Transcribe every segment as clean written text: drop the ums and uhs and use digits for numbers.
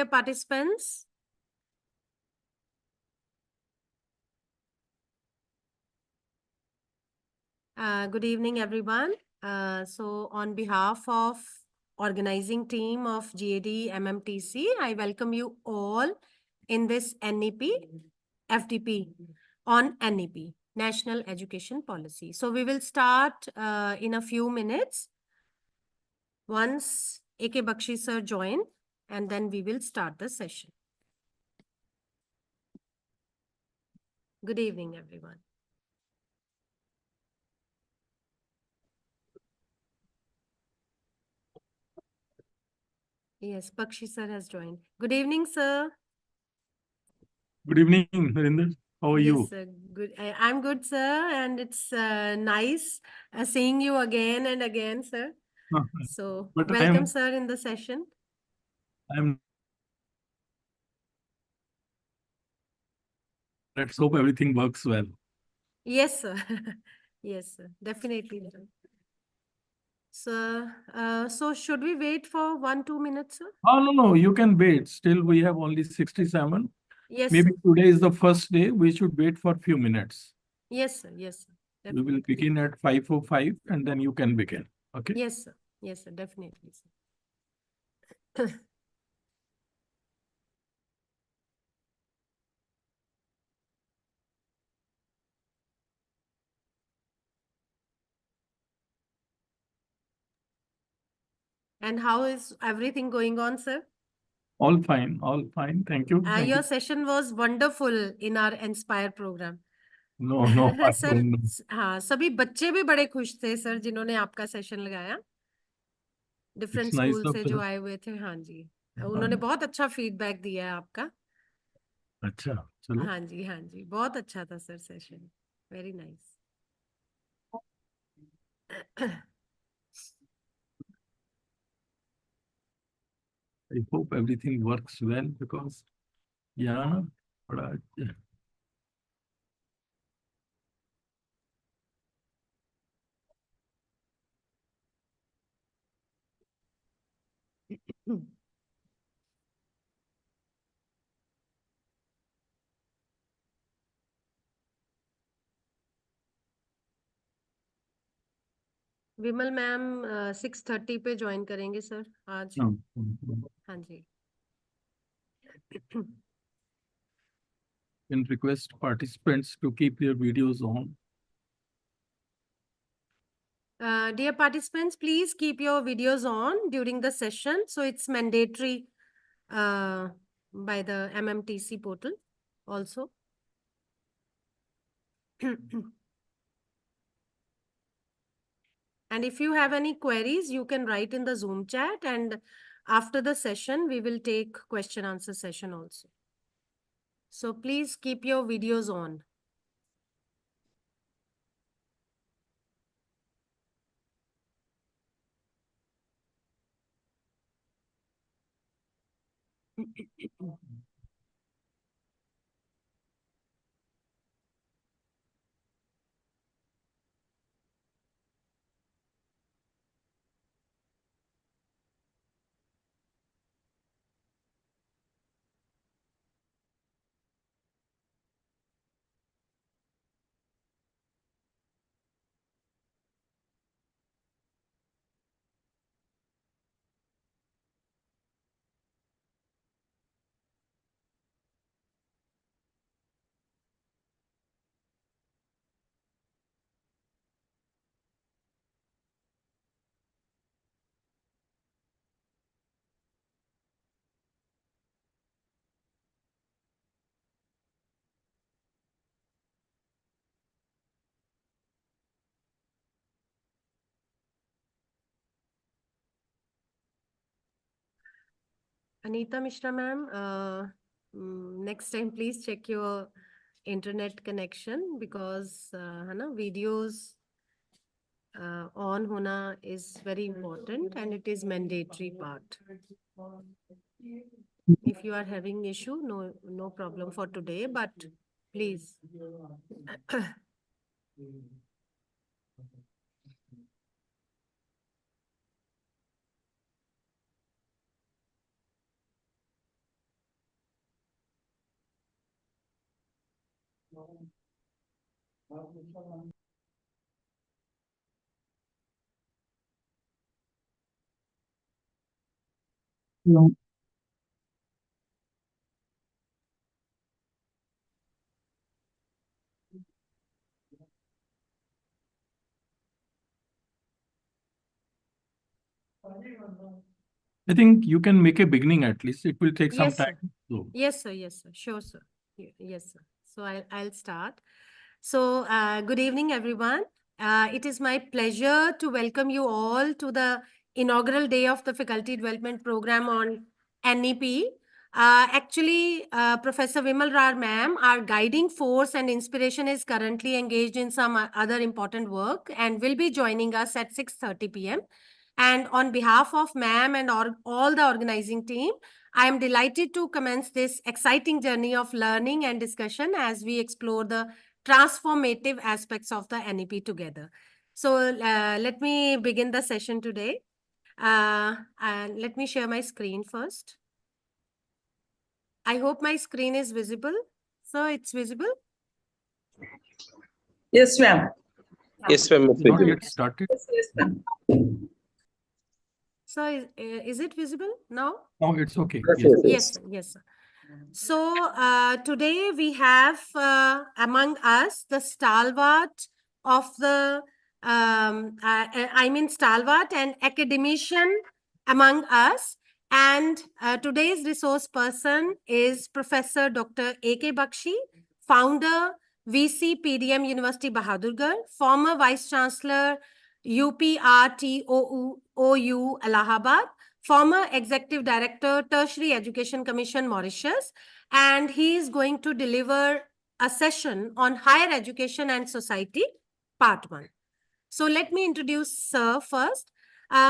dear participants. Good evening, everyone. So on behalf of organizing team of GAD-MMTTC, I welcome you all in this NEP, FDP on NEP, National Education Policy. So we will start in a few minutes once A.K. Bakshi sir join, and then we will start the session. Good evening, everyone. Yes, Bakshi sir has joined. Good evening, sir. Good evening, Harinder. How are you? Yes, sir. Good. I'm good, sir, and it's nice seeing you again and again, sir. So But welcome, sir, in the session. Let's hope everything works well. Yes, sir. Yes, sir. Definitely. So, so should we wait for 1-2 minutes, sir? Oh, no, you can wait. Still, we have only 67. Yes, Maybe sir. today is the first day. We should wait for a few minutes. Yes, sir. Yes, sir. We Definitely. will begin at 5:05 and then you can begin. Okay? Yes, sir. Yes, sir. Definitely, sir. And how is everything going on, sir? All fine. All fine. Thank you. Thank Your you. session was wonderful in our Inspire program. No, I sir don't know. हाँ सभी बच्चे भी बड़े खुश थे sir जिन्होंने आपका session लगाया different It's nice school of से जो the... आए हुए थे हाँ जी उन्होंने बहुत अच्छा फीडबैक दिया है आपका अच्छा, चलो. हाँ जी बहुत अच्छा था sir session very nice I hope everything works well because, yeah, बड़ा विमल मैम 6:30 पे ज्वाइन करेंगे सर आज हाँ जी can request participants to keep their videos on. Dear participants, please keep your videos on during the session. So it's mandatory by the MMTC portal also. And if you have any queries, you can write in the Zoom chat, and after the session, we will take question answer session also. So please keep your videos on. Anita Mishra ma'am, next time please check your internet connection because videos on hona is very important and it is mandatory part. If you are having issue, no problem for today, but please. I think you can make a beginning at least. It will take some Yes, sir. time. So, Yes, sir. Yes, sir. Sure, sir. Yes, sir. So I'll start. So good evening, everyone. It is my pleasure to welcome you all to the inaugural day of the Faculty Development Program on NEP. Professor Vimal Rar ma'am, our guiding force and inspiration, is currently engaged in some other important work and will be joining us at 6:30 p.m. And on behalf of ma'am and all the organizing team, I am delighted to commence this exciting journey of learning and discussion as we explore the transformative aspects of the NEP together. So let me begin the session today. And let me share my screen first. I hope my screen is visible. So it's visible? Yes, ma'am. Yes, ma'am. not yet started. Yes, ma'am. So is it visible now? Oh, it's okay. Yes, Yes. yes, Yes, sir. Yes, sir. So today we have among us the stalwart of the, stalwart and academician among us. And today's resource person is Professor Dr. A.K. Bakshi, founder, VC PDM University Bahadurgarh, former Vice Chancellor, UPRTOU Allahabad, former Executive Director, Tertiary Education Commission, Mauritius, and he is going to deliver a session on higher education and society, part 1. So let me introduce Sir first.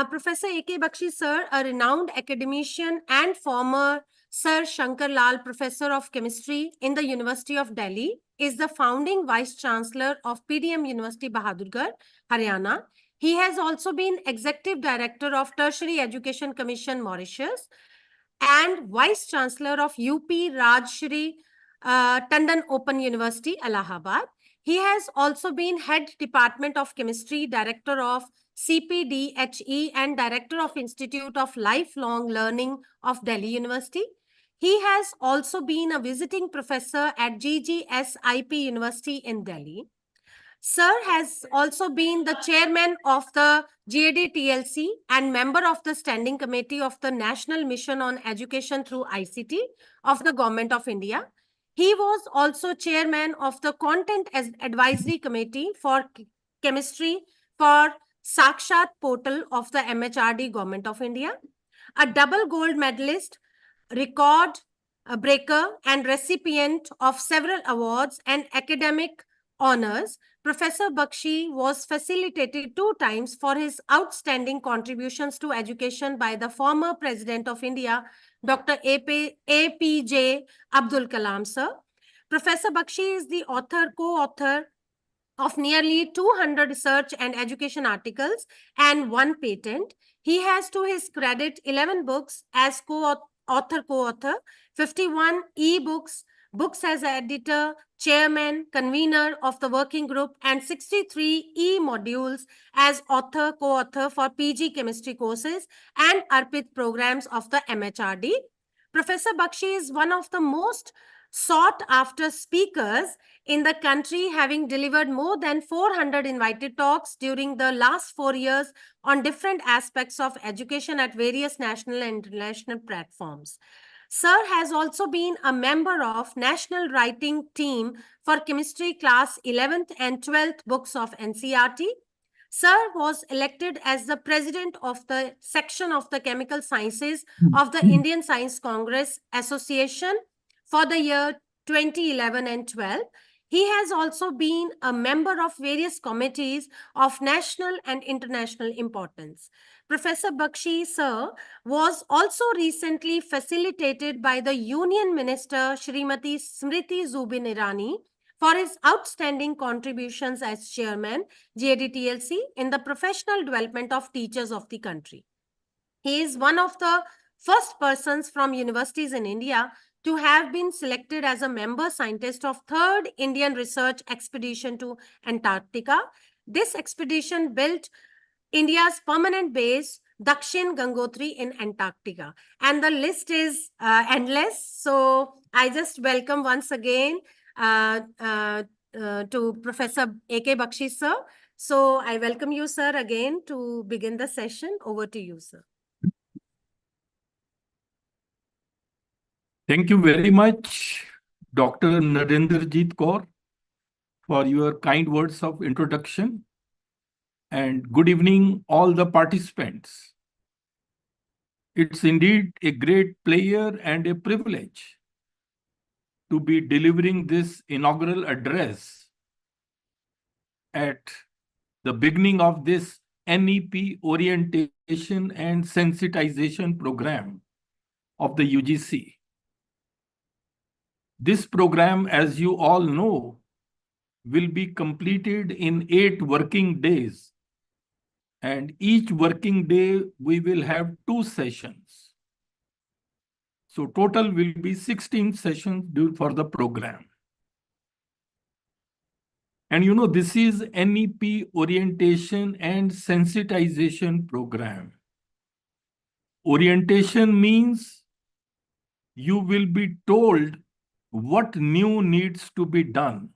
Professor A.K. Bakshi, sir, a renowned academician and former Sir Shankar Lal Professor of Chemistry in the University of Delhi, is the founding Vice Chancellor of PDM University Bahadurgarh, Haryana. He has also been Executive Director of Tertiary Education Commission, Mauritius, and Vice Chancellor of UP Rajshri Tandon Open University, Allahabad. He has also been Head Department of Chemistry, Director of CPDHE, and Director of Institute of Lifelong Learning of Delhi University. He has also been a visiting professor at GGSIP University in Delhi. Sir has also been the chairman of the GAD-TLC and member of the Standing Committee of the National Mission on Education through ICT of the Government of India. He was also chairman of the Content Advisory Committee for Chemistry for Sakshat portal of the MHRD Government of India. A double gold medalist, record breaker, and recipient of several awards and academic honors, Professor Bakshi was facilitated 2 times for his outstanding contributions to education by the former President of India, Dr. APJ Abdul Kalam, sir. Professor Bakshi is the co-author of nearly 200 research and education articles and 1 patent. He has to his credit 11 books as co-author, 51 e-books, books as editor, chairman, convener of the working group, and 63 e-modules as author, co-author for PG chemistry courses and ARPIT programs of the MHRD. Professor Bakshi is one of the most sought after speakers in the country, having delivered more than 400 invited talks during the last 4 years on different aspects of education at various national and international platforms. Sir has also been a member of National Writing Team for Chemistry Class 11th and 12th books of NCERT. Sir was elected as the president of the section of the Chemical Sciences of the Indian Science Congress Association for the year 2011 and 12. He has also been a member of various committees of national and international importance. Professor Bakshi, sir, was also recently facilitated by the Union Minister Shrimati Smriti Zubin Irani for his outstanding contributions as chairman, GAD-TLC, in the professional development of teachers of the country. He is one of the first persons from universities in India to have been selected as a member scientist of third Indian research expedition to Antarctica. This expedition built India's permanent base, Dakshin Gangotri in Antarctica. And the list is endless. So I just welcome once again to Professor A.K. Bakshi, sir. So I welcome you, sir, again to begin the session. Over to you, sir. Thank you very much, Dr. Narendrajit Kaur, for your kind words of introduction. And good evening, all the participants. It's indeed a great pleasure and a privilege to be delivering this inaugural address at the beginning of this NEP orientation and sensitization program of the UGC. This program, as you all know, will be completed in 8 working days. And each working day, we will have 2 sessions. So total will be 16 sessions for the program. And you know, this is NEP orientation and sensitization program. Orientation means you will be told what new needs to be done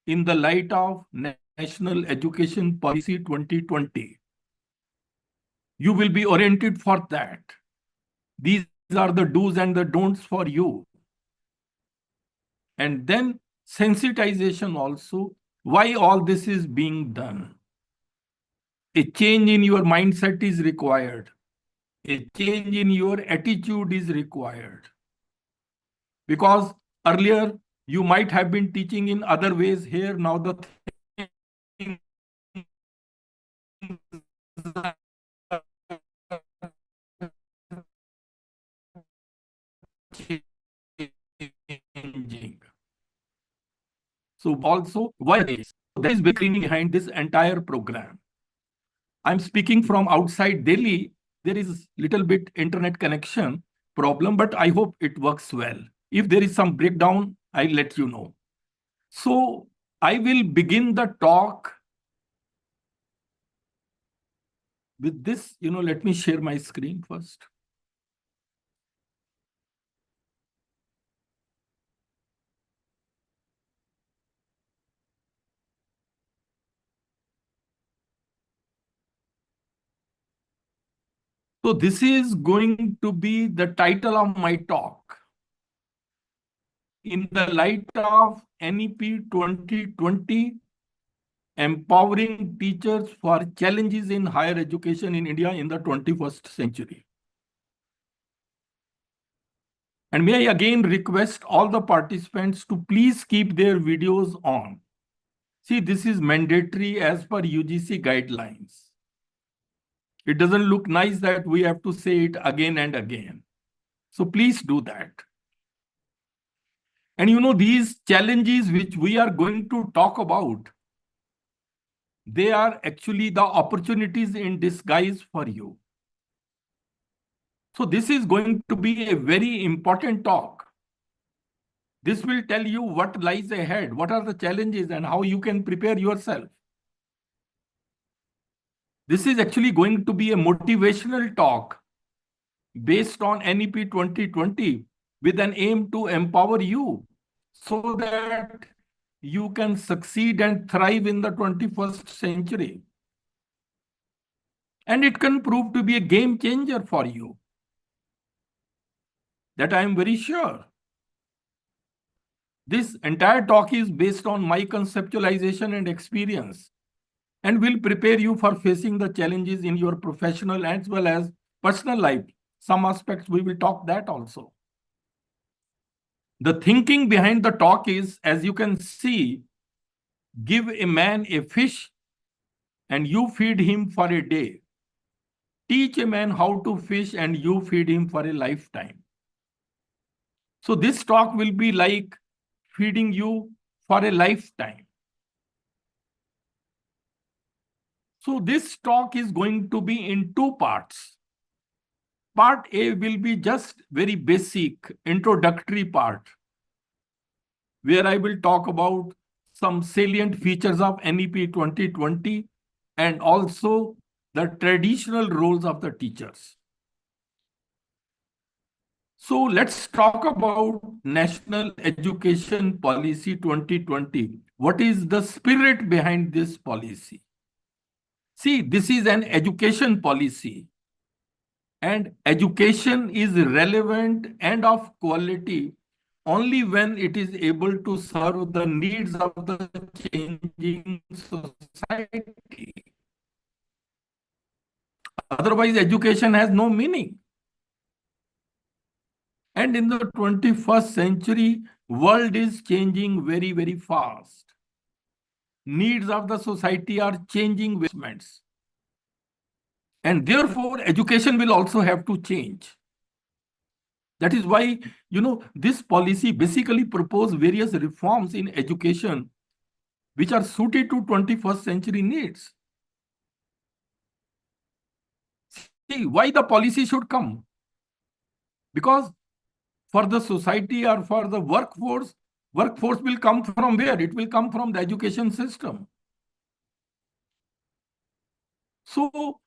in the light of National Education Policy 2020. You will be oriented for that. These are the do's and the don'ts for you. And then sensitization also, why all this is being done. A change in your mindset is required. A change in your attitude is required. Because earlier you might have been teaching in other ways. Here now the things are changing. So also, why this? There is big meaning behind this entire program. I'm speaking from outside Delhi. There is little bit internet connection problem, but I hope it works well. If there is some breakdown, I'll let you know. So I will begin the talk with this. Let me share my screen first. So this is going to be the title of my talk. In the light of NEP 2020, empowering teachers for challenges in higher education in India in the 21st century. And may I again request all the participants to please keep their videos on. See, this is mandatory as per UGC guidelines. It doesn't look nice that we have to say it again and again. So please do that. And these challenges which we are going to talk about, they are actually the opportunities in disguise for you. So this is going to be a very important talk. This will tell you what lies ahead, what are the challenges and how you can prepare yourself. This is actually going to be a motivational talk based on NEP 2020 with an aim to empower you so that you can succeed and thrive in the 21st century. And it can prove to be a game changer for you. That I am very sure. This entire talk is based on my conceptualization and experience and will prepare you for facing the challenges in your professional as well as personal life. Some aspects we will talk that also. The thinking behind the talk is, as you can see, give a man a fish and you feed him for a day. Teach a man how to fish and you feed him for a lifetime. So this talk will be like feeding you for a lifetime. So this talk is going to be in 2 parts. Part A will be just very basic introductory part, where I will talk about some salient features of NEP 2020 and also the traditional roles of the teachers. So let's talk about National Education Policy 2020. What is the spirit behind this policy? See, this is an education policy, and education is relevant and of quality only when it is able to serve the needs of the changing society. Otherwise, education has no meaning. And in the 21st century, world is changing very, very fast. Needs of the society are changing with investments. And therefore, education will also have to change. That is why, this policy basically proposes various reforms in education which are suited to 21st century needs. See, why the policy should come? Because for the society or for the workforce will come from where? It will come from the education system. So,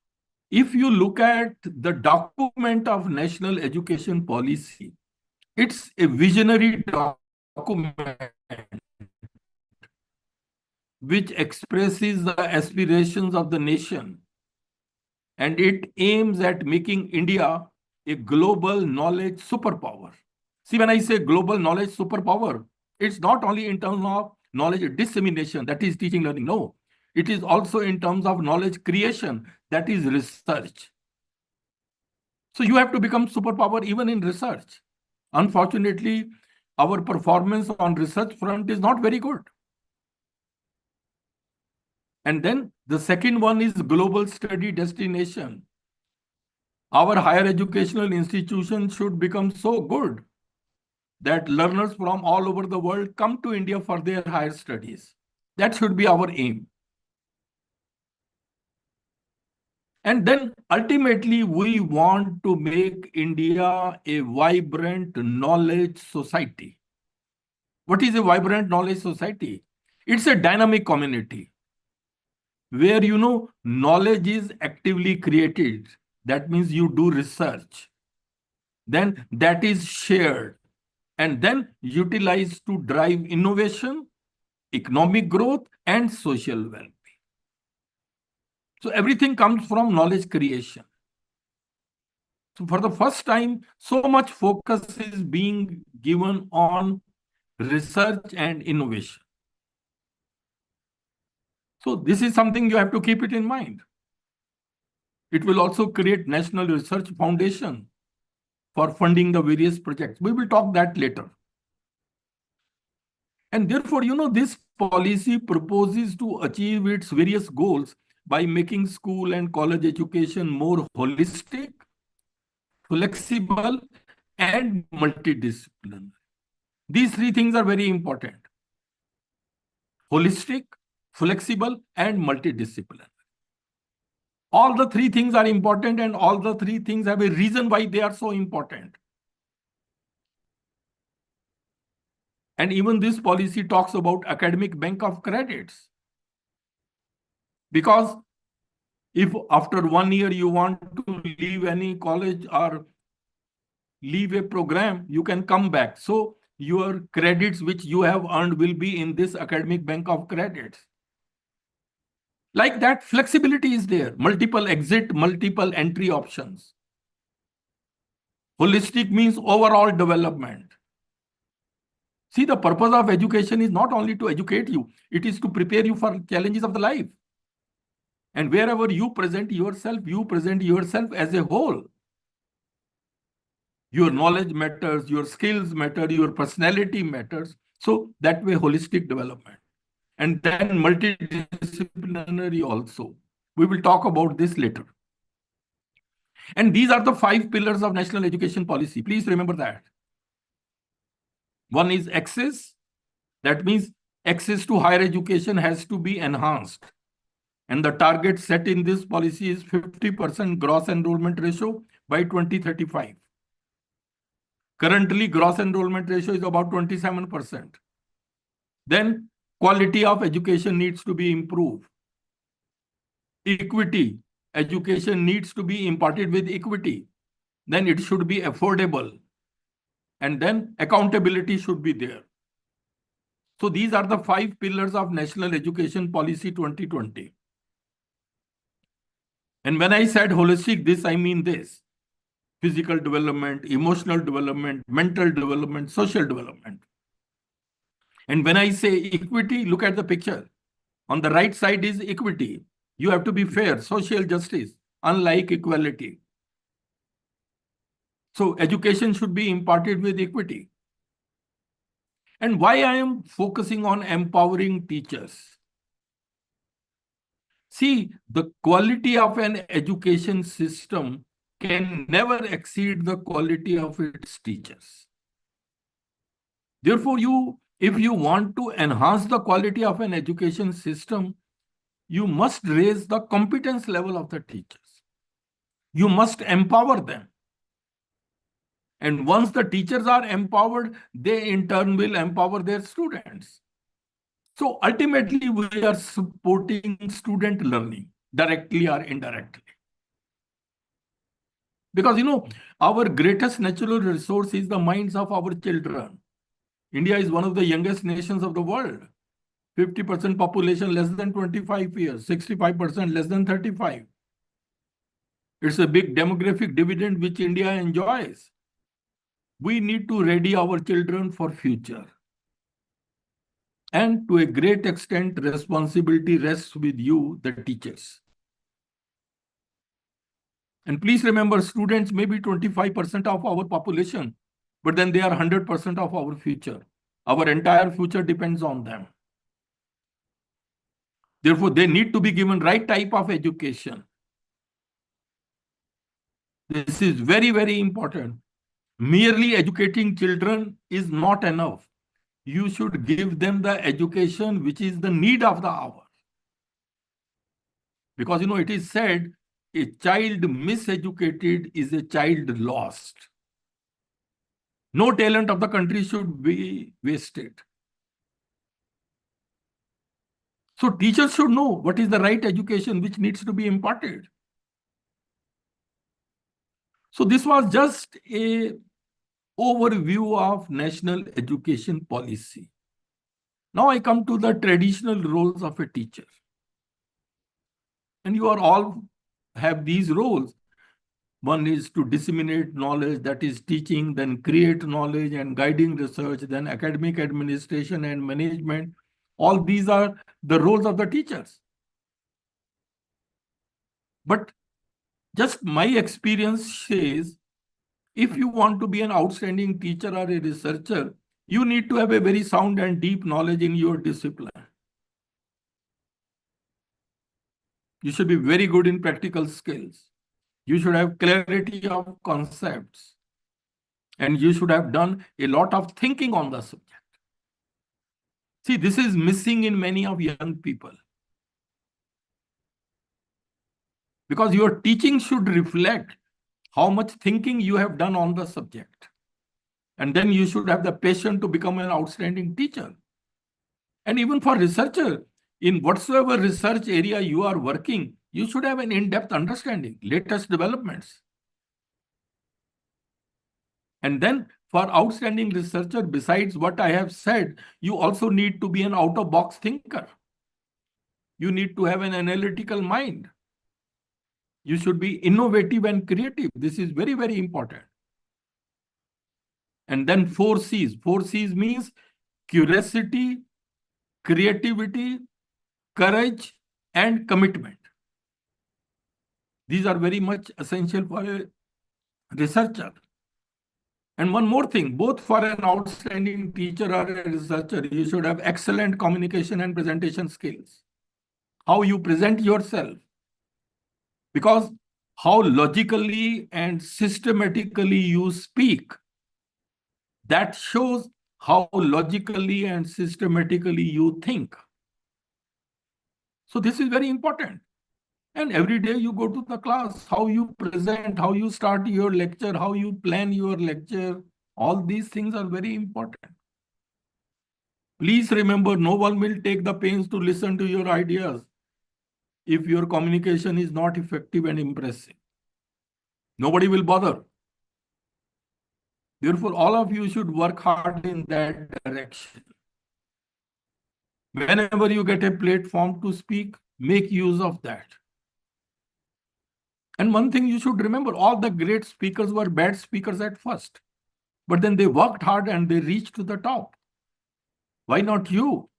if you look at the document of National Education Policy, it's a visionary document which expresses the aspirations of the nation, and it aims at making India a global knowledge superpower. See, when I say global knowledge superpower, it's not only in terms of knowledge dissemination, that is teaching, learning. No, it is also in terms of knowledge creation, that is research. So you have to become superpower even in research. Unfortunately, our performance on research front is not very good. And then the second one is global study destination. Our higher educational institutions should become so good that learners from all over the world come to India for their higher studies. That should be our aim. And then ultimately, we want to make India a vibrant knowledge society. What is a vibrant knowledge society? It's a dynamic community where, knowledge is actively created. That means you do research. Then that is shared and then utilized to drive innovation, economic growth, and social well-being. So everything comes from knowledge creation. So for the first time, so much focus is being given on research and innovation. So this is something you have to keep it in mind. It will also create National Research Foundation for funding the various projects. We will talk that later. And therefore, this policy proposes to achieve its various goals by making school and college education more holistic, flexible, and multidisciplinary. These three things are very important. Holistic, flexible, and multidisciplinary. All the three things are important, and all the three things have a reason why they are so important. And even this policy talks about academic bank of credits. Because if after 1 year you want to leave any college or leave a program, you can come back. So your credits which you have earned will be in this academic bank of credits. Like that, flexibility is there. Multiple exit, multiple entry options. Holistic means overall development. See, the purpose of education is not only to educate you, it is to prepare you for challenges of the life. And wherever you present yourself as a whole. Your knowledge matters, your skills matter, your personality matters. So that way, holistic development. And then multidisciplinary also. We will talk about this later. And these are the 5 pillars of National Education Policy. Please remember that. One is access. That means access to higher education has to be enhanced. And the target set in this policy is 50% gross enrollment ratio by 2035. Currently, gross enrollment ratio is about 27%. Then quality of education needs to be improved. Equity, education needs to be imparted with equity. Then it should be affordable. And then accountability should be there. So these are the 5 pillars of National Education Policy 2020. And when I said holistic, this, I mean this: physical development, emotional development, mental development, social development. And when I say equity, look at the picture. On the right side is equity. You have to be fair, social justice, unlike equality. So education should be imparted with equity. And why I am focusing on empowering teachers? See, the quality of an education system can never exceed the quality of its teachers. Therefore, if you want to enhance the quality of an education system, you must raise the competence level of the teachers. You must empower them. And once the teachers are empowered, they in turn will empower their students. So ultimately, we are supporting student learning, directly or indirectly. Because, our greatest natural resource is the minds of our children. India is one of the youngest nations of the world. 50% population less than 25 years, 65% less than 35. It's a big demographic dividend which India enjoys. We need to ready our children for future. And to a great extent, responsibility rests with you, the teachers. And please remember, students may be 25% of our population, but then they are 100% of our future. Our entire future depends on them. Therefore, they need to be given right type of education. This is very, very important. Merely educating children is not enough. You should give them the education which is the need of the hour. Because, it is said, a child miseducated is a child lost. No talent of the country should be wasted. So teachers should know what is the right education which needs to be imparted. So this was just a overview of national education policy. Now I come to the traditional roles of a teacher. And you are all have these roles. One is to disseminate knowledge, that is teaching, then create knowledge and guiding research, then academic administration and management. All these are the roles of the teachers. But just my experience says, if you want to be an outstanding teacher or a researcher, you need to have a very sound and deep knowledge in your discipline. You should be very good in practical skills. You should have clarity of concepts. And you should have done a lot of thinking on the subject. See, this is missing in many of young people. Because your teaching should reflect how much thinking you have done on the subject. And then you should have the passion to become an outstanding teacher. And even for researcher, in whatsoever research area you are working, you should have an in-depth understanding, latest developments. And then for outstanding researcher, besides what I have said, you also need to be an out-of-box thinker. You need to have an analytical mind. You should be innovative and creative. This is very, very important. And then 4 C's. 4 C's means curiosity, creativity, courage, and commitment. These are very much essential for a researcher. And one more thing, both for an outstanding teacher or a researcher, you should have excellent communication and presentation skills. How you present yourself. Because how logically and systematically you speak, that shows how logically and systematically you think. So this is very important. And every day you go to the class, how you present, how you start your lecture, how you plan your lecture, all these things are very important. Please remember, no one will take the pains to listen to your ideas if your communication is not effective and impressive. Nobody will bother. Therefore, all of you should work hard in that direction. Whenever you get a platform to speak, make use of that. And one thing you should remember, all the great speakers were bad speakers at first, but then they worked hard and they reached to the top. Why not you?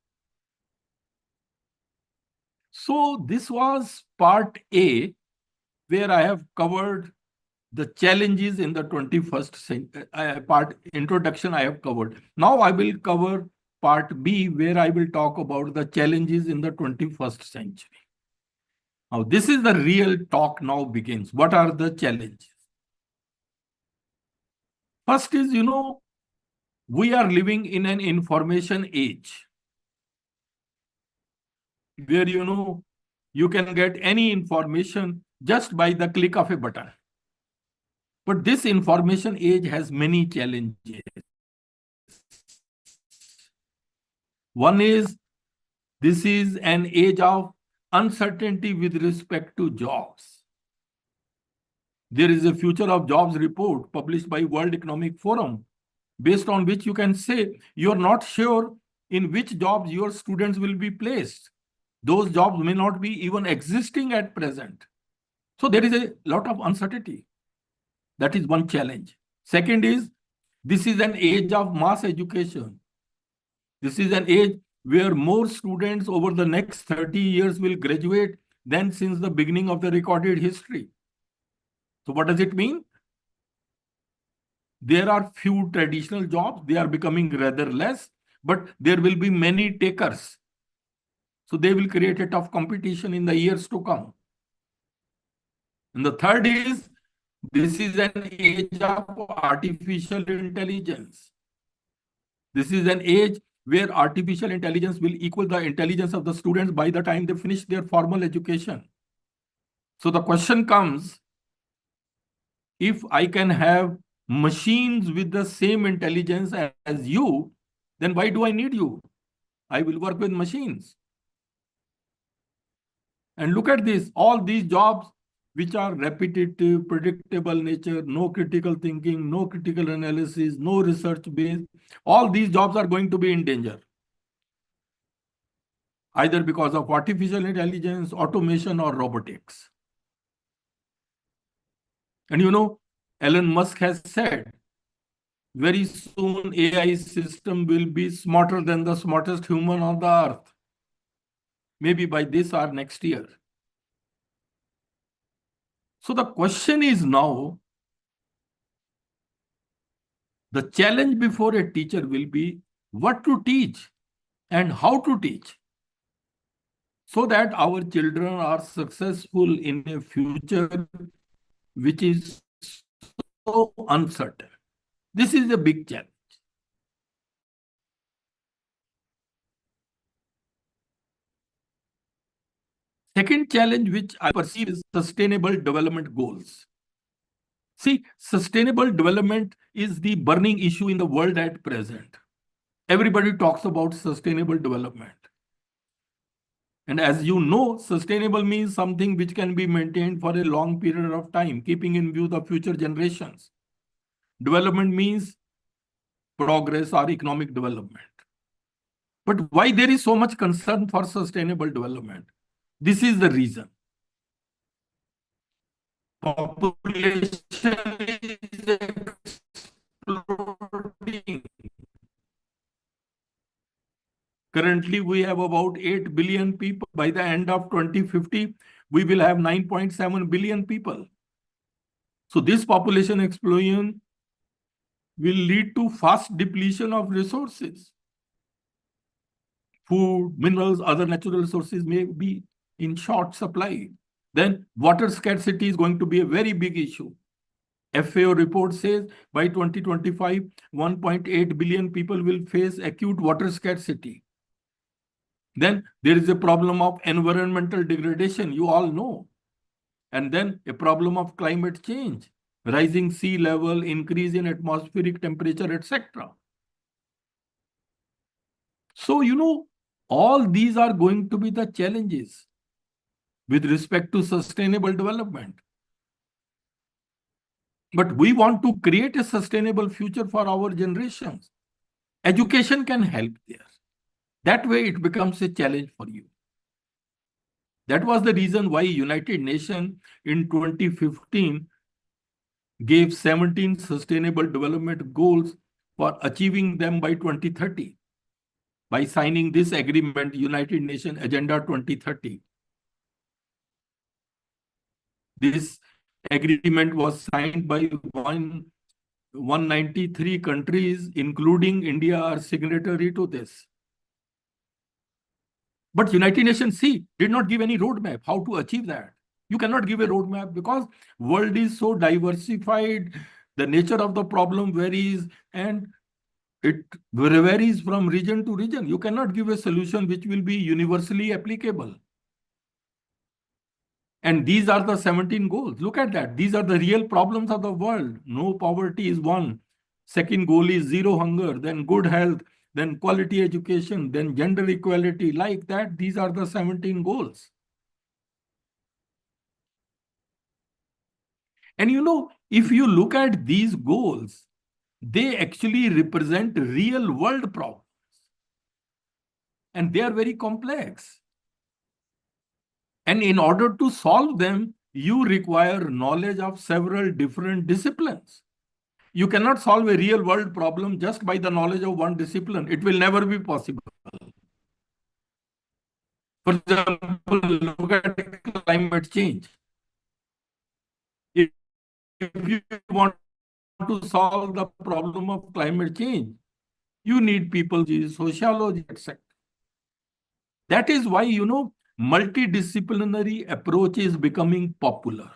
So this was part A, where I have covered the challenges in the 21st century. Part introduction I have covered. Now I will cover part B, where I will talk about the challenges in the 21st century. Now this is the real talk now begins. What are the challenges? First is, we are living in an information age where, you can get any information just by the click of a button. But this information age has many challenges. One is, this is an age of uncertainty with respect to jobs. There is a future of jobs report published by World Economic Forum, based on which you can say you're not sure in which jobs your students will be placed. Those jobs may not be even existing at present. So there is a lot of uncertainty. That is one challenge. Second is, this is an age of mass education. This is an age where more students over the next 30 years will graduate than since the beginning of the recorded history. So what does it mean? There are few traditional jobs, they are becoming rather less, but there will be many takers. So they will create a tough competition in the years to come. And the third is, this is an age of artificial intelligence. This is an age where artificial intelligence will equal the intelligence of the students by the time they finish their formal education. So the question comes, if I can have machines with the same intelligence as you, then why do I need you? I will work with machines. And look at this, all these jobs which are repetitive, predictable nature, no critical thinking, no critical analysis, no research base, all these jobs are going to be in danger. Either because of artificial intelligence, automation, or robotics. And Elon Musk has said, very soon AI system will be smarter than the smartest human on the earth. Maybe by this or next year. So the question is now, the challenge before a teacher will be what to teach and how to teach, so that our children are successful in a future which is so uncertain. This is a big challenge. Second challenge which I perceive is sustainable development goals. See, sustainable development is the burning issue in the world at present. Everybody talks about sustainable development. And as you know, sustainable means something which can be maintained for a long period of time, keeping in view the future generations. Development means progress or economic development. But why there is so much concern for sustainable development? This is the reason. Population is exploding. Currently, we have about 8 billion people. By the end of 2050, we will have 9.7 billion people. So this population explosion will lead to fast depletion of resources. Food, minerals, other natural resources may be in short supply. Then water scarcity is going to be a very big issue. FAO report says by 2025, 1.8 billion people will face acute water scarcity. Then there is a problem of environmental degradation. You all know And then a problem of climate change, rising sea level, increase in atmospheric temperature, etc. So, all these are going to be the challenges with respect to sustainable development. But we want to create a sustainable future for our generations. Education can help there. That way it becomes a challenge for you. That was the reason why United Nations in 2015 gave 17 sustainable development goals for achieving them by 2030 by signing this agreement, United Nations Agenda 2030. This agreement was signed by 193 countries, including India, are signatory to this. But United Nations, did not give any roadmap how to achieve that. You cannot give a roadmap because world is so diversified, the nature of the problem varies, and it varies from region to region. You cannot give a solution which will be universally applicable. And these are the 17 goals. Look at that. These are the real problems of the world. No poverty is one. Second goal is zero hunger, then good health, then quality education, then gender equality. Like that, these are the 17 goals. And if you look at these goals, they actually represent real world problems. And they are very complex. And in order to solve them, you require knowledge of several different disciplines. You cannot solve a real world problem just by the knowledge of one discipline. It will never be possible. For example, look at climate change. If you want to solve the problem of climate change, you need people, sociology, etc. That is why, multidisciplinary approach is becoming popular.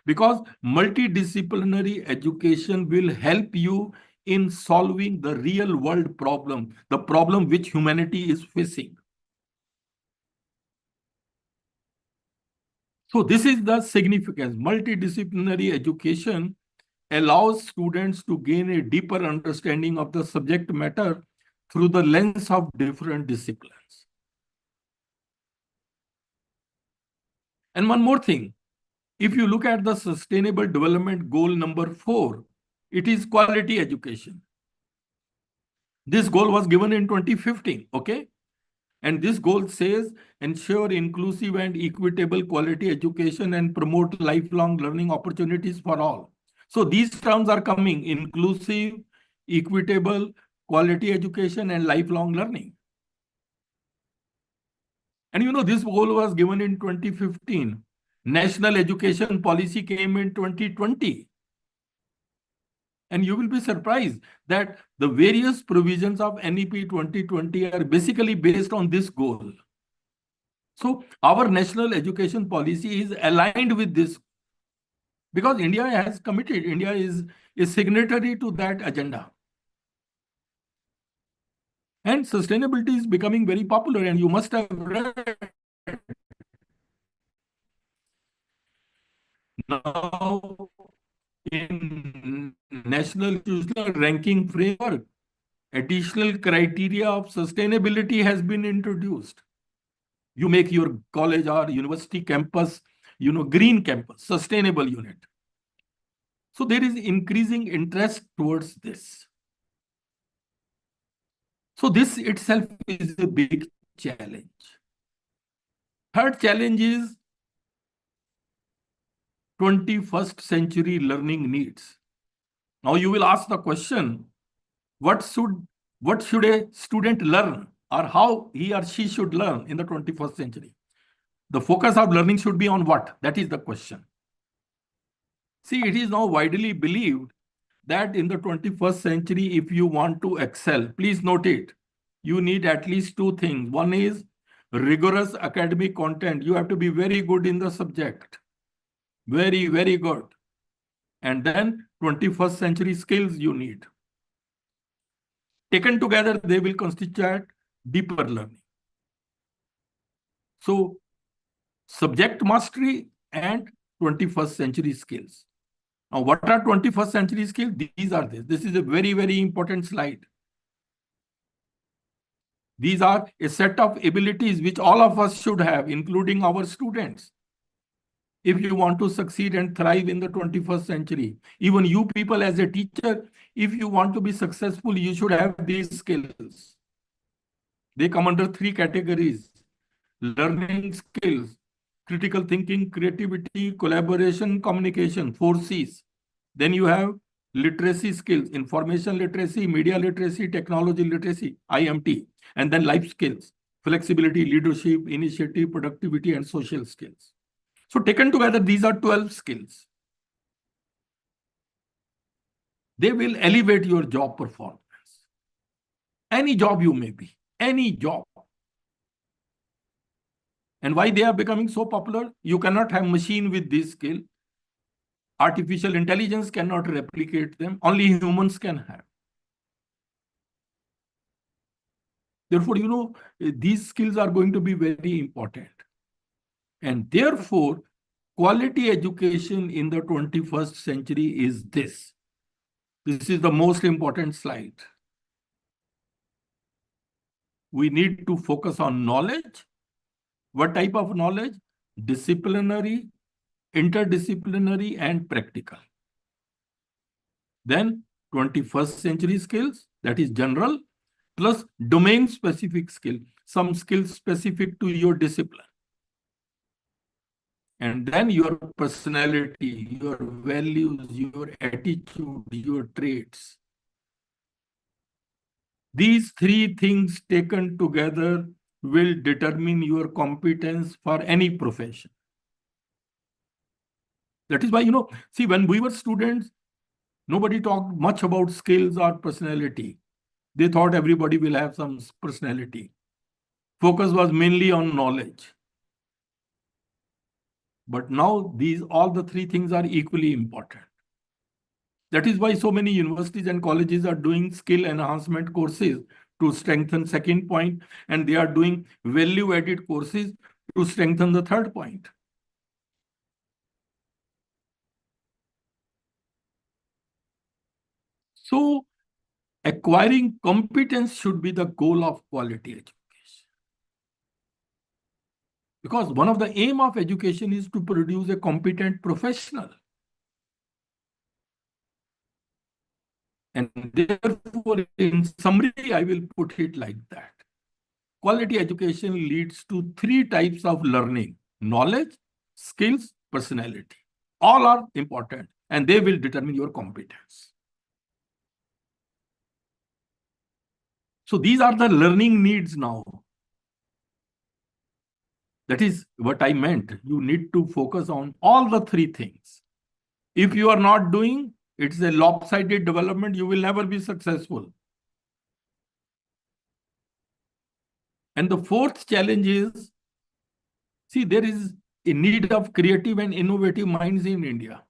Because multidisciplinary education will help you in solving the real world problem, the problem which humanity is facing. So this is the significance. Multidisciplinary education allows students to gain a deeper understanding of the subject matter through the lens of different disciplines. And one more thing, if you look at the Sustainable Development Goal number 4, it is quality education. This goal was given in 2015, okay? And this goal says, ensure inclusive and equitable quality education and promote lifelong learning opportunities for all. So these terms are coming: inclusive, equitable, quality education, and lifelong learning. And this goal was given in 2015. National education policy came in 2020. And you will be surprised that the various provisions of NEP 2020 are basically based on this goal. So our national education policy is aligned with this because India has committed, India is a signatory to that agenda. And sustainability is becoming very popular, and you must have read now in National Institutional Ranking Framework, additional criteria of sustainability has been introduced. You make your college or university campus, green campus, sustainable unit. So there is increasing interest towards this. So this itself is a big challenge. Third challenge is 21st century learning needs. Now you will ask the question, what should a student learn, or how he or she should learn in the 21st century? The focus of learning should be on what? That is the question. See, it is now widely believed that in the 21st century, if you want to excel, please note it, you need at least two things. One is rigorous academic content. You have to be very good in the subject. Very, very good. And then 21st century skills you need. Taken together, they will constitute deeper learning. So subject mastery and 21st century skills. Now, what are 21st century skills? These are this. This is a very, very important slide. These are a set of abilities which all of us should have, including our students. If you want to succeed and thrive in the 21st century, even you people as a teacher, if you want to be successful, you should have these skills. They come under 3 categories: learning skills, critical thinking, creativity, collaboration, communication, 4 C's. Then you have literacy skills, information literacy, media literacy, technology literacy, IMT. And then life skills, flexibility, leadership, initiative, productivity, and social skills. So taken together, these are 12 skills. They will elevate your job performance. Any job you may be, any job. And why they are becoming so popular? You cannot have machine with this skill. Artificial intelligence cannot replicate them. Only humans can have. Therefore, these skills are going to be very important. And therefore, quality education in the 21st century is this. This is the most important slide. We need to focus on knowledge. What type of knowledge? Disciplinary, interdisciplinary, and practical. Then 21st century skills, that is general, plus domain-specific skill, some skills specific to your discipline. And then your personality, your values, your attitude, your traits. These 3 things taken together will determine your competence for any profession. That is why, see, when we were students, nobody talked much about skills or personality. They thought everybody will have some personality. Focus was mainly on knowledge. But now all the 3 things are equally important. That is why so many universities and colleges are doing skill enhancement courses to strengthen second point, and they are doing value-added courses to strengthen the third point. So, acquiring competence should be the goal of quality education. Because one of the aim of education is to produce a competent professional. And therefore, in summary, I will put it like that. Quality education leads to 3 types of learning: knowledge, skills, personality. All are important, and they will determine your competence. So these are the learning needs now. That is what I meant. You need to focus on all the 3 things. If you are not doing, it's a lopsided development. You will never be successful. And the 4th challenge is, see, there is a need of creative and innovative minds in India.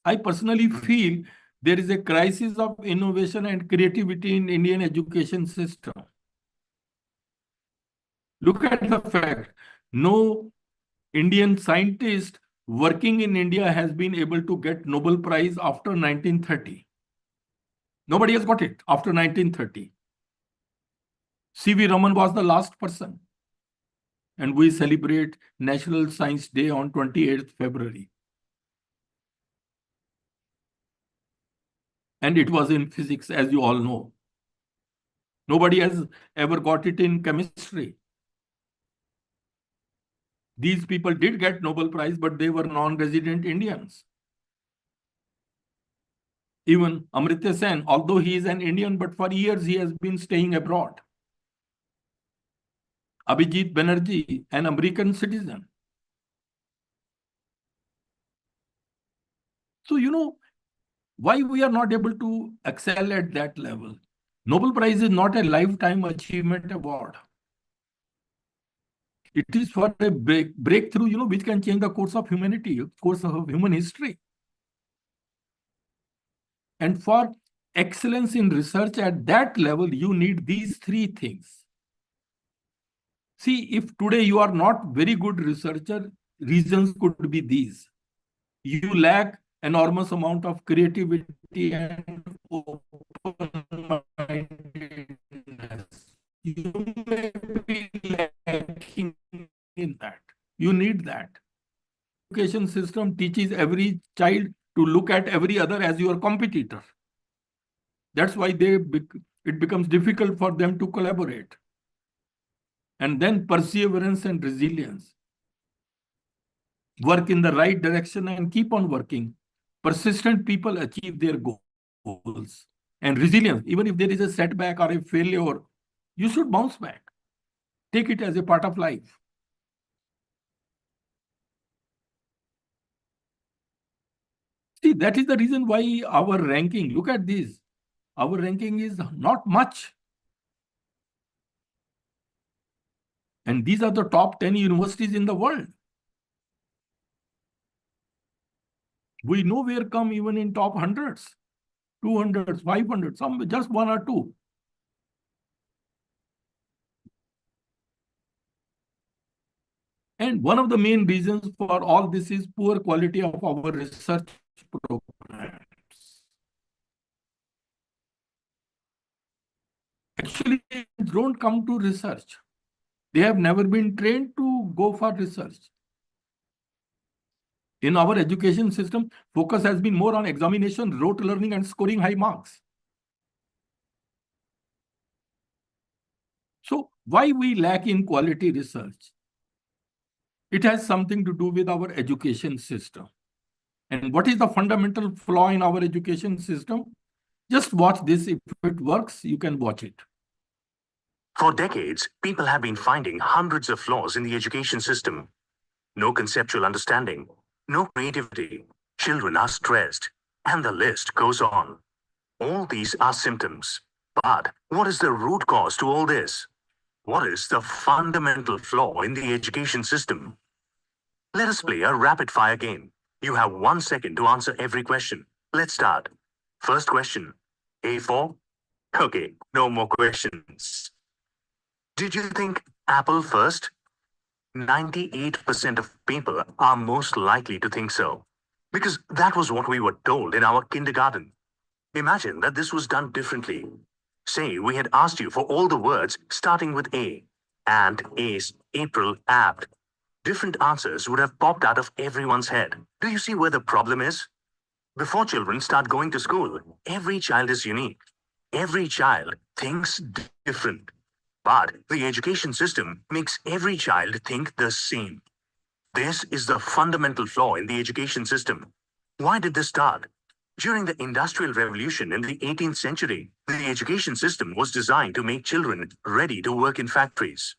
I personally feel there is a crisis of innovation and creativity in Indian education system. Look at the fact, no Indian scientist working in India has been able to get Nobel Prize after 1930. Nobody has got it after 1930. C.V. Raman was the last person. And we celebrate National Science Day on 28th February. And it was in physics, as you all know. Nobody has ever got it in chemistry. These people did get Nobel Prize, but they were non-resident Indians. Even Amartya Sen, although he is an Indian, but for years he has been staying abroad. Abhijit Banerjee, an American citizen. So, why we are not able to excel at that level? Nobel Prize is not a lifetime achievement award. It is for a breakthrough, which can change the course of humanity, course of human history. And for excellence in research at that level, you need these 3 things. See, if today you are not very good researcher, reasons could be these. You lack enormous amount of creativity and open-mindedness. You may be lacking in that. You need that. Education system teaches every child to look at every other as your competitor. That's why it becomes difficult for them to collaborate. And then perseverance and resilience. Work in the right direction and keep on working. Persistent people achieve their goals. And resilience, even if there is a setback or a failure, you should bounce back. Take it as a part of life. See, that is the reason why our ranking, look at this, our ranking is not much. And these are the top 10 universities in the world. We nowhere come even in top hundreds, 200s, 500, some just one or two. And one of the main reasons for all this is poor quality of our research programs. Actually, students don't come to research. They have never been trained to go for research. In our education system, focus has been more on examination, rote learning, and scoring high marks. So why we lack in quality research? It has something to do with our education system. And what is the fundamental flaw in our education system? Just watch this. If it works, you can watch it. For decades, people have been finding hundreds of flaws in the education system. No conceptual understanding, no creativity, children are stressed, and the list goes on. All these are symptoms. But what is the root cause to all this? What is the fundamental flaw in the education system? Let us play a rapid-fire game. You have 1 second to answer every question. Let's start. First question. A4? Okay, no more questions. Did you think Apple first? 98% of people are most likely to think so. Because that was what we were told in our kindergarten. Imagine that this was done differently. Say we had asked you for all the words starting with A. Ant, ace, April, apt. Different answers would have popped out of everyone's head. Do you see where the problem is? Before children start going to school, every child is unique. Every child thinks different. But the education system makes every child think the same. This is the fundamental flaw in the education system. Why did this start? During the Industrial Revolution in the 18th century, the education system was designed to make children ready to work in factories.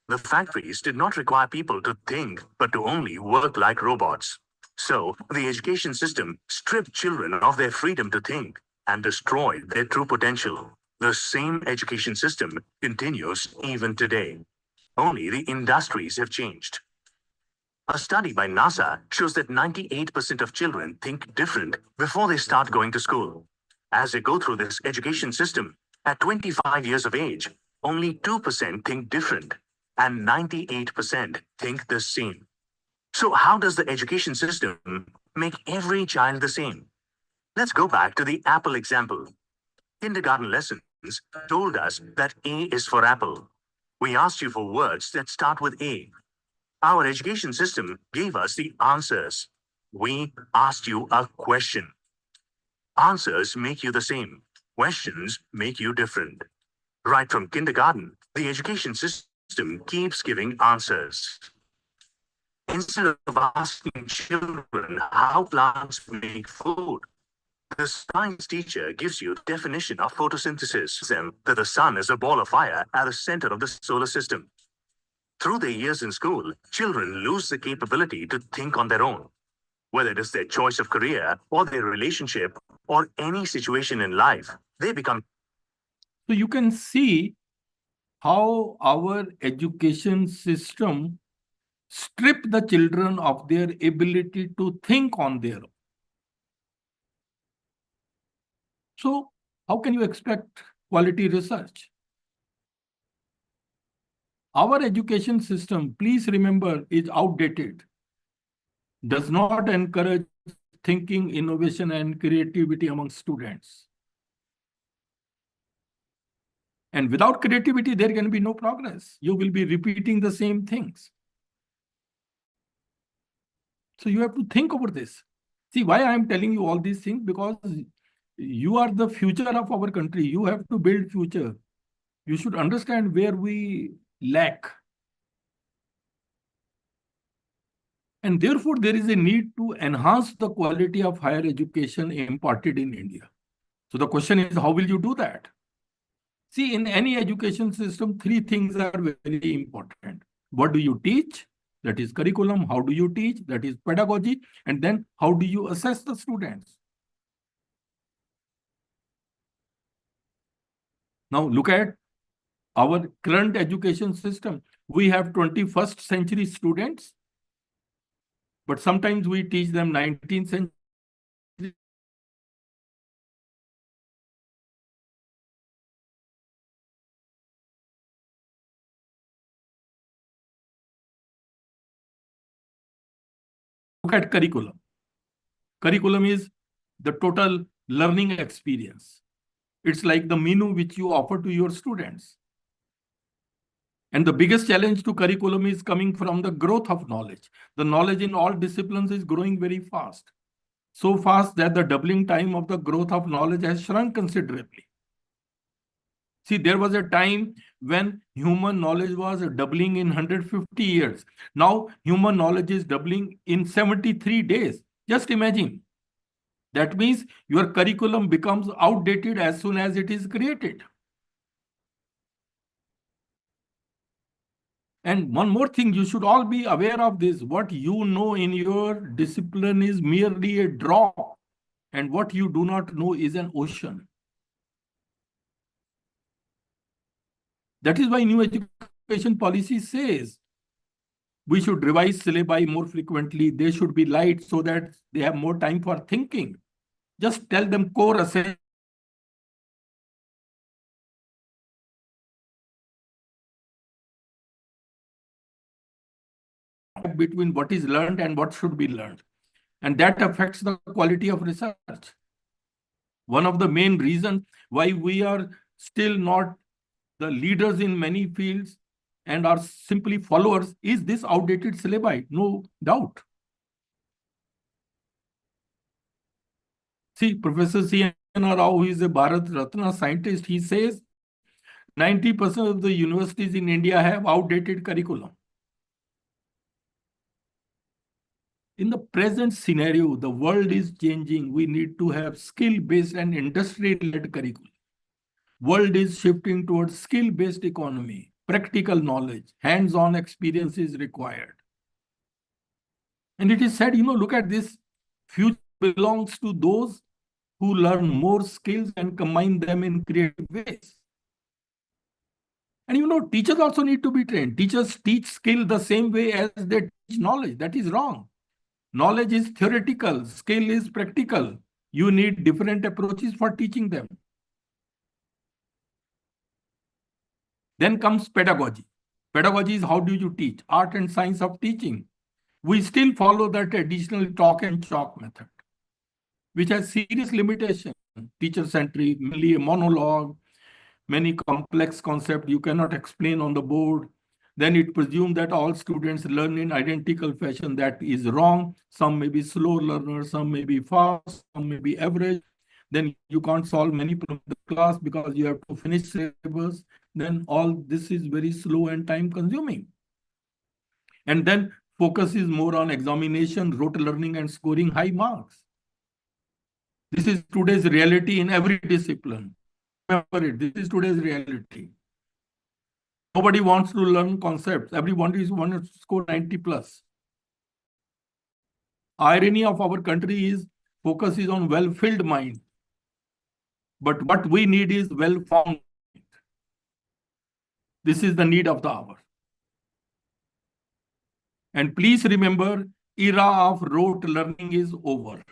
The factories did not require people to think, but to only work like robots. So, the education system stripped children of their freedom to think and destroyed their true potential. The same education system continues even today. Only the industries have changed. A study by NASA shows that 98% of children think different before they start going to school. As they go through this education system, at 25 years of age, only 2% think different, and 98% think the same. So how does the education system make every child the same? Let's go back to the apple example. Kindergarten lessons told us that A is for apple. We asked you for words that start with A. Our education system gave us the answers. We asked you a question. Answers make you the same. Questions make you different. Right from kindergarten, the education system keeps giving answers. Instead of asking children how plants make food, the science teacher gives you the definition of photosynthesis, them that the sun is a ball of fire at the center of the solar system. Through their years in school, children lose the capability to think on their own. Whether it is their choice of career or their relationship or any situation in life, they become. So you can see how our education system strip the children of their ability to think on their own. So how can you expect quality research? Our education system, please remember, is outdated. does not encourage thinking, innovation, and creativity among students. And without creativity, there can be no progress. You will be repeating the same things. So you have to think over this. See why I am telling you all these things, because you are the future of our country. You have to build future. You should understand where we lack. And therefore, there is a need to enhance the quality of higher education imparted in India. So the question is, how will you do that? See, in any education system, three things are very important. What do you teach? That is curriculum. How do you teach? That is pedagogy. And then how do you assess the students? Now look at our current education system. We have 21st century students, but sometimes we teach them 19th century. Look at curriculum. Curriculum is the total learning experience. It's like the menu which you offer to your students. And the biggest challenge to curriculum is coming from the growth of knowledge. The knowledge in all disciplines is growing very fast. So fast that the doubling time of the growth of knowledge has shrunk considerably. See, there was a time when human knowledge was doubling in 150 years. Now, human knowledge is doubling in 73 days. Just imagine. That means your curriculum becomes outdated as soon as it is created. And one more thing, you should all be aware of this. What you know in your discipline is merely a drop, and what you do not know is an ocean. That is why new education policy says we should revise syllabi more frequently. They should be light so that they have more time for thinking. Just tell them core assessment. Between what is learned and what should be learned. And that affects the quality of research. One of the main reasons why we are still not the leaders in many fields and are simply followers is this outdated syllabi, no doubt. See, Professor C.N. Rao, who is a Bharat Ratna scientist, he says 90% of the universities in India have outdated curriculum. In the present scenario, the world is changing. We need to have skill-based and industry-led curriculum. World is shifting towards skill-based economy, practical knowledge, hands-on experience is required. And it is said, look at this, future belongs to those who learn more skills and combine them in creative ways. And teachers also need to be trained. Teachers teach skill the same way as they teach knowledge. That is wrong. Knowledge is theoretical, skill is practical. You need different approaches for teaching them. Then comes pedagogy. Pedagogy is how do you teach? Art and science of teaching. We still follow the traditional talk and chalk method, which has serious limitations. Teacher-centric, mainly a monologue, many complex concepts you cannot explain on the board. Then it presumes that all students learn in identical fashion. That is wrong. Some may be slow learners, some may be fast, some may be average. Then you can't solve many problems in the class because you have to finish syllabus. Then all this is very slow and time consuming. And then focus is more on examination, rote learning, and scoring high marks. This is today's reality in every discipline. Remember it, this is today's reality. Nobody wants to learn concepts. Everyone wants to score 90 plus. Irony of our country is focus is on well-filled mind. But what we need is well-formed. This is the need of the hour. And please remember, era of rote learning is over.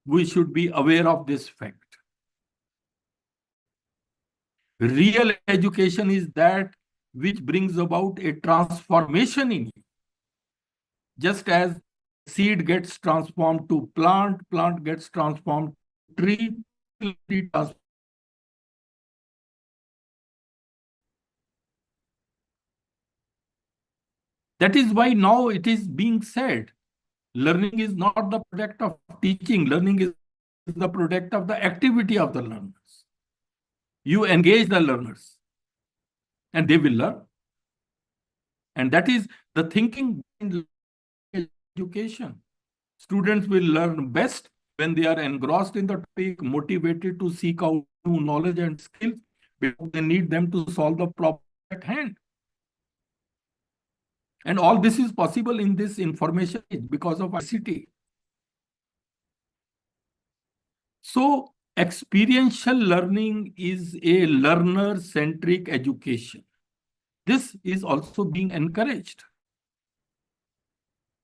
We should be aware of this fact. Real education is that which brings about a transformation in you. just as seed gets transformed to plant, plant gets transformed to tree, tree transforms. That is why now it is being said, learning is not the product of teaching, learning is the product of the activity of the learners. You engage the learners and they will learn. And that is the thinking in education. Students will learn best when they are engrossed in the topic, motivated to seek out new knowledge and skills, because they need them to solve the problem at hand. And all this is possible in this information age because of ICT. So experiential learning is a learner-centric education. This is also being encouraged.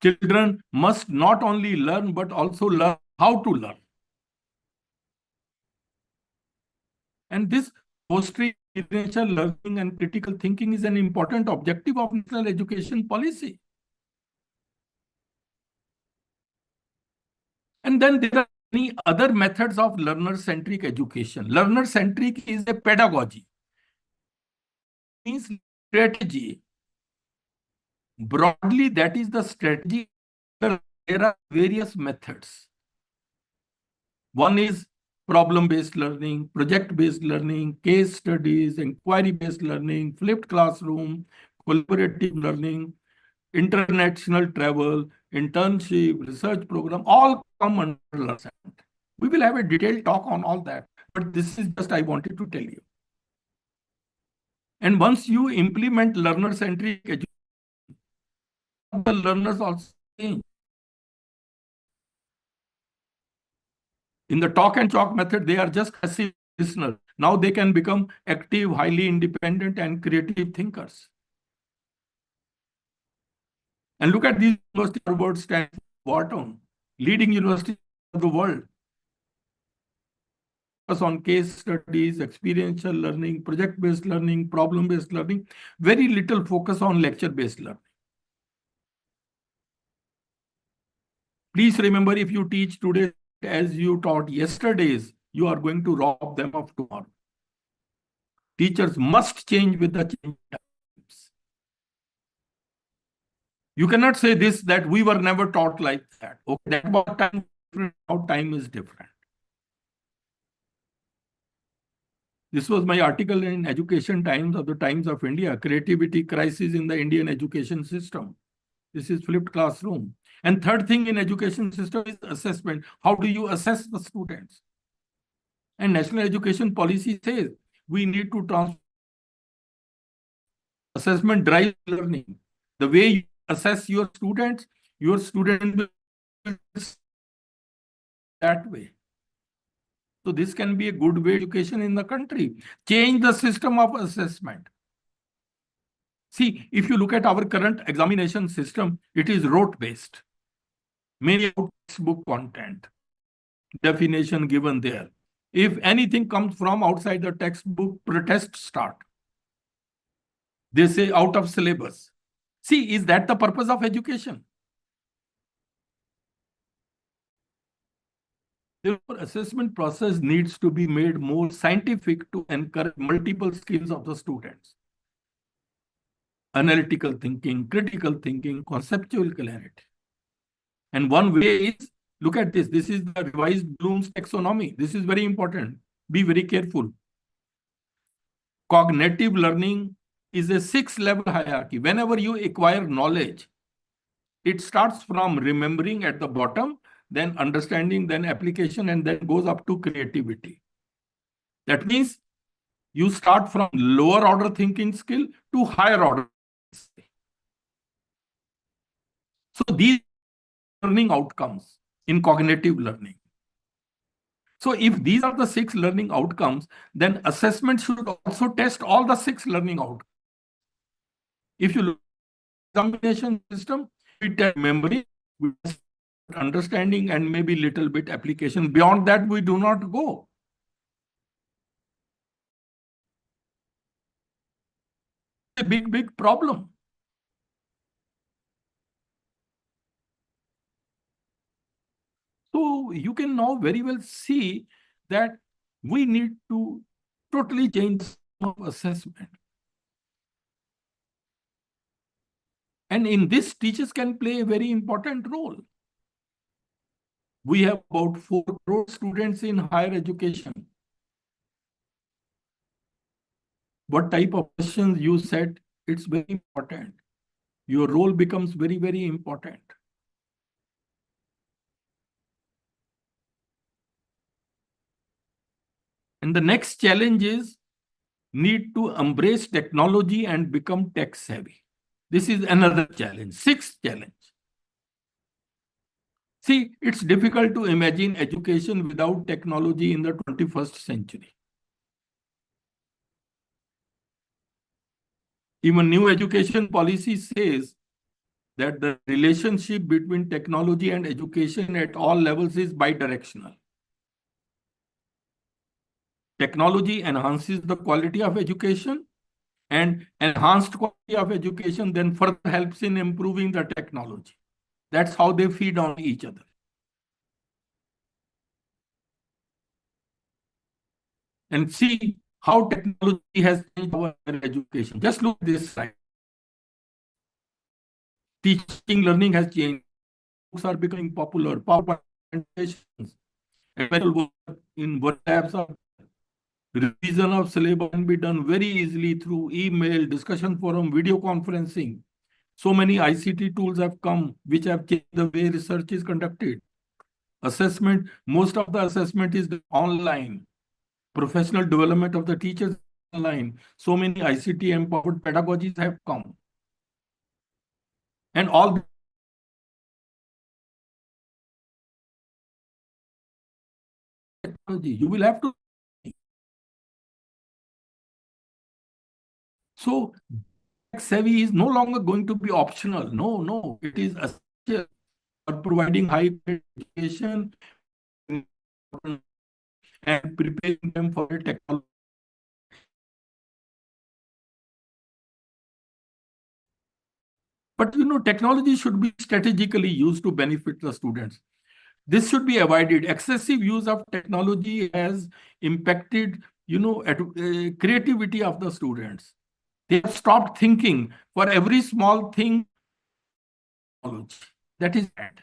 Children must not only learn, but also learn how to learn. And this fostering experiential learning and critical thinking is an important objective of national education policy. And then there are many other methods of learner-centric education. Learner-centric is a pedagogy. It means strategy. Broadly, that is the strategy. There are various methods. One is problem-based learning, project-based learning, case studies, inquiry-based learning, flipped classroom, collaborative learning, international travel, internship, research program, all come under learning. We will have a detailed talk on all that, but this is just I wanted to tell you. And once you implement learner-centric education, the learners also change. In the talk and chalk method, they are just passive listeners. Now they can become active, highly independent, and creative thinkers. And look at these university Harvard, Stanford, Wharton, leading universities of the world. Focus on case studies, experiential learning, project-based learning, problem-based learning. Very little focus on lecture-based learning. Please remember, if you teach today as you taught yesterday's, you are going to rob them of tomorrow. Teachers must change with the change times. You cannot say this, that we were never taught like that. Okay, that about time, now time is different. This was my article in Education Times of the Times of India, Creativity Crisis in the Indian Education System. This is flipped classroom. And third thing in education system is assessment. How do you assess the students? And National Education Policy says we need to transform assessment drives learning. The way you assess your students will that way. So this can be a good way education in the country. Change the system of assessment. See, if you look at our current examination system, it is rote-based. Many textbook content, definition given there. If anything comes from outside the textbook, protests start. They say out of syllabus. See, is that the purpose of education? Therefore, assessment process needs to be made more scientific to encourage multiple skills of the students. Analytical thinking, critical thinking, conceptual clarity. And one way is, look at this. This is the revised Bloom's taxonomy. This is very important. Be very careful. Cognitive learning is a 6-level hierarchy. Whenever you acquire knowledge, it starts from remembering at the bottom, then understanding, then application, and then goes up to creativity. That means you start from lower order thinking skill to higher order skill. So these learning outcomes in cognitive learning. So if these are the 6 learning outcomes, then assessment should also test all the 6 learning outcomes. If you look at the examination system, we test memory, we test understanding, and maybe little bit application. Beyond that, we do not go. A big problem. So you can now very well see that we need to totally change the system of assessment. And in this, teachers can play a very important role. We have about 4 crore students in higher education. What type of questions you set, it's very important. Your role becomes very, very important. And the next challenge is need to embrace technology and become tech savvy. This is another challenge. 6th challenge. See, it's difficult to imagine education without technology in the 21st century. Even new education policy says that the relationship between technology and education at all levels is bidirectional. Technology enhances the quality of education, and enhanced quality of education then further helps in improving the technology. That's how they feed on each other. And see how technology has changed our education. Just look at this slide. Teaching, learning has changed. Books are becoming popular. PowerPoint presentations, in web labs are revision of syllabus can be done very easily through email, discussion forum, video conferencing. So many ICT tools have come which have changed the way research is conducted. Assessment, most of the assessment is online. Professional development of the teachers online. So many ICT empowered pedagogies have come. And all technology, you will have to. So tech savvy is no longer going to be optional. No, it is essential for providing high education and preparing them for technology. But technology should be strategically used to benefit the students. This should be avoided. Excessive use of technology has impacted, creativity of the students. They have stopped thinking for every small thing. That is bad.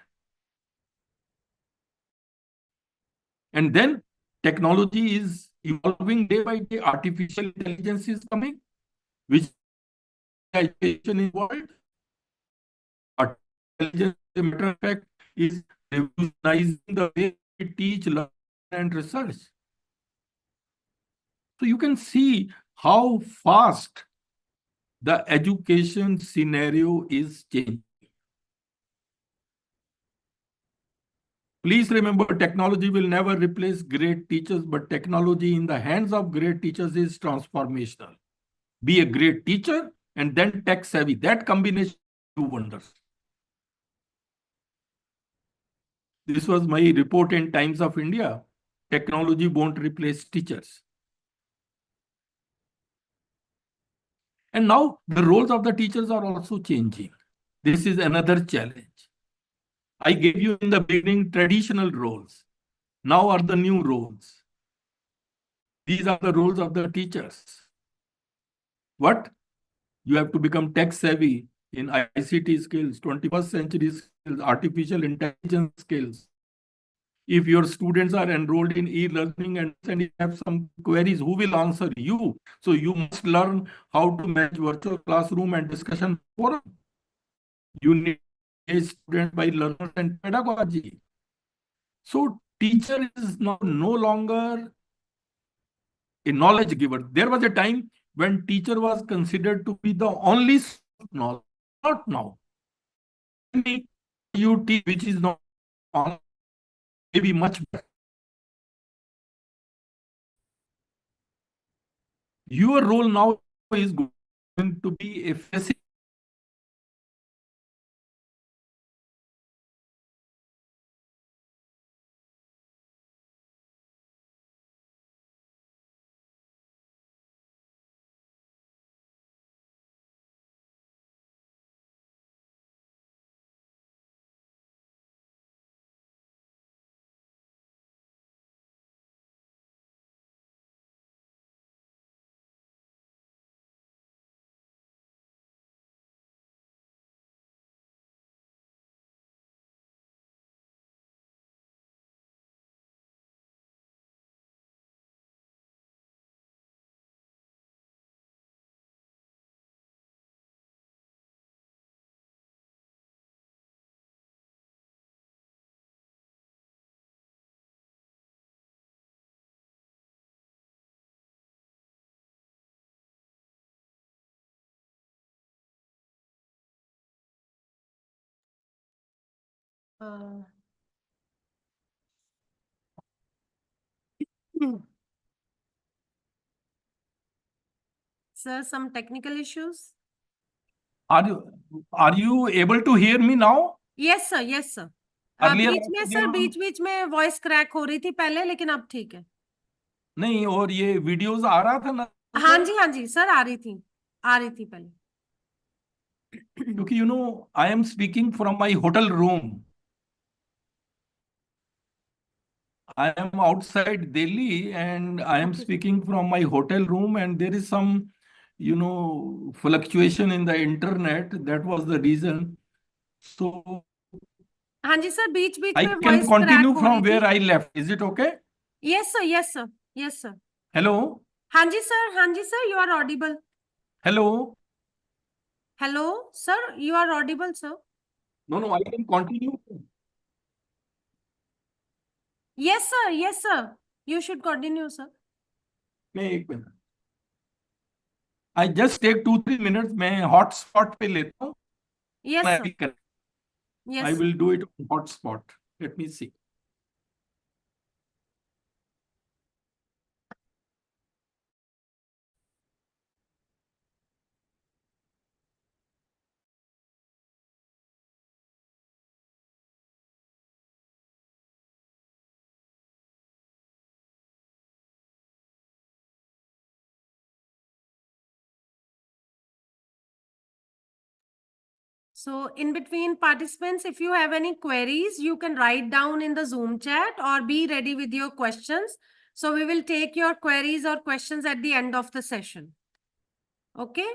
And then technology is evolving day by day. Artificial intelligence is coming, which education involved. Artificial intelligence, as a matter of fact, is revolutionizing the way we teach, learn, and research. So you can see how fast the education scenario is changing. Please remember, technology will never replace great teachers, but technology in the hands of great teachers is transformational. Be a great teacher and then tech savvy. That combination do wonders. This was my report in Times of India. Technology won't replace teachers. And now the roles of the teachers are also changing. This is another challenge. I gave you in the beginning traditional roles. Now are the new roles. These are the roles of the teachers. What? You have to become tech savvy in ICT skills, 21st century skills, artificial intelligence skills. If your students are enrolled in e-learning and you have some queries, who will answer you? So you must learn how to manage virtual classroom and discussion forum. You need a student by learners and pedagogy. So teacher is now no longer a knowledge giver. There was a time when teacher was considered to be the only knowledge. Not now. You teach which is not on, maybe much better. Your role now is going to be a facilitator. Uh, Sir, some technical issues? Are you able to hear me now? Yes, sir. Yes, sir. Earlier beach also में there sir was- बीच में voice crack हो रही थी पहले, लेकिन अब ठीक है। नहीं, और ये वीडियोस आ रहा था ना हाँ जी सर, आ रही थी पहले। क्योंकि I am speaking from my hotel room. I am outside Delhi and I am Okay, sir. speaking from my hotel room, and there is some, fluctuation in the internet. That was the reason. So हाँ जी sir, beach I में can voice crack continue हो from रही थी। where I left. Is it okay? Yes sir, yes sir, yes sir. Hello? हाँ जी sir, you are audible. Hello? Hello sir, you are audible sir. No, I can continue. Yes sir, you should continue sir. मैं एक minute. I just take 2-3 minutes. मैं hotspot पे लेता हूँ. Yes I sir, I yes will do it on hotspot. Let me see. So in between participants, if you have any queries, you can write down in the Zoom chat or be ready with your questions. So we will take your queries or questions at the end of the session. Okay?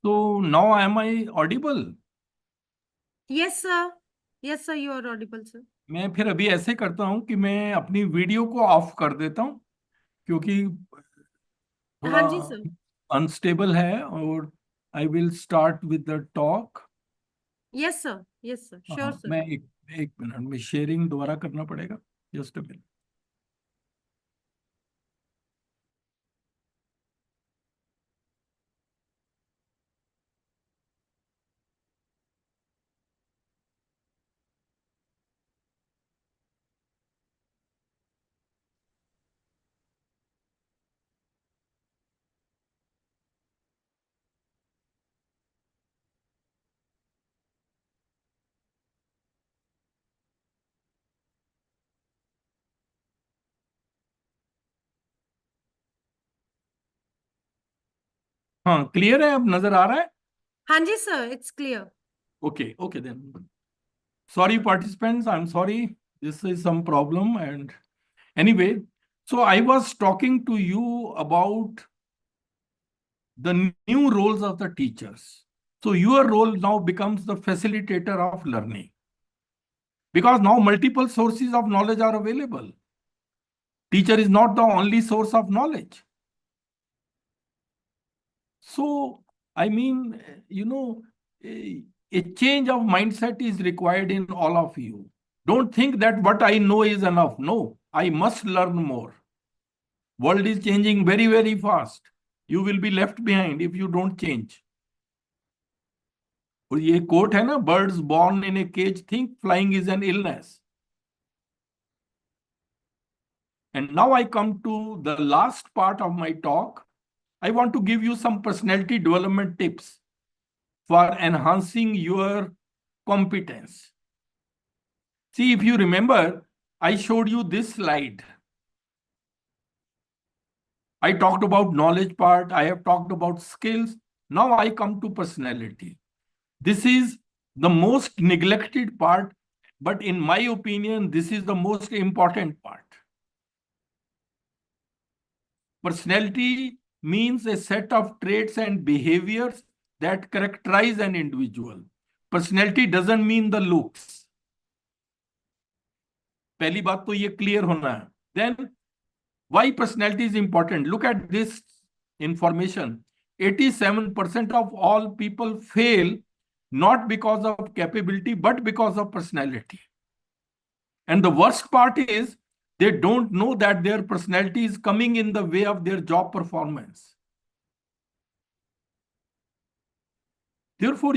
So now am I audible? Yes, sir. Yes, sir, you are audible, sir. मैं फिर अभी ऐसे करता हूँ कि मैं अपनी video को ऑफ कर देता हूँ, क्योंकि थोड़ा हाँ जी सर। अनस्टेबल है. और I will start with the talk. Yes sir, sure sir. मैं एक मिनट में शेयरिंग दोबारा करना पड़ेगा. Just a minute. हाँ, क्लियर है? अब नजर आ रहा है? हाँ जी sir, it's clear. Okay, then. Sorry, participants, I'm sorry. This is some problem. And anyway, so I was talking to you about the new roles of the teachers. So your role now becomes the facilitator of learning, because now multiple sources of knowledge are available. Teacher is not the only source of knowledge. So, I mean, a change of mindset is required in all of you. Don't think that what I know is enough. No, I must learn more. World is changing very, very fast. You will be left behind if you don't change. और ये coat है ना, birds born in a cage think flying is an illness. And now I come to the last part of my talk. I want to give you some personality development tips for enhancing your competence. See, if you remember, I showed you this slide. I talked about knowledge part. I have talked about skills. Now I come to personality. This is the most neglected part, but in my opinion, this is the most important part. Personality means a set of traits and behaviors that characterize an individual. Personality doesn't mean the looks. पहली बात तो ये clear होना है. Then, why personality is important? Look at this information. 87% of all people fail not because of capability, but because of personality. And the worst part is they don't know that their personality is coming in the way of their job performance. Therefore,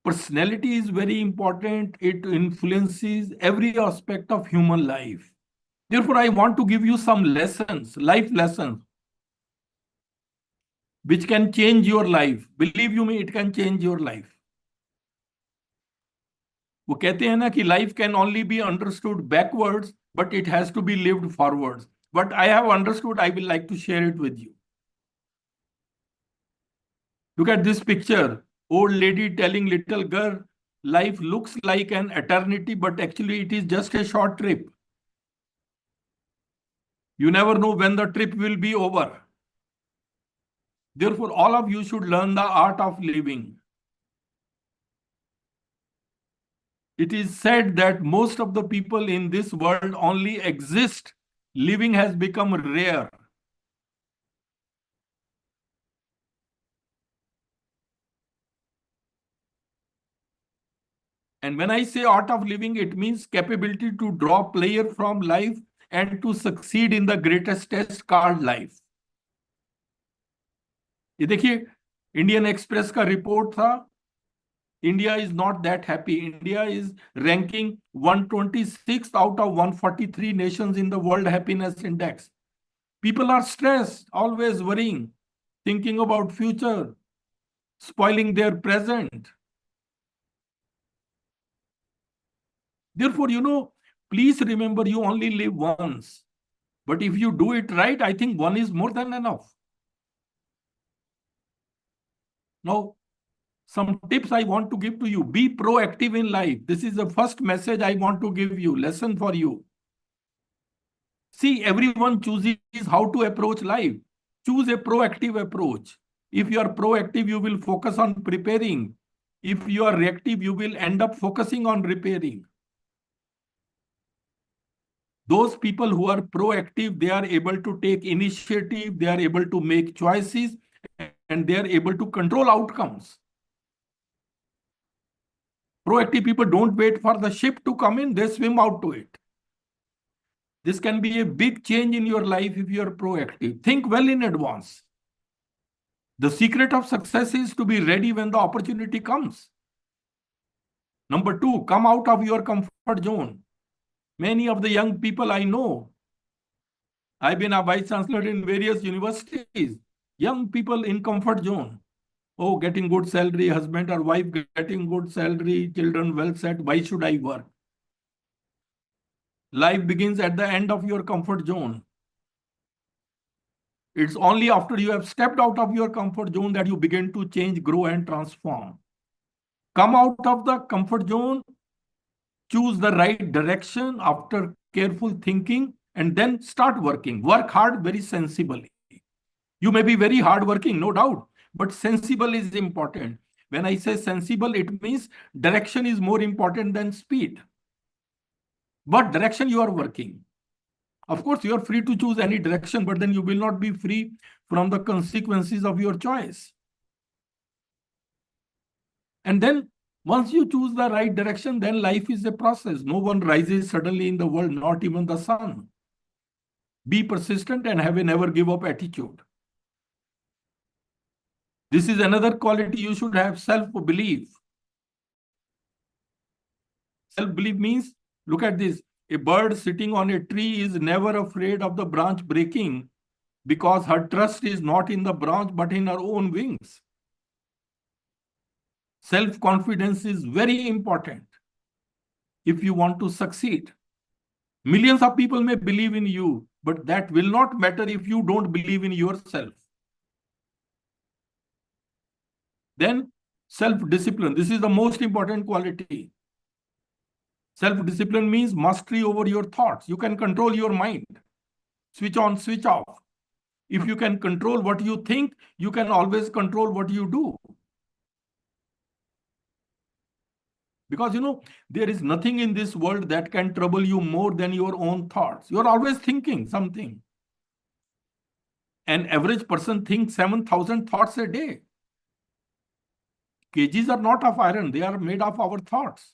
personality is very important. It influences every aspect of human life. Therefore, I want to give you some lessons, life lessons, which can change your life. Believe you me, it can change your life. वो कहते हैं ना कि life can only be understood backwards, but it has to be lived forwards. What I have understood, I will like to share it with you. Look at this picture. Old lady telling little girl, life looks like an eternity, but actually it is just a short trip. You never know when the trip will be over. Therefore, all of you should learn the art of living. It is said that most of the people in this world only exist. Living has become rare. And when I say art of living, it means capability to draw pleasure from life and to succeed in the greatest test called life. ये देखिए, Indian express का report था. India is not that happy. India is ranking 126th out of 143 nations in the World Happiness Index. People are stressed, always worrying, thinking about future, spoiling their present. Therefore, please remember you only live once. But if you do it right, I think one is more than enough. Now, some tips I want to give to you. Be proactive in life. This is the first message I want to give you, lesson for you. See, everyone chooses how to approach life. Choose a proactive approach. If you are proactive, you will focus on preparing. If you are reactive, you will end up focusing on repairing. Those people who are proactive, they are able to take initiative, they are able to make choices, and they are able to control outcomes. Proactive people don't wait for the ship to come in, they swim out to it. This can be a big change in your life if you are proactive. Think well in advance. The secret of success is to be ready when the opportunity comes. Number 2, come out of your comfort zone. Many of the young people I know, I've been a vice chancellor in various universities, young people in comfort zone. Oh, getting good salary, husband or wife getting good salary, children well set, why should I work? Life begins at the end of your comfort zone. It's only after you have stepped out of your comfort zone that you begin to change, grow, and transform. Come out of the comfort zone, choose the right direction after careful thinking, and then start working. Work hard, very sensibly. You may be very hardworking, no doubt, but sensible is important. When I say sensible, it means direction is more important than speed. What direction you are working? Of course, you are free to choose any direction, but then you will not be free from the consequences of your choice. And then once you choose the right direction, then life is a process. No one rises suddenly in the world, not even the sun. Be persistent and have a never give up attitude. This is another quality you should have, self-belief. Self-belief means, look at this, a bird sitting on a tree is never afraid of the branch breaking because her trust is not in the branch but in her own wings. Self-confidence is very important if you want to succeed. Millions of people may believe in you, but that will not matter if you don't believe in yourself. Then self-discipline. This is the most important quality. Self-discipline means mastery over your thoughts. You can control your mind. Switch on, switch off. If you can control what you think, you can always control what you do. Because, there is nothing in this world that can trouble you more than your own thoughts. You're always thinking something. An average person thinks 7,000 thoughts a day. Cages are not of iron. They are made of our thoughts.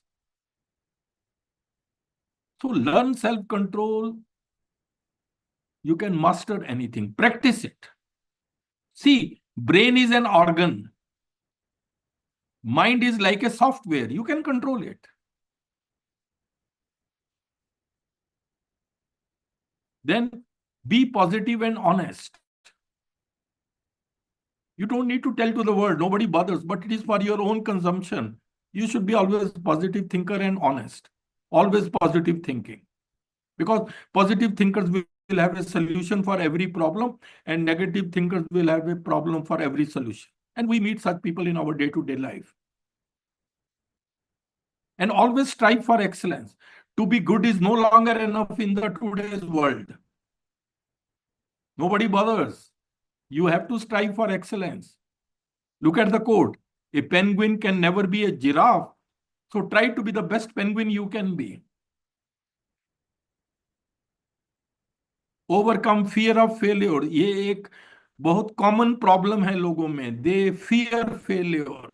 So learn self-control. You can master anything. Practice it. See, brain is an organ. Mind is like a software. You can control it. Then be positive and honest. You don't need to tell to the world. Nobody bothers, but it is for your own consumption. You should be always positive thinker and honest. Always positive thinking. Because positive thinkers will have a solution for every problem and negative thinkers will have a problem for every solution. And we meet such people in our day-to-day life. And always strive for excellence. To be good is no longer enough in the today's world. Nobody bothers. You have to strive for excellence. Look at the quote. A penguin can never be a giraffe. So try to be the best penguin you can be. Overcome fear of failure. ये एक बहुत common problem है लोगों में. They fear failure.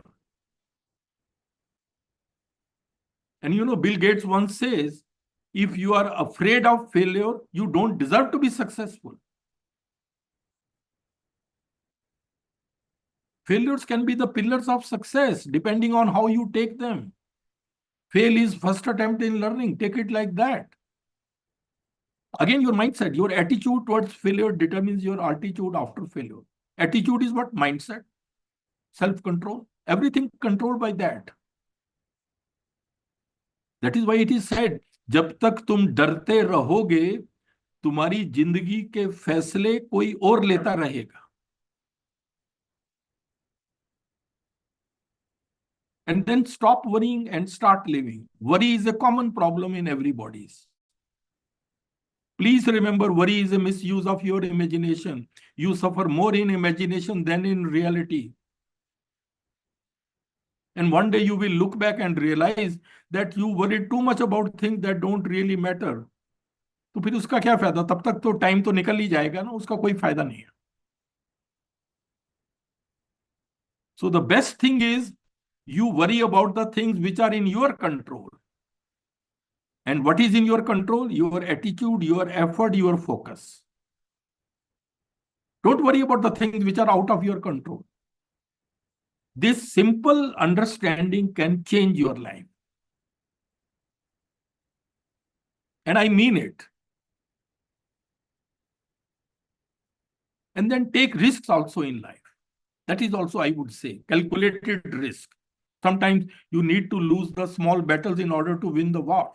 And Bill Gates once says, if you are afraid of failure, you don't deserve to be successful. Failures can be the pillars of success, depending on how you take them. Fail is first attempt in learning. Take it like that. Again, your mindset, your attitude towards failure determines your altitude after failure. Attitude is what? Mindset, self-control, everything controlled by that. That is why it is said, जब तक तुम डरते रहोगे, तुम्हारी जिंदगी के फैसले कोई और लेता रहेगा. And then stop worrying and start living. Worry is a common problem in everybody's. Please remember, worry is a misuse of your imagination. You suffer more in imagination than in reality. And one day you will look back and realize that you worried too much about things that don't really matter. तो फिर उसका क्या फायदा? तब तक तो time तो निकल ही जाएगा ना, उसका कोई फायदा नहीं है. So the best thing is you worry about the things which are in your control. And what is in your control? Your attitude, your effort, your focus. Don't worry about the things which are out of your control. This simple understanding can change your life. And I mean it. And then take risks also in life. That is also, I would say, calculated risk. Sometimes you need to lose the small battles in order to win the war.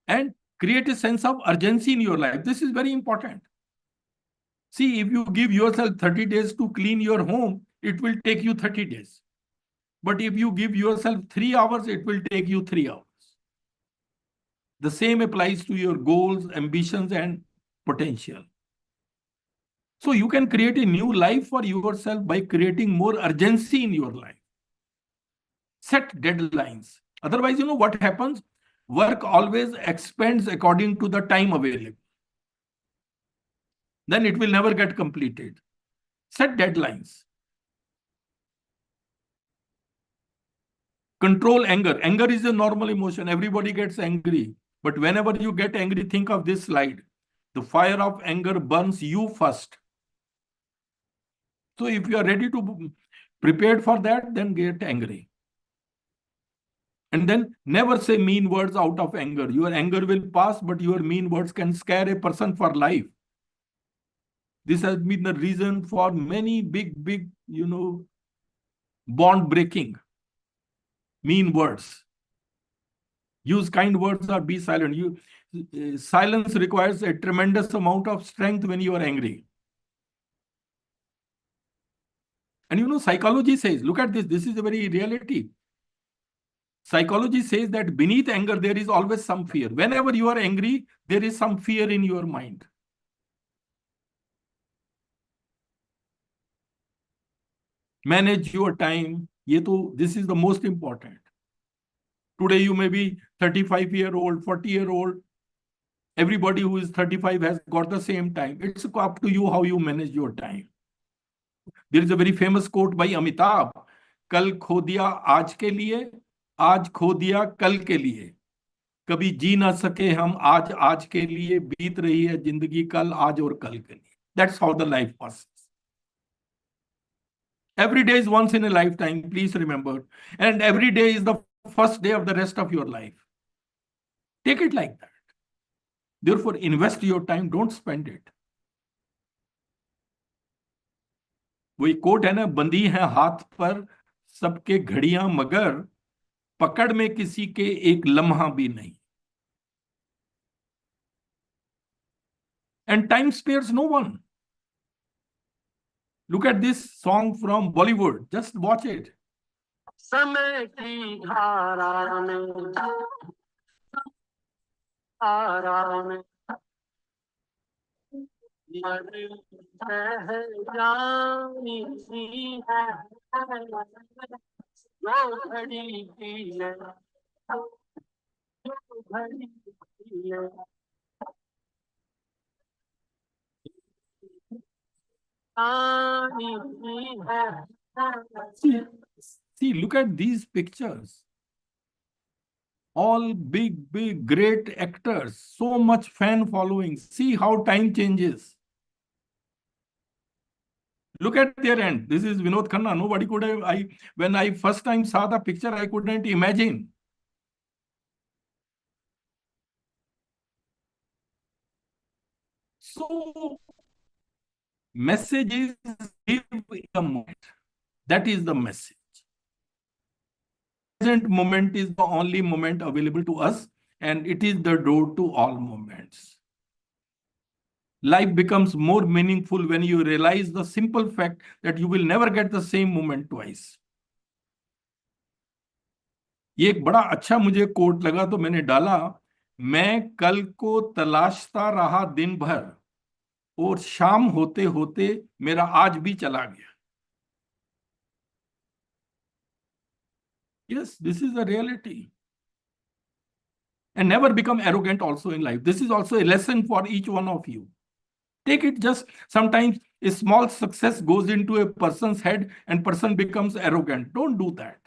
And create a sense of urgency in your life. This is very important. See, if you give yourself 30 days to clean your home, it will take you 30 days. But if you give yourself 3 hours, it will take you 3 hours. The same applies to your goals, ambitions, and potential. So you can create a new life for yourself by creating more urgency in your life. Set deadlines. Otherwise, what happens? Work always expands according to the time available. Then it will never get completed. Set deadlines. Control anger. Anger is a normal emotion. Everybody gets angry. But whenever you get angry, think of this slide. The fire of anger burns you first. So if you are ready to prepared for that, then get angry. And then never say mean words out of anger. Your anger will pass, but your mean words can scare a person for life. This has been the reason for many big, bond breaking. Mean words. Use kind words or be silent. Silence requires a tremendous amount of strength when you are angry. And psychology says, look at this. This is a very reality. Psychology says that beneath anger, there is always some fear. Whenever you are angry, there is some fear in your mind. Manage your time. This is the most important. Today, you may be 35-year-old, 40-year-old. Everybody who is 35 has got the same time. It's up to you how you manage your time. There is a very famous quote by Amitabh. कल खो दिया आज के लिए, आज खो दिया कल के लिए. कभी जी ना सके हम आज के लिए, बीत रही है जिंदगी कल, आज और कल के लिए. That's how the life passes. Every day is once in a lifetime, please remember. And every day is the first day of the rest of your life. Take it like that. Therefore, invest your time, don't spend it. वही coat है ना, बंदी है हाथ पर सबके घड़ियां मगर पकड़ में किसी के एक लम्हा भी नहीं. And time spares no one. Look at this song from Bollywood. Just watch it. समय की धारा में धारा में रह जानी सी है जो घड़ी की है जो घड़ी की है आनी सी है. See, look at these pictures. All big, great actors. So much fan following. See how time changes. Look at their end. This is Vinod Khanna. Nobody could have, when I first time saw the picture, I couldn't imagine. So, message is live in the moment. That is the message. Present moment is the only moment available to us, and it is the door to all moments. Life becomes more meaningful when you realize the simple fact that you will never get the same moment twice. ये एक बड़ा अच्छा मुझे coat लगा तो मैंने डाला. मैं कल को तलाशता रहा दिन भर और शाम होते होते मेरा आज भी चला गया. Yes, this is the reality. And never become arrogant also in life. This is also a lesson for each one of you. Take it just sometimes a small success goes into a person's head and person becomes arrogant. Don't do that.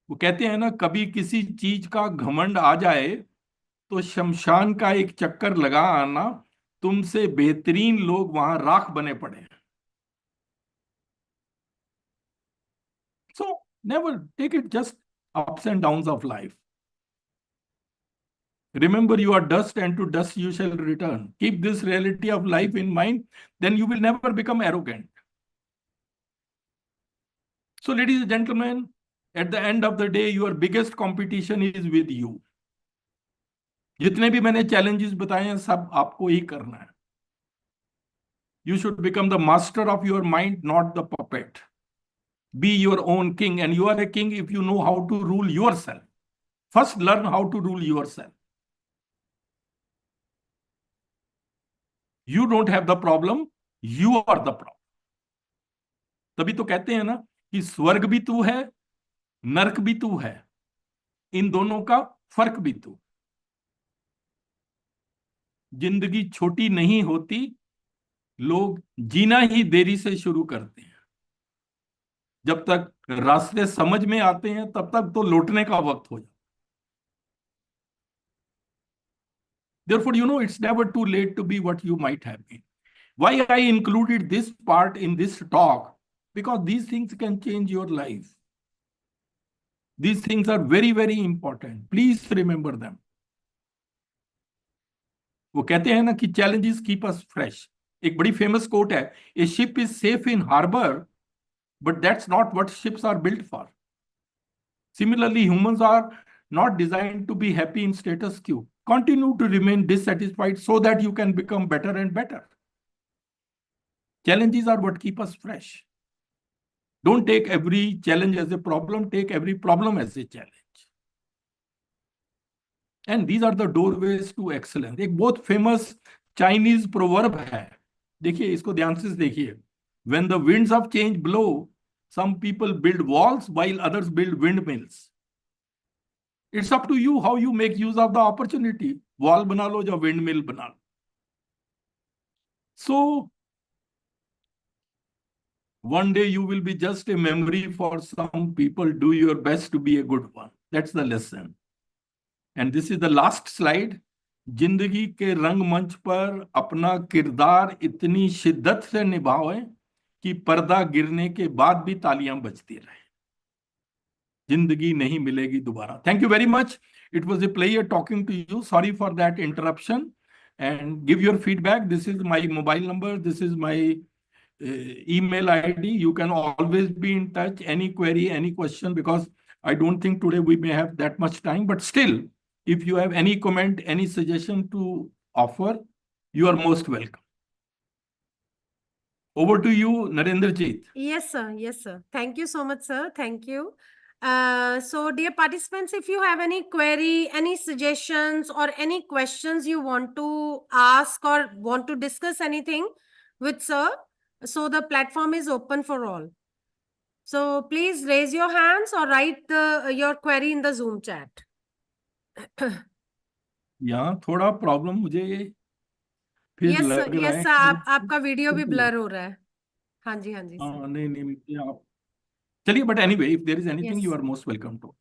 वो कहते हैं ना, कभी किसी चीज का घमंड आ जाए तो शमशान का एक चक्कर लगा आना, तुमसे बेहतरीन लोग वहां राख बने पड़े हैं. So never take it just ups and downs of life. Remember, you are dust and to dust you shall return. Keep this reality of life in mind, then you will never become arrogant. So ladies and gentlemen, at the end of the day, your biggest competition is with you. जितने भी मैंने challenges बताए हैं, सब आपको ही करना है. You should become the master of your mind, not the puppet. Be your own king, and you are a king if you know how to rule yourself. First, learn how to rule yourself. You don't have the problem, you are the problem. तभी तो कहते हैं ना कि स्वर्ग भी तू है, नरक भी तू है, इन दोनों का फर्क भी तू. जिंदगी छोटी नहीं होती, लोग जीना ही देरी से शुरू करते हैं. जब तक रास्ते समझ में आते हैं तब तक तो लौटने का वक्त हो जाता. Therefore, it's never too late to be what you might have been. Why I included this part in this talk? Because these things can change your life. These things are very, very important. Please remember them. वो कहते हैं ना कि challenges keep us fresh. एक बड़ी famous quote है, a ship is safe in harbor, but that's not what ships are built for. Similarly, humans are not designed to be happy in status quo. Continue to remain dissatisfied so that you can become better and better. Challenges are what keep us fresh. Don't take every challenge as a problem, take every problem as a challenge. And these are the doorways to excellence. एक बहुत famous Chinese proverb है. देखिए इसको ध्यान से देखिए. When the winds of change blow, some people build walls while others build windmills. It's up to you how you make use of the opportunity. Wall बना लो या windmill बना लो. So one day you will be just a memory for some people. Do your best to be a good one. That's the lesson. And this is the last slide. जिंदगी के रंगमंच पर अपना किरदार इतनी शिद्दत से निभाएं कि पर्दा गिरने के बाद भी तालियां बजती रहे. जिंदगी नहीं मिलेगी दोबारा. Thank you very much. It was a pleasure talking to you. Sorry for that interruption. And give your feedback. This is my mobile number. This is my email ID. You can always be in touch. Any query, any question, because I don't think today we may have that much time. But still, if you have any comment, any suggestion to offer, you are most welcome. Over to you, Narendrajit. Yes, sir. Yes, sir. Thank you so much, sir. Thank you. So, dear participants, if you have any query, any suggestions, or any questions you want to ask or want to discuss anything with sir, so the platform is open for all. So, please raise your hands or write your query in the Zoom chat. यहाँ थोड़ा problem मुझे फिर Yes, sir. लग रहा Yes, है sir. कि आपका video भी ब्लर हो रहा है. हाँ जी, sir. नहीं मुझे आप चलिए, but anyway, if there is anything, Yes. you are most welcome to.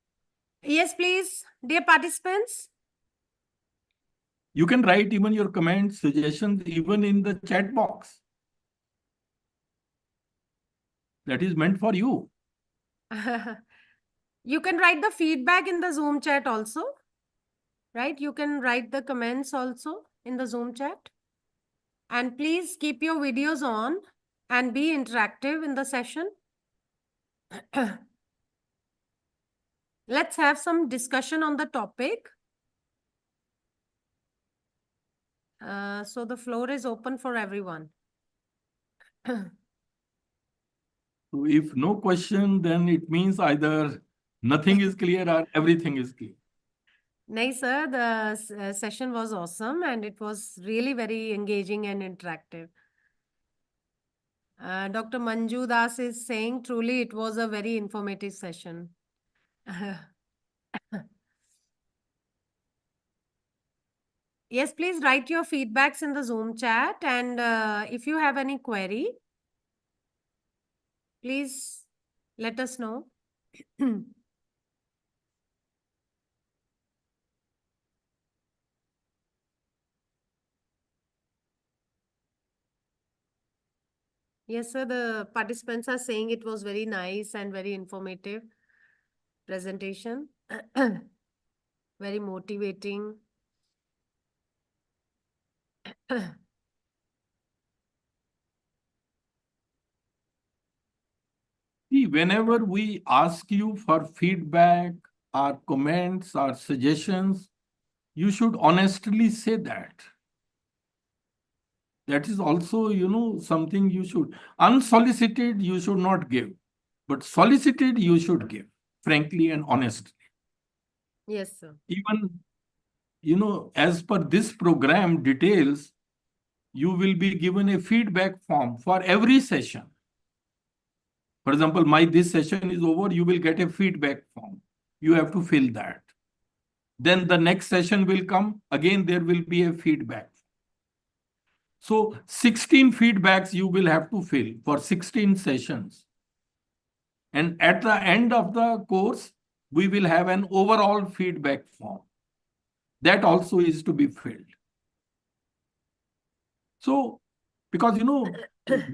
Yes, please, dear participants. You can write even your comments, suggestions, even in the chat box. That is meant for you. You can write the feedback in the Zoom chat also, right? You can write the comments also in the Zoom chat. And please keep your videos on and be interactive in the session. Let's have some discussion on the topic. So the floor is open for everyone. So if no question, then it means either nothing is clear or everything is clear. No, sir, the session was awesome and it was really very engaging and interactive. Dr. Manju Das is saying truly it was a very informative session. Yes, please write your feedbacks in the Zoom chat, and if you have any query, please let us know. Yes, sir, the participants are saying it was very nice and very informative presentation. Very motivating. See, whenever we ask you for feedback or comments or suggestions, you should honestly say that. That is also, something you should. Unsolicited, you should not give. But solicited, you should give, frankly and honestly. Yes, sir. Even, as per this program details, you will be given a feedback form for every session. For example, this session is over, you will get a feedback form. You have to fill that. Then the next session will come, again there will be a feedback. So 16 feedbacks you will have to fill for 16 sessions. And at the end of the course, we will have an overall feedback form. That also is to be filled. So Because,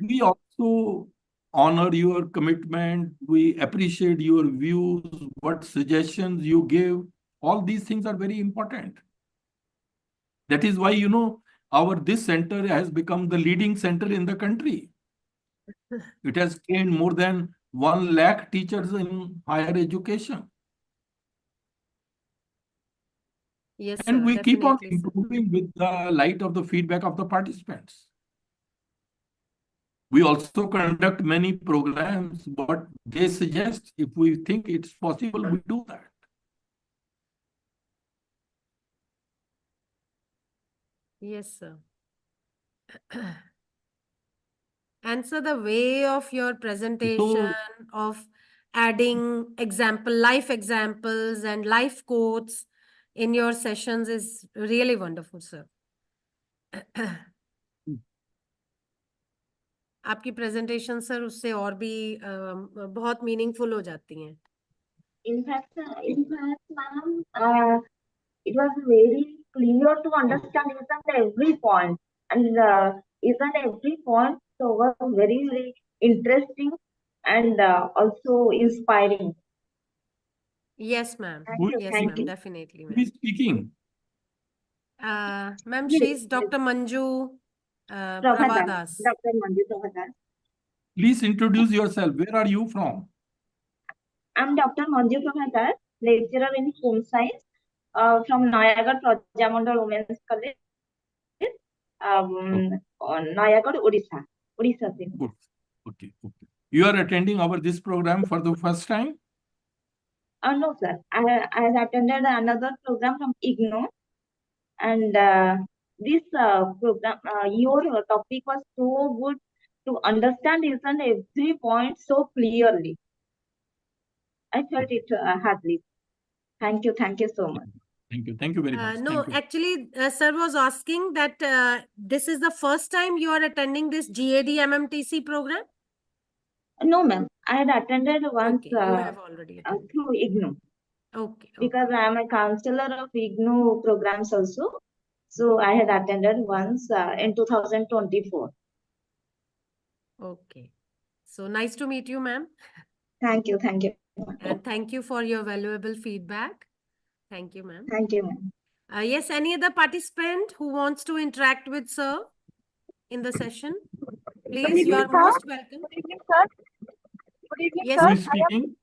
we also honor your commitment. We appreciate your views, what suggestions you give. All these things are very important. That is why, this center has become the leading center in the country. It has trained more than 1 lakh teachers in higher education. Yes, And sir. we keep on Definitely, sir. improving with the light of the feedback of the participants. We also conduct many programs, but they suggest if we think it's possible, we do that. Yes, sir. And so the way of your presentation, of adding life examples and life quotes in your sessions is really wonderful, sir. आपकी presentation, sir, उससे और भी बहुत meaningful हो जाती हैं. In fact, ma'am, it was very clear to understand each and every point, and each and every point so was very, very interesting and also inspiring. Yes, ma'am. Who Yes, thank ma'am. you. Definitely, is ma'am. speaking? Ma'am, Yes, she's yes. Dr. Manju Prabhadas, Prabhadas. Dr. Manju Prabhadas. Please introduce yourself. Where are you from? I'm Dr. Manju Prabhadas, lecturer in home science from Nayagarh Prajamandal Women's College, on Nayagarh, Odisha. Odisha. Good. Okay. You are attending this program for the first time? No, sir. I had attended another program from IGNO, and this program, your topic was so good to understand each and every point so clearly. I felt it hardly. Thank you so much. Thank you very much. No, Thank you. actually, sir was asking that this is the first time you are attending this GAD-MMTC program? No, ma'am. I had attended once Okay, you have already attended. through IGNO. Okay. Because I am a counselor of IGNO programs also. So I had attended once in 2024. Okay. So nice to meet you, ma'am. Thank you. And thank you for your valuable feedback. Thank you, ma'am. Thank you, ma'am. Yes, any other participant who wants to interact with sir in the session? Please, you are most welcome. Good evening, sir. Good evening, Yes, Who sir. is speaking?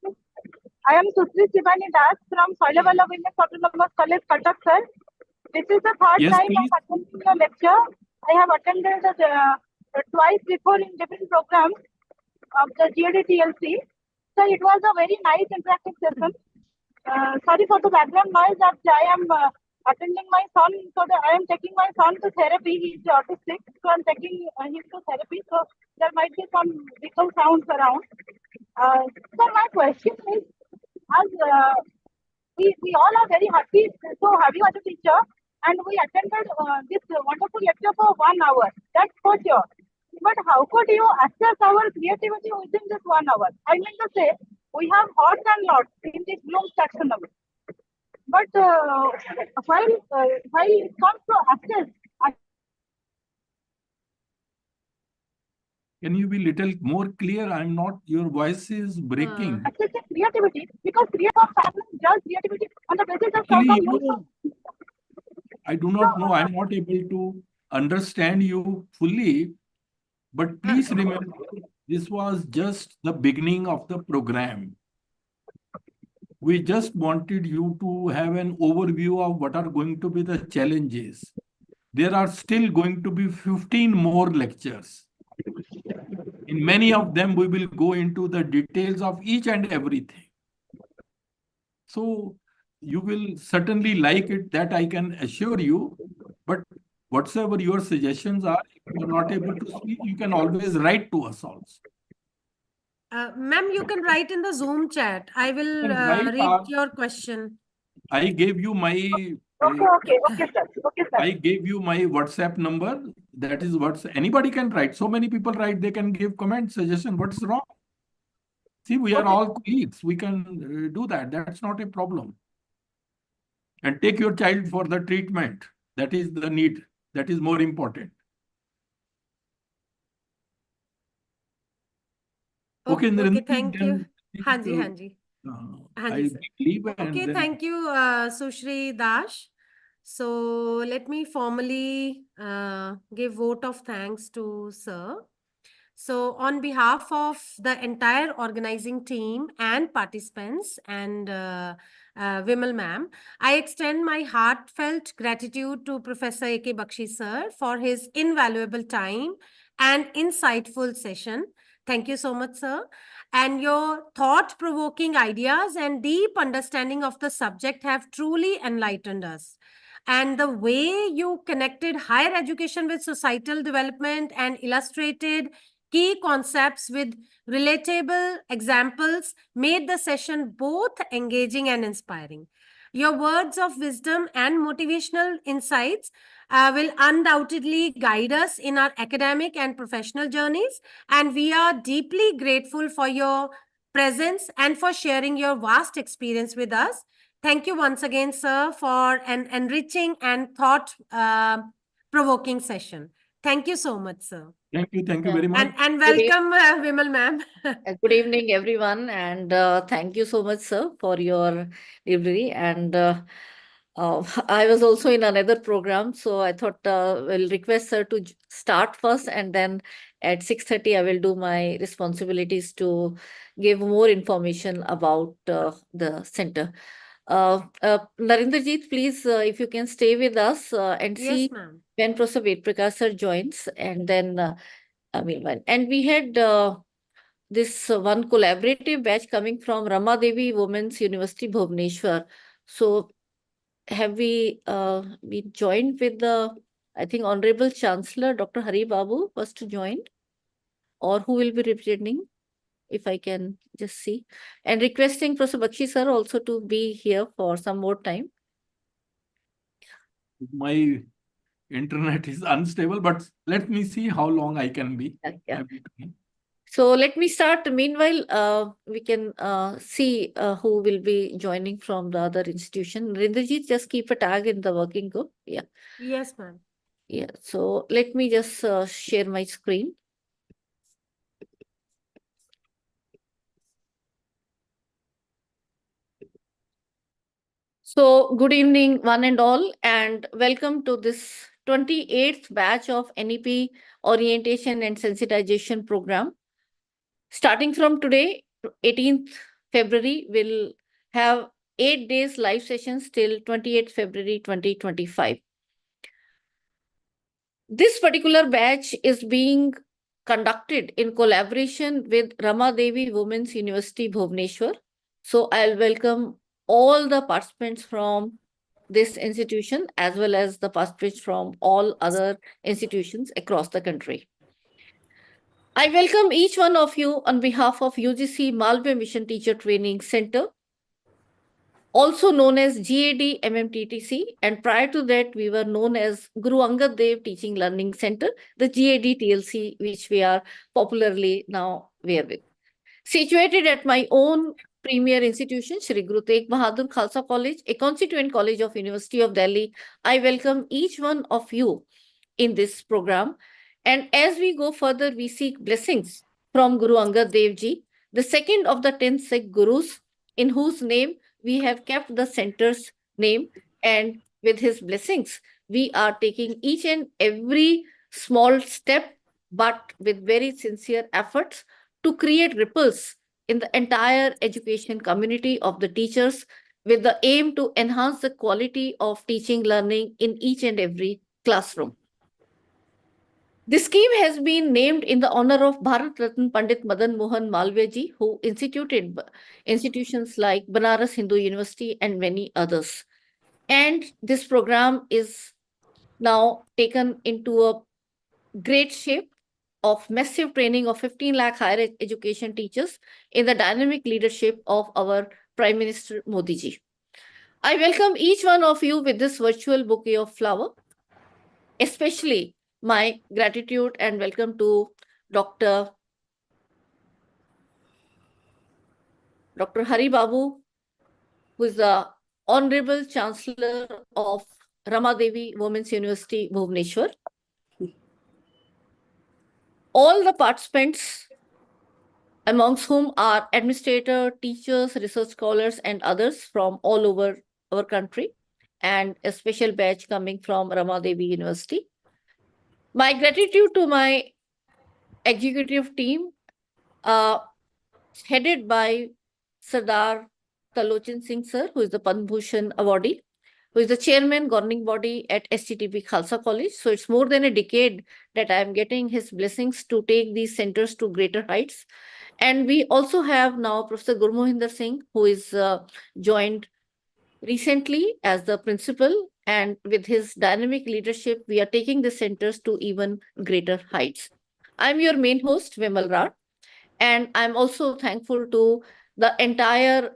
I am Sutri Shivani Das from Soilawala Women's Autonomous College, Cuttack, sir. This is the third Yes, time please. of attending your lecture. I have attended twice before in different programs of the GAD-TLC. So it was a very nice interactive session. Sorry for the background noise that I am attending my son. So that I am taking my son to therapy. He is autistic. So I am taking him to therapy. So there might be some vehicle sounds around. So my question is, as we all are very happy to have you as a teacher, and we attended this wonderful lecture for 1 hour. That's for sure. But how could you assess our creativity within this 1 hour? I mean to say, we have lots and lots in this Bloom's taxonomy. But while it comes to assess, Can you be little more clear? Your voice is breaking. assessing creativity, because creative person judge creativity on the basis of Actually, short-term I do not know. I'm not able to understand you fully. But please remember, this was just the beginning of the program. We just wanted you to have an overview of what are going to be the challenges. There are still going to be 15 more lectures. In many of them, we will go into the details of each and everything. So you will certainly like it, that I can assure you. But whatsoever your suggestions are, if you are not able to speak, you can always write to us also. Ma'am, you can write in the Zoom chat. I will read your question. I gave you my Okay, sir. I gave you my WhatsApp number. That is what anybody can write. So many people write, they can give comment, suggestion. What's wrong? See, we are all colleagues. We can do that. That's not a problem. And take your child for the treatment. That is the need. That is more important. Okay, Okay, Narendra, thank you. then I हाँ जी, think, हाँ जी. हाँ I ji, sir. leave and Okay, then thank you, Sushri Dash. So let me formally give vote of thanks to Sir. So on behalf of the entire organizing team and participants and Vimal ma'am, I extend my heartfelt gratitude to Professor A.K. Bakshi sir for his invaluable time and insightful session. Thank you so much, sir. And your thought-provoking ideas and deep understanding of the subject have truly enlightened us. And the way you connected higher education with societal development and illustrated key concepts with relatable examples made the session both engaging and inspiring. Your words of wisdom and motivational insights will undoubtedly guide us in our academic and professional journeys, and we are deeply grateful for your presence and for sharing your vast experience with us. Thank you once again, sir, for an enriching and thought provoking session. Thank you so much, sir. thank you Yeah. very much. And Good eve- welcome, Vimal ma'am. Good evening, everyone, and thank you so much, sir, for your delivery. And I was also in another program, so I thought we'll request sir to start first, and then at 6:30 I will do my responsibilities to give more information about the center. Narendrajit, please, if you can stay with us and Yes, see ma'am. when Professor Vedprakash sir joins, and then meanwhile, and we had. This one collaborative batch coming from Rama Devi Women's University, Bhubaneswar. So have we been joined with the, I think, Honorable Chancellor, Dr. Hari Babu was to join, or who will be representing, if I can just see. And requesting Professor Bakshi sir also to be here for some more time. My internet is unstable, but let me see how long I can be. Yeah. able to. So let me start. Meanwhile, we can see who will be joining from the other institution. Rinderjit, just keep a tag in the working group. Yeah. Yes, ma'am. Yeah. So let me just share my screen. So good evening, one and all, and welcome to this 28th batch of NEP Orientation and Sensitization Program. Starting from today, 18th February, we'll have 8 days live sessions till 28th February 2025. This particular batch is being conducted in collaboration with Rama Devi Women's University, Bhubaneswar. So I'll welcome all the participants from this institution as well as the participants from all other institutions across the country. I welcome each one of you on behalf of UGC Malve Mission Teacher Training Center, also known as GAD-MMTTC, and prior to that, we were known as Guru Angad Dev Teaching Learning Center, the GAD-TLC, which we are popularly now aware with. Situated at my own premier institution, Shri Guru Tegh Bahadur Khalsa College, a constituent college of University of Delhi, I welcome each one of you in this program. And as we go further, we seek blessings from Guru Angad Dev Ji, the second of the 10 Sikh Gurus, in whose name we have kept the center's name, and with his blessings, we are taking each and every small step, but with very sincere efforts to create ripples in the entire education community of the teachers, with the aim to enhance the quality of teaching learning in each and every classroom. This scheme has been named in the honor of Bharat Ratna Pandit Madan Mohan Malviya ji, who instituted institutions like Banaras Hindu University and many others. And this program is now taken into a great shape of massive training of 15 lakh higher education teachers in the dynamic leadership of our Prime Minister Modi ji. I welcome each one of you with this virtual bouquet of flower, especially my gratitude and welcome to Dr. Hari Babu, who is the Honorable Chancellor of Rama Devi Women's University, amongst whom are administrators, teachers, research scholars, and others from all over our country, and a special batch coming from Ramadevi University. My gratitude to my executive team, headed by Sardar Talochan Singh sir, who is the Padma Bhushan awardee, who is the chairman governing body at STTP Khalsa College. So it's more than a decade that I am getting his blessings to take these centers to greater heights. And we also have now Professor Gurmohinder Singh, who is joined recently as the principal. And with his dynamic leadership, we are taking the centers to even greater heights. I'm your main host, Vimal Rao. And I'm also thankful to the entire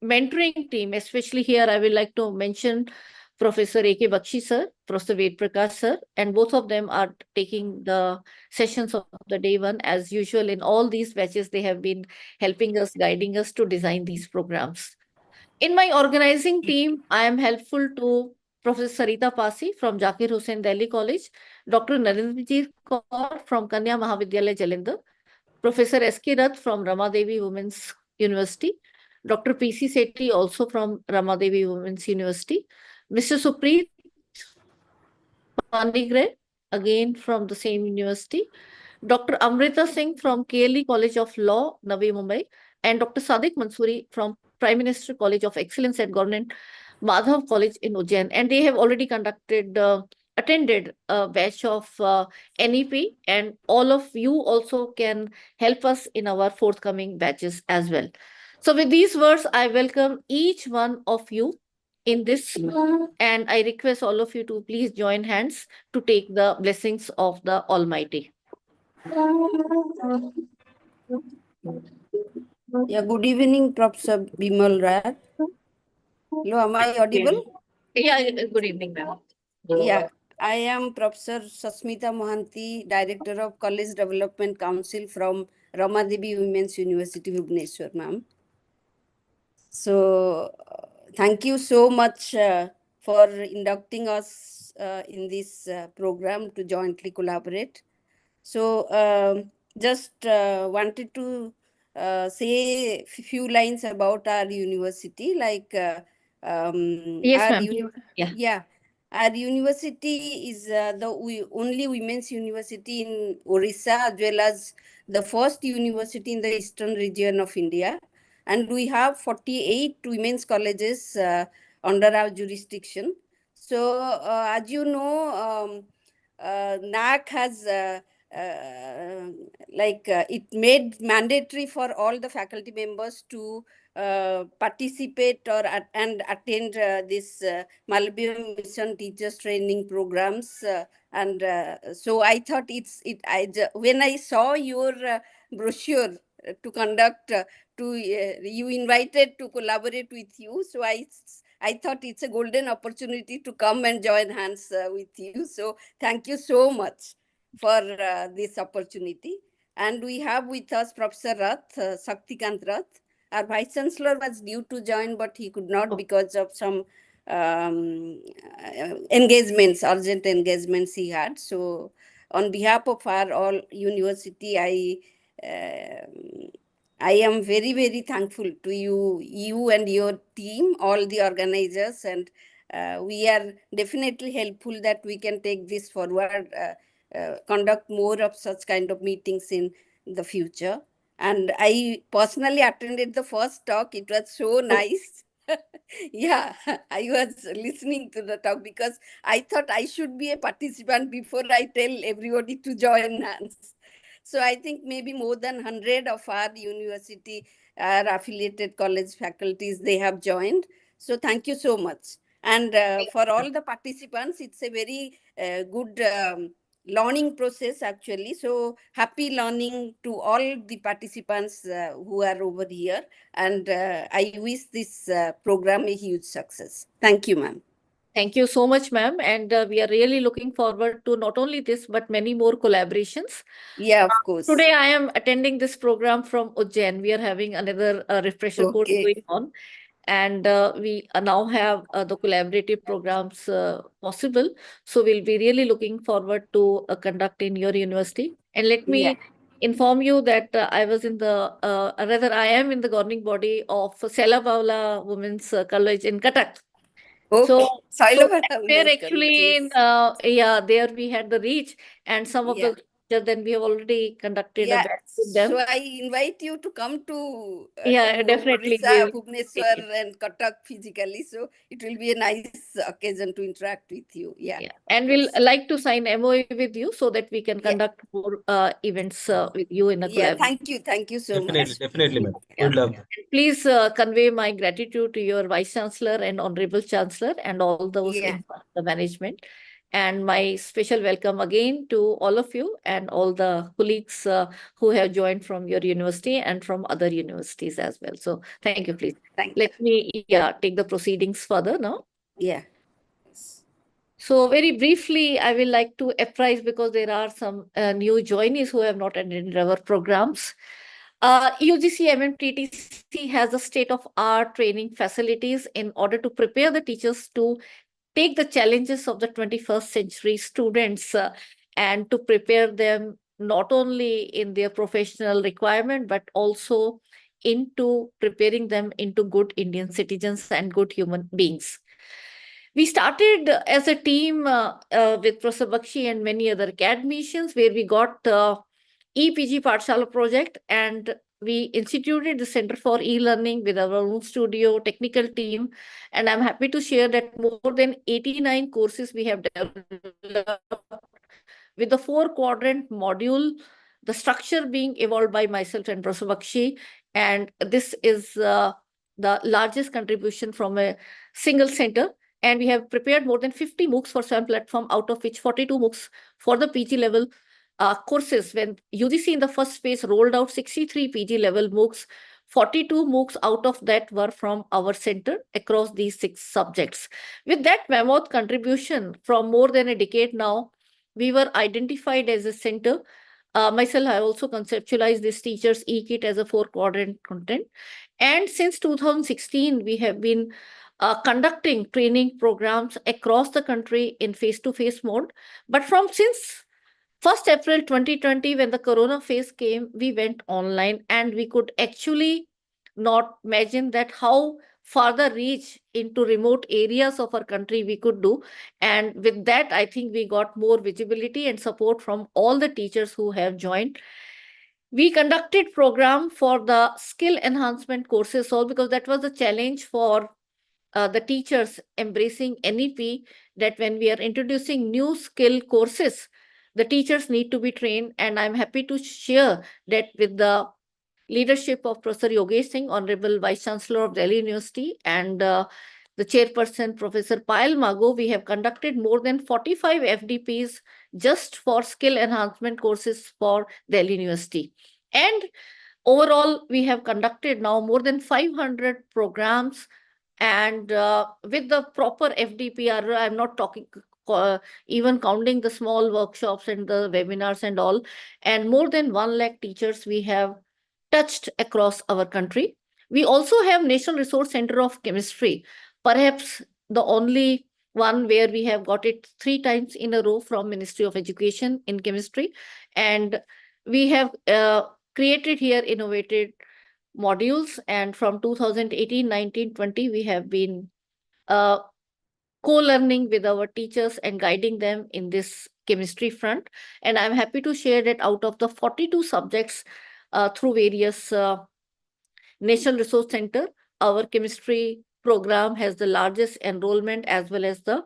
mentoring team, especially here. I will like to mention Professor A.K. Bakshi sir, Professor Ved Prakash sir, and both of them are taking the sessions of the day one. As usual, in all these batches, they have been helping us, guiding us to design these programs. In my organizing team, I am helpful to Professor Sarita Pasi from Zakir Hussain Delhi College, Dr. Narendrajit Kaur from Kanya Mahavidyalaya Jalandhar, Professor S.K. Rath from Ramadevi Women's University, Dr. P.C. Sethi also from Ramadevi Women's University, Mr. Supreet Pandigre, again from the same university, Dr. Amrita Singh from KLE College of Law, Navi Mumbai, and Dr. Sadiq Mansoori from Prime Minister College of Excellence at Government Madhav College in Ujjain. And they have already attended a batch of NEP, and all of you also can help us in our forthcoming batches as well. So with these words, I welcome each one of you in this, and I request all of you to please join hands to take the blessings of the Almighty. Yeah, good evening, Professor Bimal Rao. Hello, am I audible? Yeah, good evening, ma'am. Yeah, I am Professor Sasmita Mohanty, Director of College Development Council from Ramadevi Women's University, Bhubaneswar, ma'am. So, thank you so much for inducting us in this program to jointly collaborate. So, just wanted to say a few lines about our university. Like, Yes, ma'am. yeah, our university is the only women's university in Orissa, as well as the first university in the eastern region of India. And we have 48 women's colleges under our jurisdiction. So, as you know, NAC has it made mandatory for all the faculty members to participate and attend this Malabhyam Mission Teachers Training programs. So I thought when I saw your brochure to conduct, you invited to collaborate with you. So I thought it's a golden opportunity to come and join hands with you. So thank you so much for this opportunity. And we have with us Professor Rath, Shaktikant Rath. Our Vice Chancellor was due to join, but he could not because of some engagements, urgent engagements he had. So on behalf of our all university, I am very, very thankful to you and your team, all the organizers, and we are definitely helpful that we can take this forward, conduct more of such kind of meetings in the future. And I personally attended the first talk. It was so nice. Yeah, I was listening to the talk because I thought I should be a participant before I tell everybody to join hands. So I think maybe more than 100 of our university, our affiliated college faculties, they have joined. So thank you so much. And for all the participants, it's a very good learning process actually. So happy learning to all the participants who are over here. And I wish this program a huge success. Thank you, ma'am. Thank you so much, ma'am. And we are really looking forward to not only this, but many more collaborations. Yeah, of course. Today, I am attending this program from Ujjain. We are having another refresher course going on. And we now have the collaborative programs possible. So we'll be really looking forward to conduct in your university. And let me inform you that I was in the, rather I am in the governing body of Sela Paula Women's College in Cuttack. So, Okay. Soil so of that's where Women's actually in, College, yeah, there we had the reach, and some of yeah. the, then we have already conducted a Yeah, batch with them. so I invite you to come to Yeah, definitely. Orissa, We will take Bhubaneswar, it. and Cuttack physically. So it will be a nice occasion to interact with you. Yeah, Yeah, of and we'll course. like to sign MOA with you so that we can Yeah, conduct more events with you in a yeah. collaboration. Thank you so Definitely, much. definitely, ma'am. Yeah. Good luck. Please convey my gratitude to your Vice Chancellor and Honorable Chancellor and all those Yeah, in the management. And my special welcome again to all of you and all the colleagues who have joined from your university and from other universities as well. So thank you, please. thank Let me take the proceedings further now. yeah. So very briefly, I will like to apprise because there are some new joinees who have not attended our programs. UGC-MMTTC has a state-of-art training facilities in order to prepare the teachers to take the challenges of the 21st century students and to prepare them not only in their professional requirement, but also into preparing them into good Indian citizens and good human beings. We started as a team with Professor Bakshi and many other academicians where we got EPG Pathshala project, and we instituted the Center for E-Learning with our own studio, technical team. And I'm happy to share that more than 89 courses we have developed with the 4-quadrant module, the structure being evolved by myself and Professor Bakshi. And this is the largest contribution from a single center. And we have prepared more than 50 MOOCs for SWAYAM platform, out of which 42 MOOCs for the PG level courses. When UGC in the first phase rolled out 63 PG level MOOCs, 42 MOOCs out of that were from our center across these 6 subjects. With that mammoth contribution from more than a decade now, we were identified as a center. Myself, I also conceptualized this teacher's e-kit as a 4-quadrant content. And since 2016, we have been conducting training programs across the country in face-to-face mode. But since 1st April 2020, when the corona phase came, we went online, and we could actually not imagine that how further reach into remote areas of our country we could do. And with that, I think we got more visibility and support from all the teachers who have joined. We conducted program for the skill enhancement courses all because that was a challenge for the teachers embracing NEP, that when we are introducing new skill courses, the teachers need to be trained. And I'm happy to share that with the leadership of Professor Yogesh Singh, Honorable Vice Chancellor of Delhi University, and the chairperson, Professor Payal Mago, we have conducted more than 45 FDPs just for skill enhancement courses for Delhi University. And overall, we have conducted now more than 500 programs, and with the proper FDPR, I'm not talking even counting the small workshops and the webinars and all, and more than 1 lakh teachers we have touched across our country. We also have National Resource Center of Chemistry, perhaps the only one where we have got it 3 times in a row from Ministry of Education in chemistry. And we have created here innovated modules, and from 2018, 19, 20, we have been co-learning with our teachers and guiding them in this chemistry front. And I'm happy to share that out of the 42 subjects through various National Resource Center, our chemistry program has the largest enrollment as well as the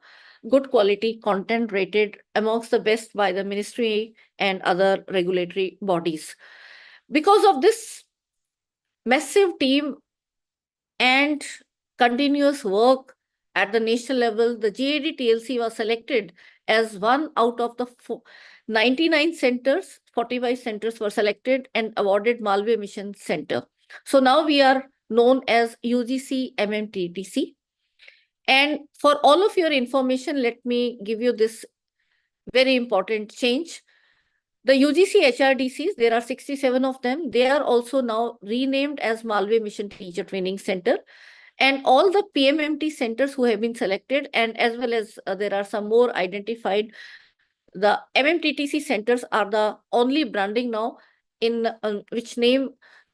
good quality content rated amongst the best by the ministry and other regulatory bodies. Because of this massive team and continuous work at the national level, the GAD-TLC was selected as one out of the 99 centers. 45 centers were selected and awarded Malviya Mission Center. So now we are known as UGC-MMTTC. And for all of your information, let me give you this very important change. The UGC HRDCs, there are 67 of them. They are also now renamed as Malviya Mission Teacher Training Center. And all the PMMT centers who have been selected, and as well as there are some more identified, the MMTTC centers are the only branding now. in which name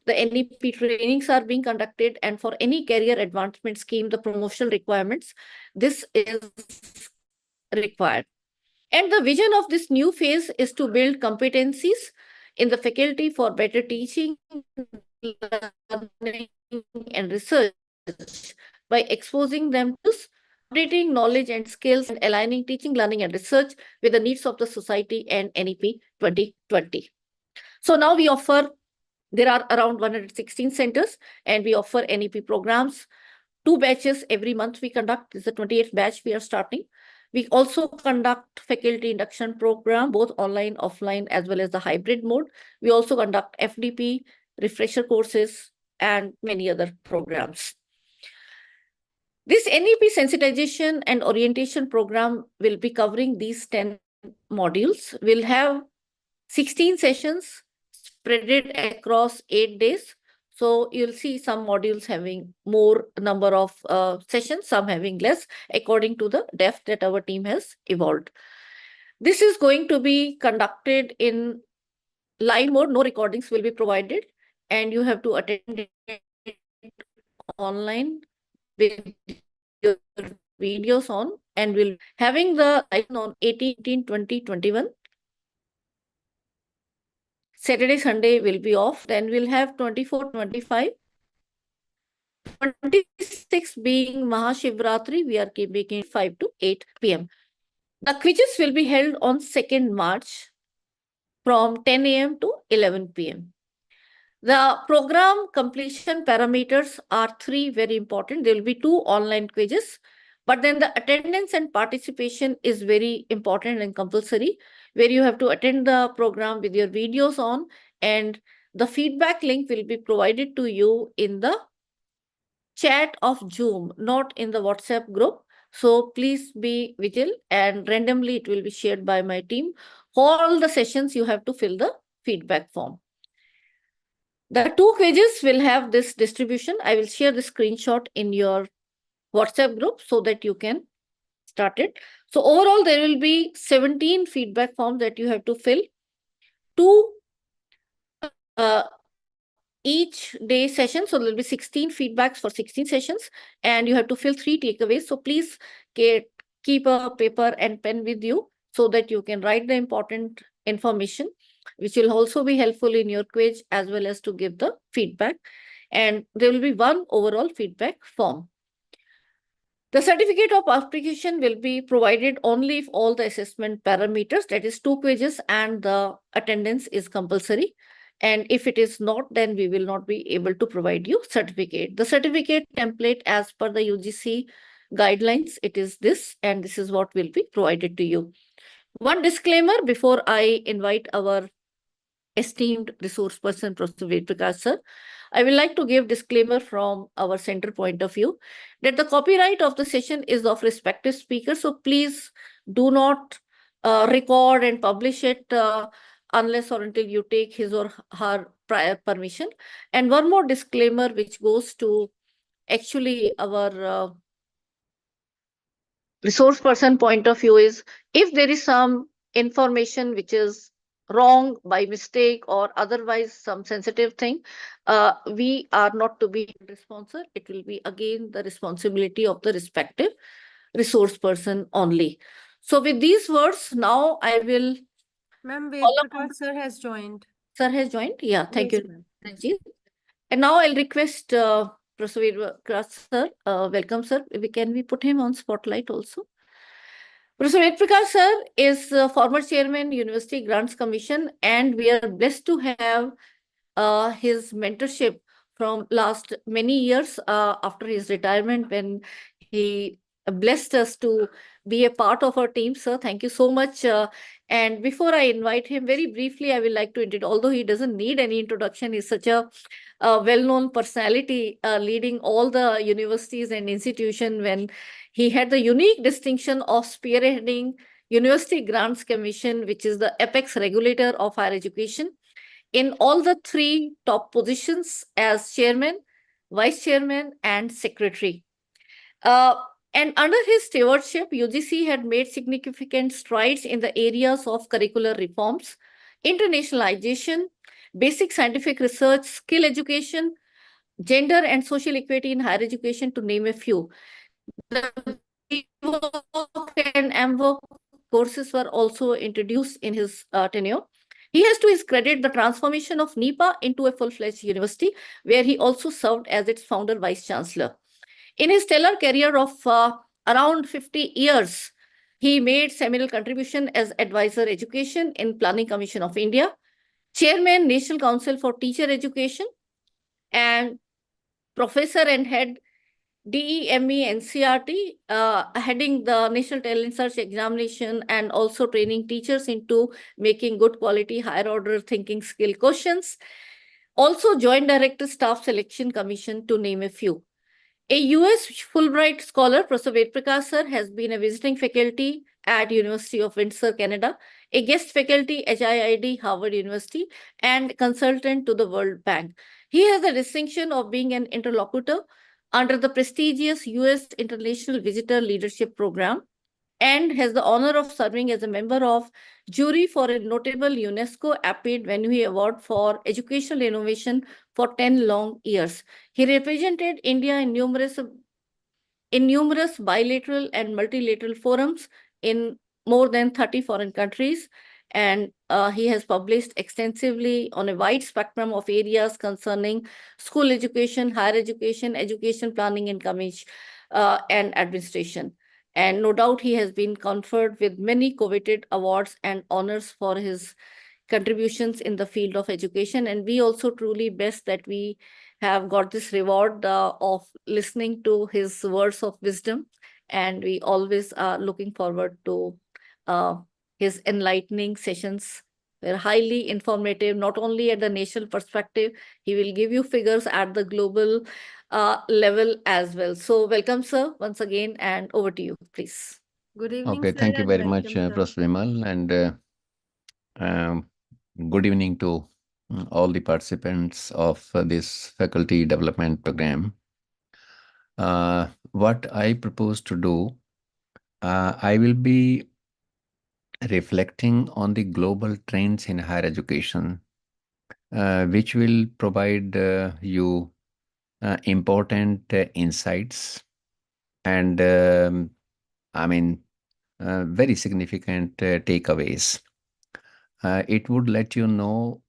the NEP trainings are being conducted, and for any career advancement scheme, the promotional requirements, this is required. And the vision of this new phase is to build competencies in the faculty for better teaching, learning, and research by exposing them to updating knowledge and skills and aligning teaching, learning, and research with the needs of the society and NEP 2020. So now we offer, there are around 116 centers, and we offer NEP programs. 2 batches every month we conduct. This is the 28th batch we are starting. We also conduct faculty induction program, both online, offline, as well as the hybrid mode. We also conduct FDP, refresher courses, and many other programs. This NEP sensitization and orientation program will be covering these 10 modules. We'll have 16 sessions spread across 8 days. So you'll see some modules having more number of sessions, some having less, according to the depth that our team has evolved. This is going to be conducted in live mode. No recordings will be provided, and you have to attend it online with your videos on, and we'll having the on 18, 20, 21. Saturday, Sunday will be off. Then we'll have 24, 25. 26 being Mahashivratri, we are making 5 to 8 p.m. The quizzes will be held on 2nd March from 10 a.m. to 11 p.m. The program completion parameters are 3 very important. There will be 2 online quizzes, but then the attendance and participation is very important and compulsory, where you have to attend the program with your videos on, and the feedback link will be provided to you in the chat of Zoom, not in the WhatsApp group. So please be vigilant, and randomly it will be shared by my team. All the sessions you have to fill the feedback form. The 2 quizzes will have this distribution. I will share the screenshot in your WhatsApp group so that you can start it. So overall, there will be 17 feedback forms that you have to fill. 2 each day session. So there'll be 16 feedbacks for 16 sessions, and you have to fill 3 takeaways. So please keep a paper and pen with you so that you can write the important information, which will also be helpful in your quiz as well as to give the feedback. And there will be 1 overall feedback form. The certificate of application will be provided only if all the assessment parameters, that is 2 quizzes and the attendance, is compulsory. And if it is not, then we will not be able to provide you certificate. The certificate template as per the UGC guidelines, it is this, and this is what will be provided to you. One disclaimer before I invite our esteemed resource person, Professor Vedprakash sir. I will like to give disclaimer from our center point of view that the copyright of the session is of respective speaker. So please do not record and publish it unless or until you take his or her prior permission. And one more disclaimer which goes to actually our resource person point of view is, if there is some information which is wrong by mistake or otherwise some sensitive thing, we are not to be responsible. It will be again the responsibility of the respective resource person only. So with these words, now I will... Ma'am, Vedprakash sir has joined. Sir has joined? Yeah, thank Yes, you, ma'am. Ranjit. And now I'll request Professor Vedprakash sir. Welcome, sir. Can we put him on spotlight also? Professor Nep-Feb-B sir is former chairman, University Grants Commission, and we are blessed to have his mentorship from last many years after his retirement, when he blessed us to be a part of our team. Sir, thank you so much. And before I invite him, very briefly, I would like to introduce, although he doesn't need any introduction, he's such a well-known personality leading all the universities and institutions, when he had the unique distinction of spearheading University Grants Commission, which is the apex regulator of higher education, in all the 3 top positions as chairman, vice chairman, and secretary. And under his stewardship, UGC had made significant strides in the areas of curricular reforms, internationalization, basic scientific research, skill education, gender and social equity in higher education, to name a few. The BVoc and MVoc courses were also introduced in his tenure. He has to his credit the transformation of NEPA into a full-fledged university, where he also served as its founder vice-chancellor. In his stellar career of around 50 years, he made seminal contribution as advisor education in Planning Commission of India, chairman National Council for Teacher Education, and professor and head DEME-NCERT, heading the National Talent Search Examination and also training teachers into making good quality higher order thinking skill questions. Also Joint Director Staff Selection Commission, to name a few. A US Fulbright scholar, Professor Ved Prakash sir, has been a visiting faculty at University of Windsor, Canada, a guest faculty at HIID, Harvard University, and consultant to the World Bank. He has the distinction of being an interlocutor under the prestigious US International Visitor Leadership Program, and has the honor of serving as a member of jury for a notable UNESCO APID Venue Award for Educational Innovation for 10 long years. He represented India in numerous bilateral and multilateral forums in more than 30 foreign countries, and he has published extensively on a wide spectrum of areas concerning school education, higher education, education planning and and administration. And no doubt he has been conferred with many coveted awards and honors for his contributions in the field of education. And we also truly blessed that we have got this reward of listening to his words of wisdom. And we always are looking forward to his enlightening sessions. They're highly informative, not only at the national perspective, he will give you figures at the global level as well. So welcome, sir, once again, and over to you, please. Good evening, Okay, sir, thank you and very much, welcome, sir. Professor Vimal, and good evening to all the participants of this faculty development program. What I propose to do, I will be reflecting on the global trends in higher education, which will provide you important insights and very significant takeaways. It would let you know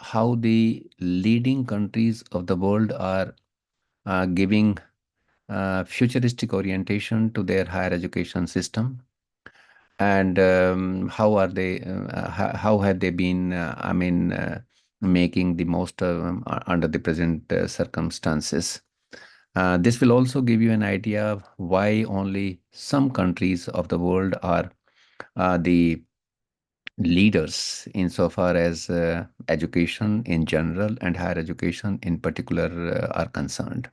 how the leading countries of the world are giving futuristic orientation to their higher education system, and how are they, how have they been, making the most under the present circumstances. This will also give you an idea of why only some countries of the world are the leaders insofar as education in general and higher education in particular are concerned.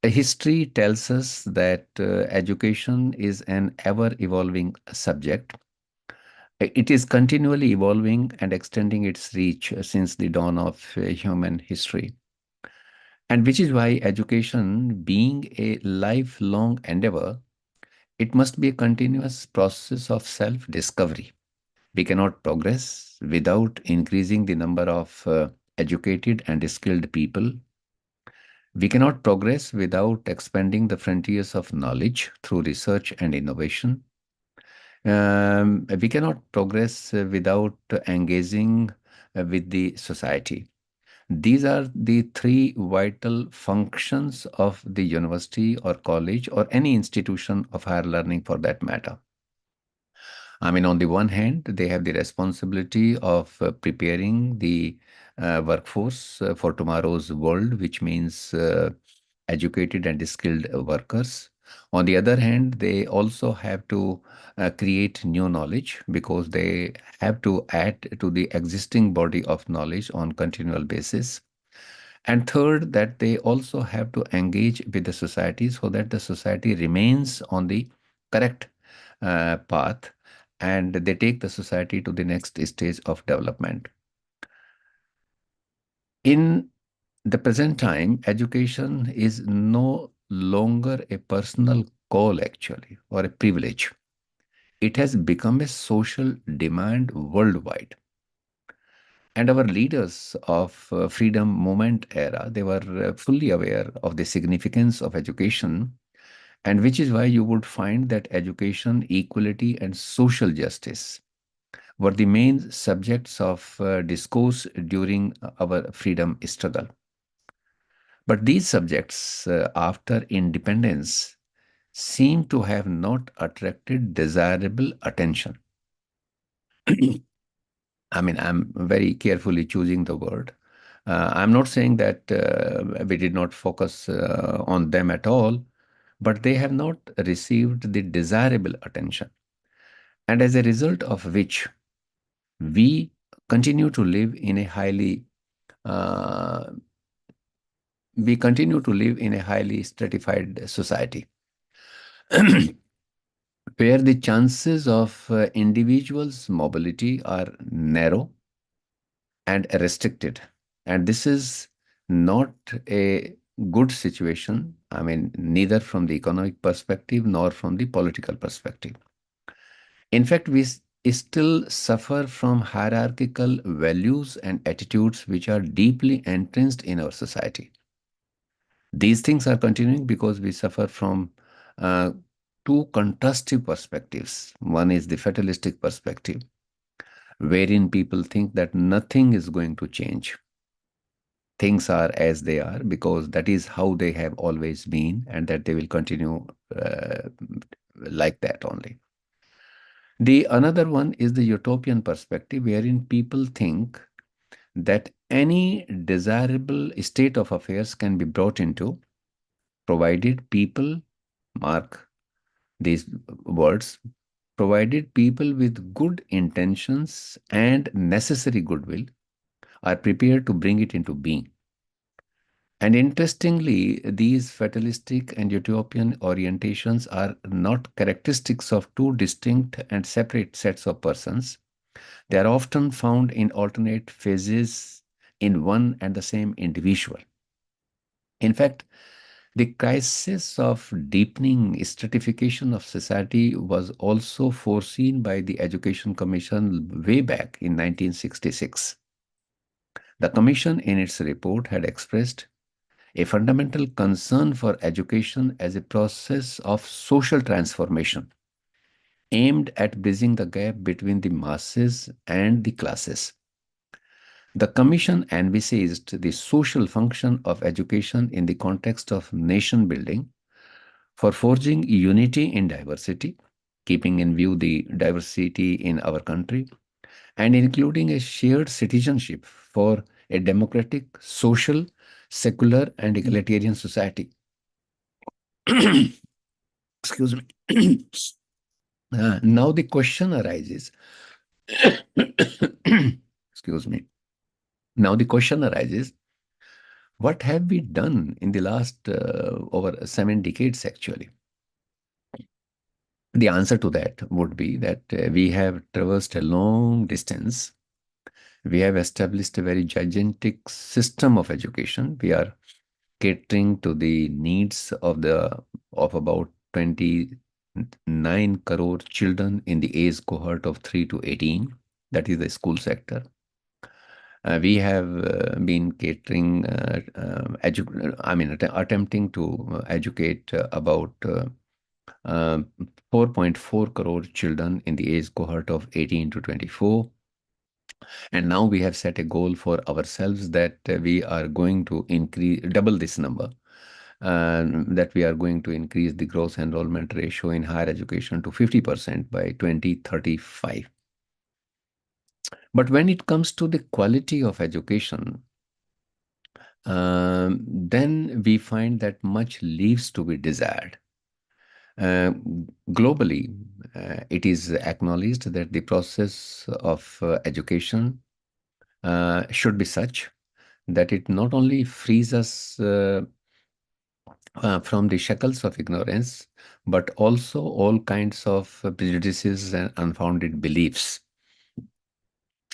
History tells us that education is an ever-evolving subject. It is continually evolving and extending its reach since the dawn of human history. And which is why education, being a lifelong endeavor, it must be a continuous process of self-discovery. We cannot progress without increasing the number of educated and skilled people. We cannot progress without expanding the frontiers of knowledge through research and innovation. We cannot progress without engaging with the society. These are the three vital functions of the university or college or any institution of higher learning for that matter. On the one hand, they have the responsibility of preparing the workforce for tomorrow's world, which means educated and skilled workers. On the other hand, they also have to create new knowledge because they have to add to the existing body of knowledge on continual basis. And third, that they also have to engage with the society so that the society remains on the correct path and they take the society to the next stage of development. In the present time, education is no longer a personal call actually, or a privilege. It has become a social demand worldwide. And our leaders of freedom movement era, they were fully aware of the significance of education, and which is why you would find that education, equality, and social justice were the main subjects of discourse during our freedom struggle. But these subjects, after independence, seem to have not attracted desirable attention. I mean, I'm very carefully choosing the word. I'm not saying that we did not focus on them at all, but they have not received the desirable attention. And as a result of which, we continue to live in a highly stratified society where the chances of individuals' mobility are narrow and restricted. And this is not a good situation, I mean, neither from the economic perspective nor from the political perspective. In fact, we still suffer from hierarchical values and attitudes which are deeply entrenched in our society. These things are continuing because we suffer from two contrastive perspectives. One is the fatalistic perspective, wherein people think that nothing is going to change. Things are as they are because that is how they have always been, and that they will continue like that only. The another one is the utopian perspective, wherein people think that any desirable state of affairs can be brought into, provided people, mark these words, provided people with good intentions and necessary goodwill are prepared to bring it into being. And interestingly, these fatalistic and utopian orientations are not characteristics of two distinct and separate sets of persons. They are often found in alternate phases in one and the same individual. In fact, the crisis of deepening stratification of society was also foreseen by the Education Commission way back in 1966. The Commission in its report had expressed a fundamental concern for education as a process of social transformation aimed at bridging the gap between the masses and the classes. The Commission envisaged the social function of education in the context of nation building for forging unity in diversity, keeping in view the diversity in our country, and including a shared citizenship for a democratic, social, secular, and egalitarian society. Excuse me. Now the question arises. Excuse me. Now the question arises, what have we done in the last over 7 decades actually? The answer to that would be that we have traversed a long distance. We have established a very gigantic system of education. We are catering to the needs of about 29 crore children in the age cohort of 3 to 18. That is the school sector. We have been catering, attempting to educate about 4.4 crore children in the age cohort of 18 to 24. And now we have set a goal for ourselves that we are going to double this number, that we are going to increase the gross enrollment ratio in higher education to 50% by 2035. But when it comes to the quality of education, then we find that much leaves to be desired. Globally, it is acknowledged that the process of education should be such that it not only frees us from the shackles of ignorance, but also all kinds of prejudices and unfounded beliefs.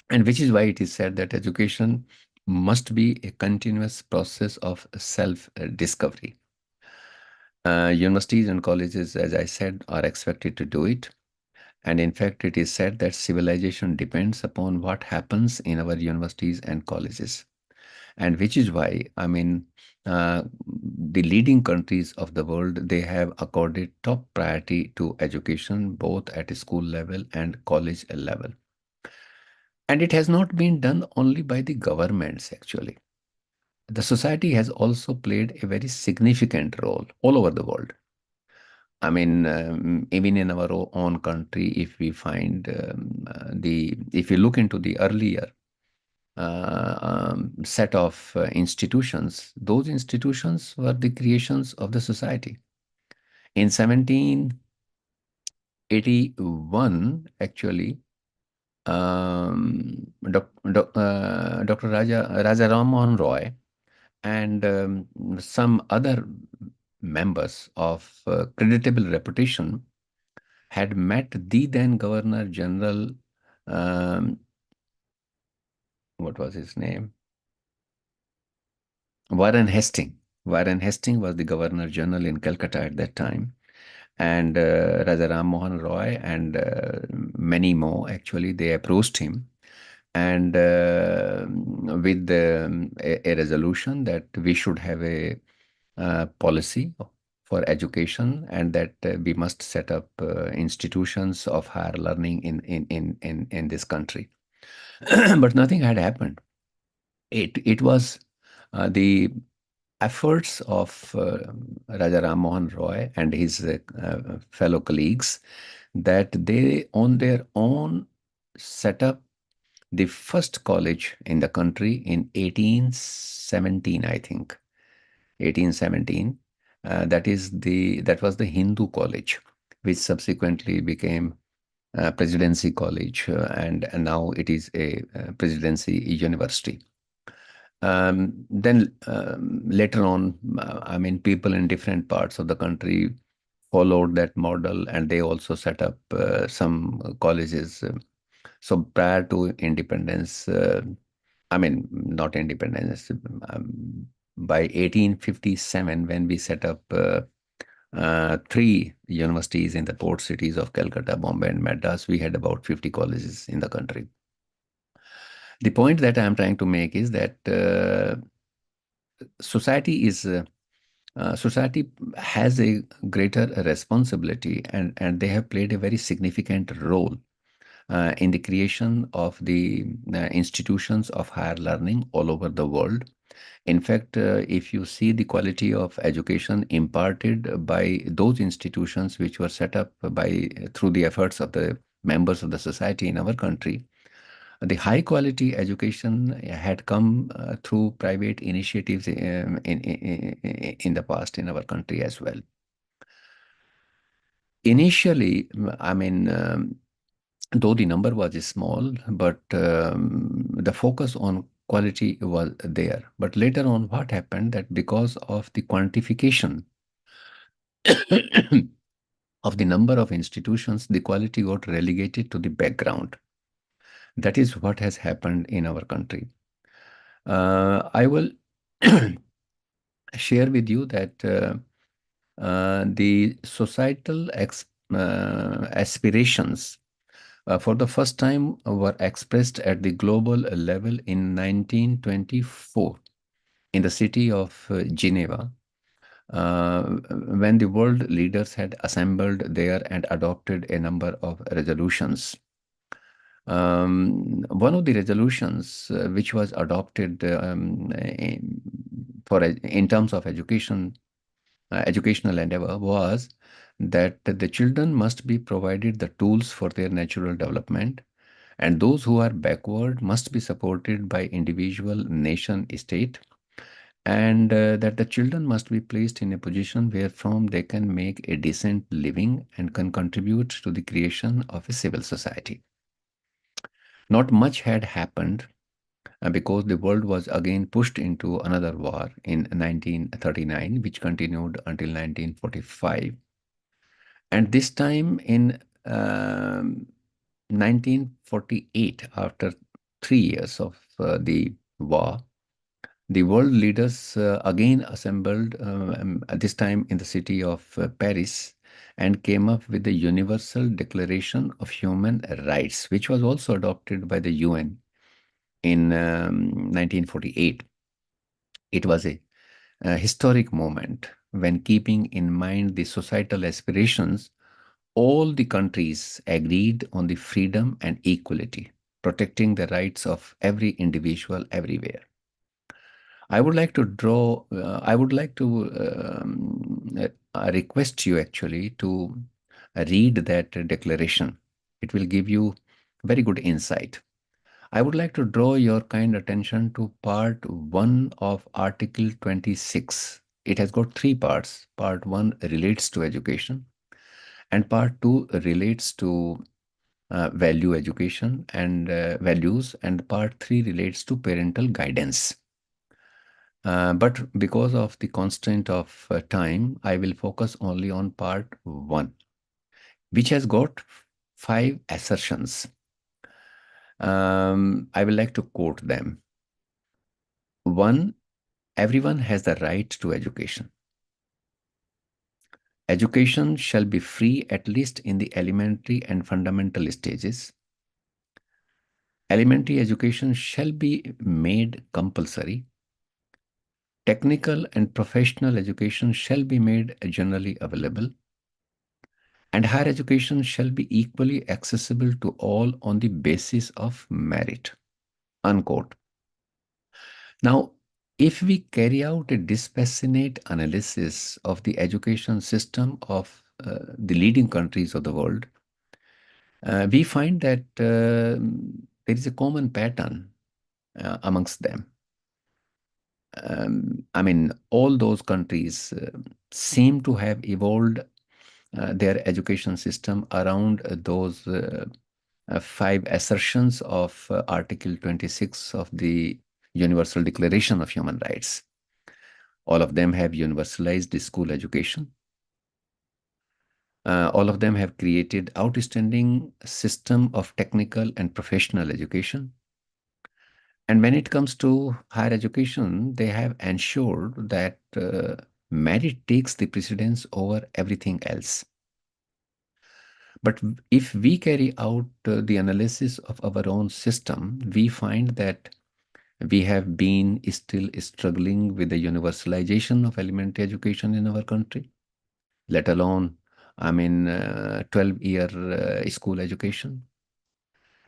And which is why it is said that education must be a continuous process of self-discovery. Universities and colleges, as I said, are expected to do it. And in fact, it is said that civilization depends upon what happens in our universities and colleges. And which is why, I mean, the leading countries of the world, they have accorded top priority to education, both at school level and college level. And it has not been done only by the governments, actually. The society has also played a very significant role all over the world. I mean, even in our own country, if we find if you look into the earlier set of institutions, those institutions were the creations of the society. In 1781, actually, Dr. Raja Ram Mohan Roy and some other members of creditable reputation had met the then Governor General, what was his name? Warren Hastings. Warren Hastings was the Governor General in Calcutta at that time. And Raja Ram Mohan Roy and many more, actually, they approached him and with a resolution that we should have a policy for education and that we must set up institutions of higher learning in this country. But nothing had happened. It was the efforts of Raja Ram Mohan Roy and his fellow colleagues that they on their own set up the first college in the country in 1817, I think. 1817. That was the Hindu college, which subsequently became Presidency College, and now it is a Presidency University. Then later on, I mean, people in different parts of the country followed that model, and they also set up some colleges. So prior to independence, I mean, not independence, by 1857, when we set up 3 universities in the port cities of Calcutta, Bombay, and Madras, we had about 50 colleges in the country. The point that I am trying to make is that society has a greater responsibility, and they have played a very significant role in the creation of the institutions of higher learning all over the world. In fact, if you see the quality of education imparted by those institutions which were set up through the efforts of the members of the society in our country, the high quality education had come through private initiatives in the past in our country as well. Initially, I mean, though the number was small, but the focus on quality was there. But later on, what happened that because of the quantification of the number of institutions, the quality got relegated to the background. That is what has happened in our country. I will share with you that the societal aspirations for the first time were expressed at the global level in 1924 in the city of Geneva, when the world leaders had assembled there and adopted a number of resolutions. One of the resolutions which was adopted in terms of educational endeavor was that the children must be provided the tools for their natural development, and those who are backward must be supported by individual, nation, state, and that the children must be placed in a position where from they can make a decent living and can contribute to the creation of a civil society. Not much had happened because the world was again pushed into another war in 1939, which continued until 1945. And this time in 1948, after 3 years of the war, the world leaders again assembled, this time in the city of Paris, and came up with the Universal Declaration of Human Rights, which was also adopted by the UN in 1948. It was a historic moment when, keeping in mind the societal aspirations, all the countries agreed on the freedom and equality, protecting the rights of every individual everywhere. I would like to request you actually to read that declaration. It will give you very good insight. I would like to draw your kind attention to part 1 of Article 26. It has got 3 parts. Part 1 relates to education, and part 2 relates to value education and values, and part 3 relates to parental guidance. But because of the constraint of time, I will focus only on part 1, which has got 5 assertions. I will like to quote them. 1, everyone has the right to education. Education shall be free, at least in the elementary and fundamental stages. Elementary education shall be made compulsory. Technical and professional education shall be made generally available. And higher education shall be equally accessible to all on the basis of merit. Unquote. Now, if we carry out a dispassionate analysis of the education system of the leading countries of the world, we find that there is a common pattern amongst them. I mean, all those countries seem to have evolved their education system around those 5 assertions of Article 26 of the Universal Declaration of Human Rights. All of them have universalized school education. All of them have created outstanding system of technical and professional education. And when it comes to higher education, they have ensured that merit takes the precedence over everything else. But if we carry out the analysis of our own system, we find that we have been still struggling with the universalization of elementary education in our country, let alone, 12-year school education.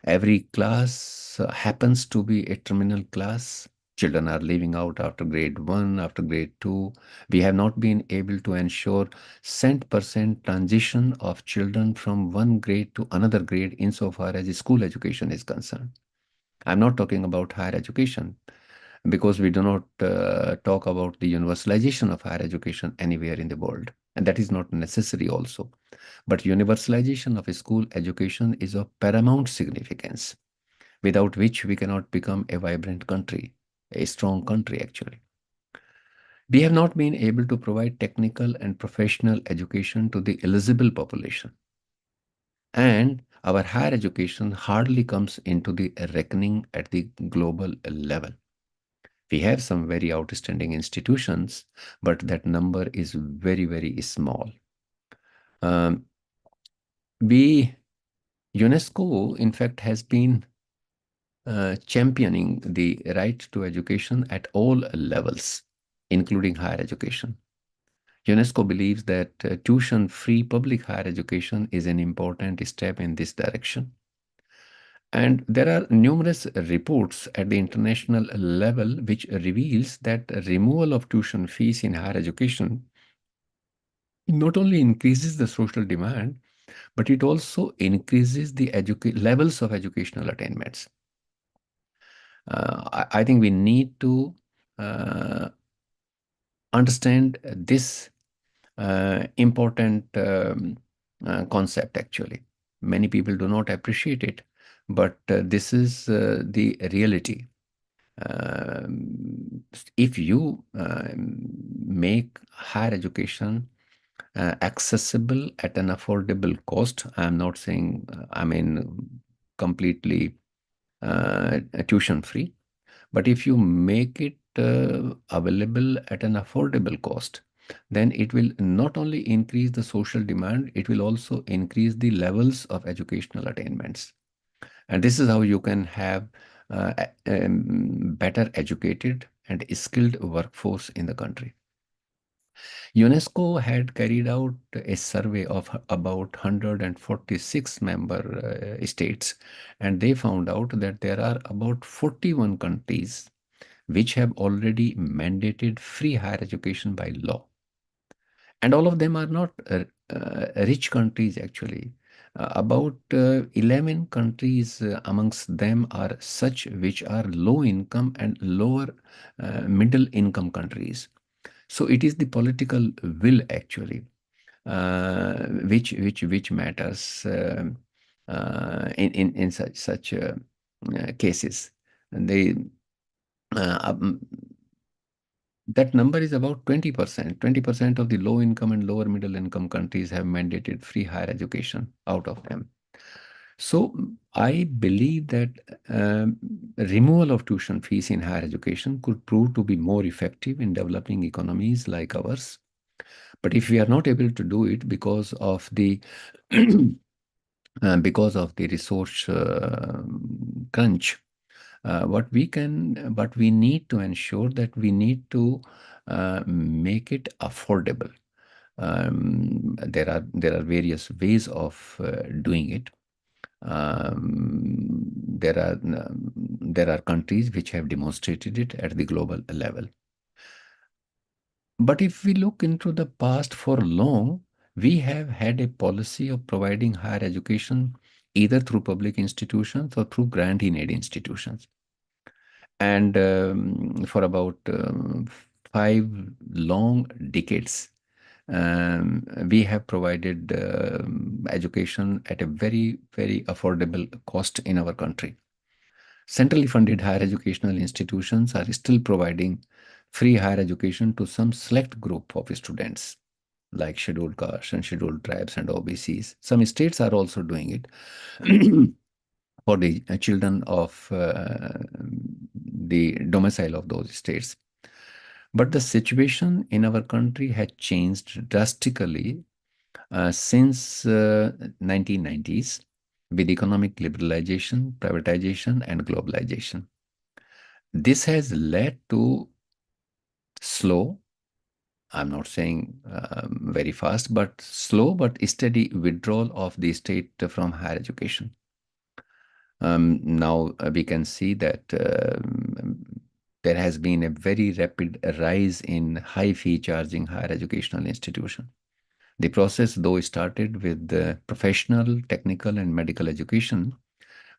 Every class happens to be a terminal class. Children are leaving out after grade 1, after grade 2. We have not been able to ensure cent% transition of children from one grade to another grade insofar as school education is concerned. I'm not talking about higher education, because we do not talk about the universalization of higher education anywhere in the world, and that is not necessary also. But universalization of school education is of paramount significance, without which we cannot become a vibrant country, a strong country actually. We have not been able to provide technical and professional education to the eligible population. And our higher education hardly comes into the reckoning at the global level. We have some very outstanding institutions, but that number is very, very small. UNESCO, in fact, has been championing the right to education at all levels, including higher education. UNESCO believes that tuition-free public higher education is an important step in this direction. And there are numerous reports at the international level which reveals that removal of tuition fees in higher education not only increases the social demand, but it also increases the levels of educational attainments. I think we need to understand this important concept actually. Many people do not appreciate it, but this is the reality. If you make higher education accessible at an affordable cost, I'm not saying, completely tuition free, but if you make it available at an affordable cost, then it will not only increase the social demand, it will also increase the levels of educational attainments. And this is how you can have better educated and skilled workforce in the country. UNESCO had carried out a survey of about 146 member states, and they found out that there are about 41 countries which have already mandated free higher education by law. And all of them are not rich countries, actually. About 11 countries amongst them are such which are low income and lower middle income countries. So it is the political will, actually, which matters in such cases. And they that number is about 20%. 20% of the low income and lower middle income countries have mandated free higher education out of them. So I believe that removal of tuition fees in higher education could prove to be more effective in developing economies like ours. But if we are not able to do it because of the resource crunch, what we need to ensure that we need to make it affordable. There are various ways of doing it. There are countries which have demonstrated it at the global level. But if we look into the past for long, we have had a policy of providing higher education either through public institutions or through grant-in-aid institutions. And for about 5 long decades, we have provided education at a very, very affordable cost in our country. Centrally funded higher educational institutions are still providing free higher education to some select group of students, like scheduled castes and scheduled tribes and OBCs. Some states are also doing it for the children of the domicile of those states. But the situation in our country had changed drastically since 1990s with economic liberalization, privatization, and globalization. This has led to slow, I'm not saying very fast, but slow but steady withdrawal of the state from higher education. Now we can see that there has been a very rapid rise in high fee charging higher educational institution. The process, though, started with professional, technical, and medical education,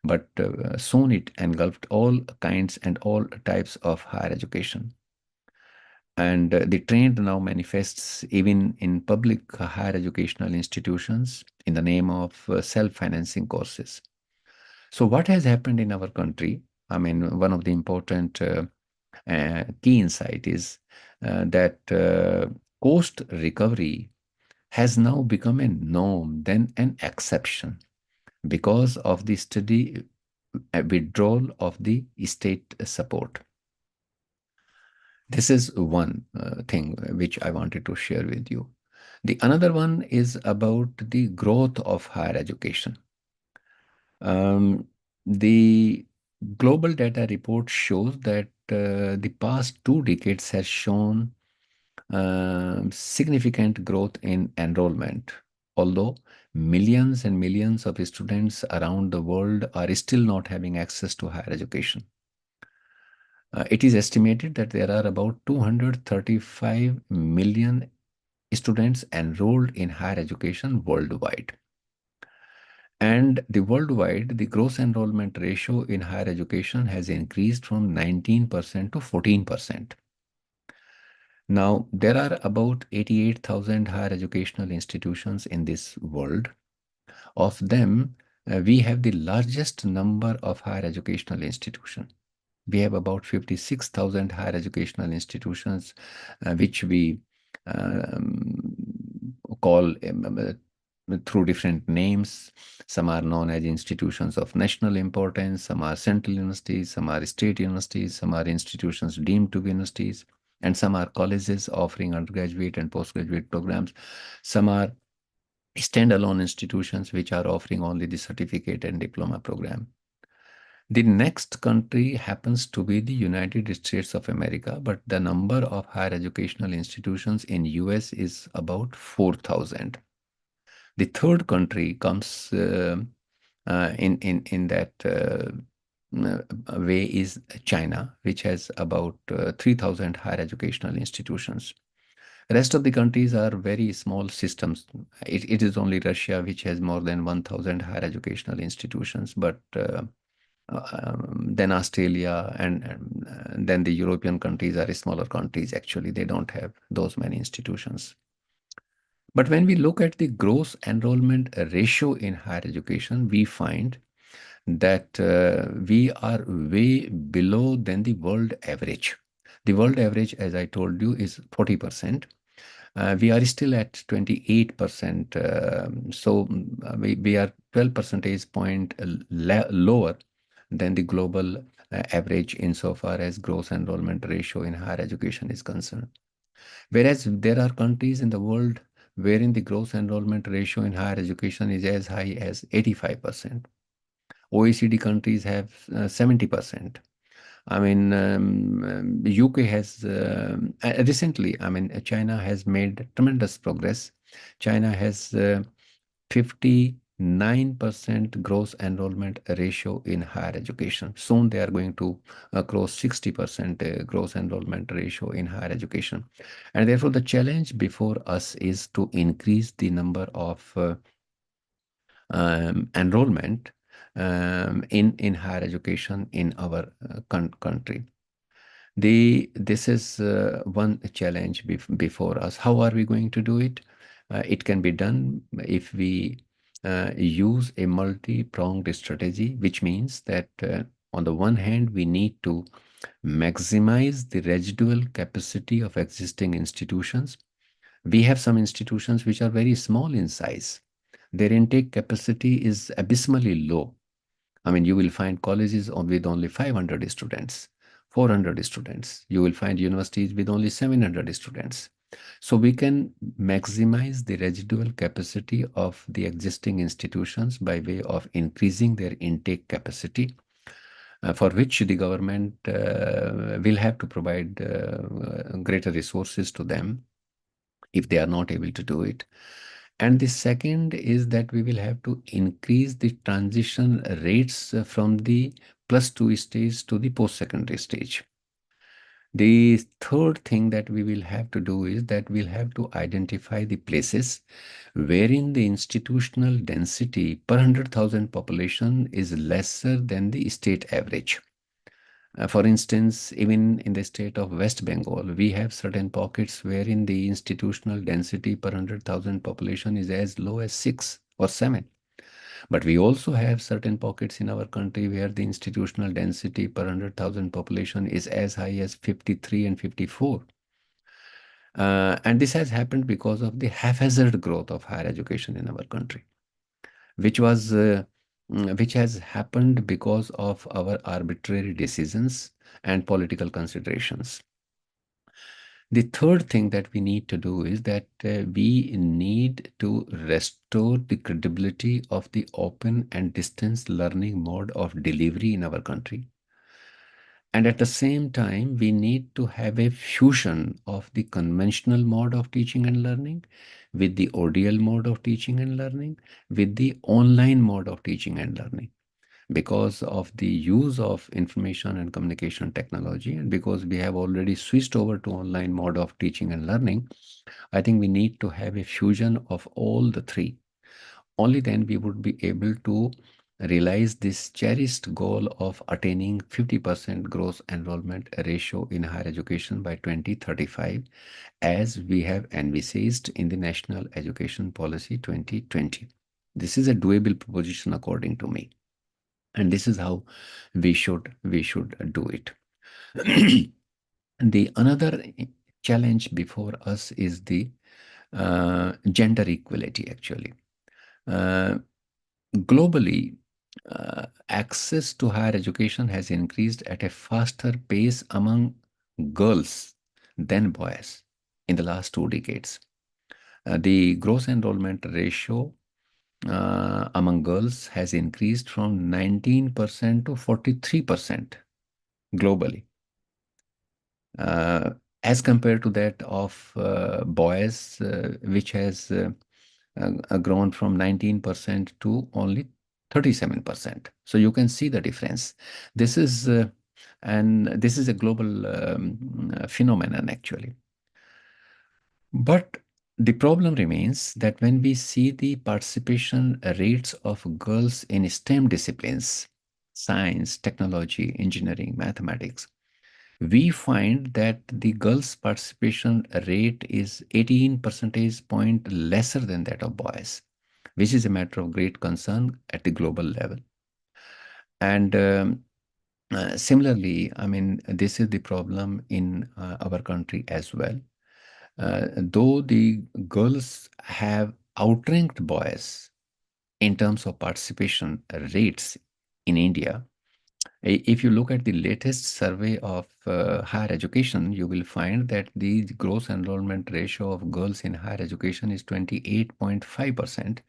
but soon it engulfed all kinds and all types of higher education. And the trend now manifests even in public higher educational institutions in the name of self-financing courses. So what has happened in our country? I mean, one of the important key insight is that cost recovery has now become a norm than an exception because of the steady withdrawal of the state support. This is one thing which I wanted to share with you. The another one is about the growth of higher education. The global data report shows that the past 2 decades has shown significant growth in enrollment, although millions and millions of students around the world are still not having access to higher education. It is estimated that there are about 235 million students enrolled in higher education worldwide. And worldwide, the gross enrollment ratio in higher education has increased from 19% to 14%. Now, there are about 88,000 higher educational institutions in this world. Of them, we have the largest number of higher educational institutions. We have about 56,000 higher educational institutions, which we call through different names. Some are known as institutions of national importance, some are central universities, some are state universities, some are institutions deemed to be universities. And some are colleges offering undergraduate and postgraduate programs. Some are standalone institutions which are offering only the certificate and diploma program. The next country happens to be the United States of America, but the number of higher educational institutions in US is about 4,000. The third country comes in that way is China, which has about 3,000 higher educational institutions. Rest of the countries are very small systems. It is only Russia which has more than 1,000 higher educational institutions, but then Australia and then the European countries are smaller countries. Actually, they don't have those many institutions. But when we look at the gross enrollment ratio in higher education, we find that we are way below than the world average. The world average, as I told you, is 40%. We are still at 28%. So we are 12 percentage point lower than the global average insofar as gross enrollment ratio in higher education is concerned. Whereas there are countries in the world wherein the gross enrollment ratio in higher education is as high as 85%. OECD countries have 70%. I mean, UK has recently, I mean, China has made tremendous progress. China has 59% gross enrollment ratio in higher education. Soon they are going to cross 60% gross enrollment ratio in higher education. And therefore, the challenge before us is to increase the number of enrollment in higher education in our country. This is one challenge before us. How are we going to do it? It can be done if we use a multi-pronged strategy, which means that on the one hand, we need to maximize the residual capacity of existing institutions. We have some institutions which are very small in size. Their intake capacity is abysmally low. I mean, you will find colleges with only 500 students, 400 students. You will find universities with only 700 students. So we can maximize the residual capacity of the existing institutions by way of increasing their intake capacity, for which the government will have to provide greater resources to them if they are not able to do it. And the second is that we will have to increase the transition rates from the +2 stage to the post-secondary stage. The third thing that we will have to do is that we'll have to identify the places wherein the institutional density per 100,000 population is lesser than the state average. For instance, even in the state of West Bengal, we have certain pockets wherein the institutional density per 100,000 population is as low as 6 or 7. But we also have certain pockets in our country where the institutional density per 100,000 population is as high as 53 and 54. And this has happened because of the haphazard growth of higher education in our country, which has happened because of our arbitrary decisions and political considerations. The third thing that we need to do is that we need to restore the credibility of the open and distance learning mode of delivery in our country. And at the same time, we need to have a fusion of the conventional mode of teaching and learning with the ODL mode of teaching and learning, with the online mode of teaching and learning. Because of the use of information and communication technology, and because we have already switched over to online mode of teaching and learning, I think we need to have a fusion of all the three. Only then we would be able to realize this cherished goal of attaining 50% gross enrollment ratio in higher education by 2035, as we have envisaged in the National Education Policy 2020. This is a doable proposition according to me. And this is how we should do it. The another challenge before us is the gender equality, actually. Globally, access to higher education has increased at a faster pace among girls than boys in the last 2 decades. The gross enrollment ratio among girls has increased from 19% to 43% globally, as compared to that of boys, which has grown from 19% to only 37%. So you can see the difference. This is this is a global phenomenon actually. But the problem remains that when we see the participation rates of girls in STEM disciplines, science, technology, engineering, mathematics, we find that the girls' participation rate is 18 percentage point lesser than that of boys, which is a matter of great concern at the global level. And similarly, I mean, this is the problem in our country as well. Though the girls have outranked boys in terms of participation rates in India, if you look at the latest survey of higher education, you will find that the gross enrollment ratio of girls in higher education is 28.5%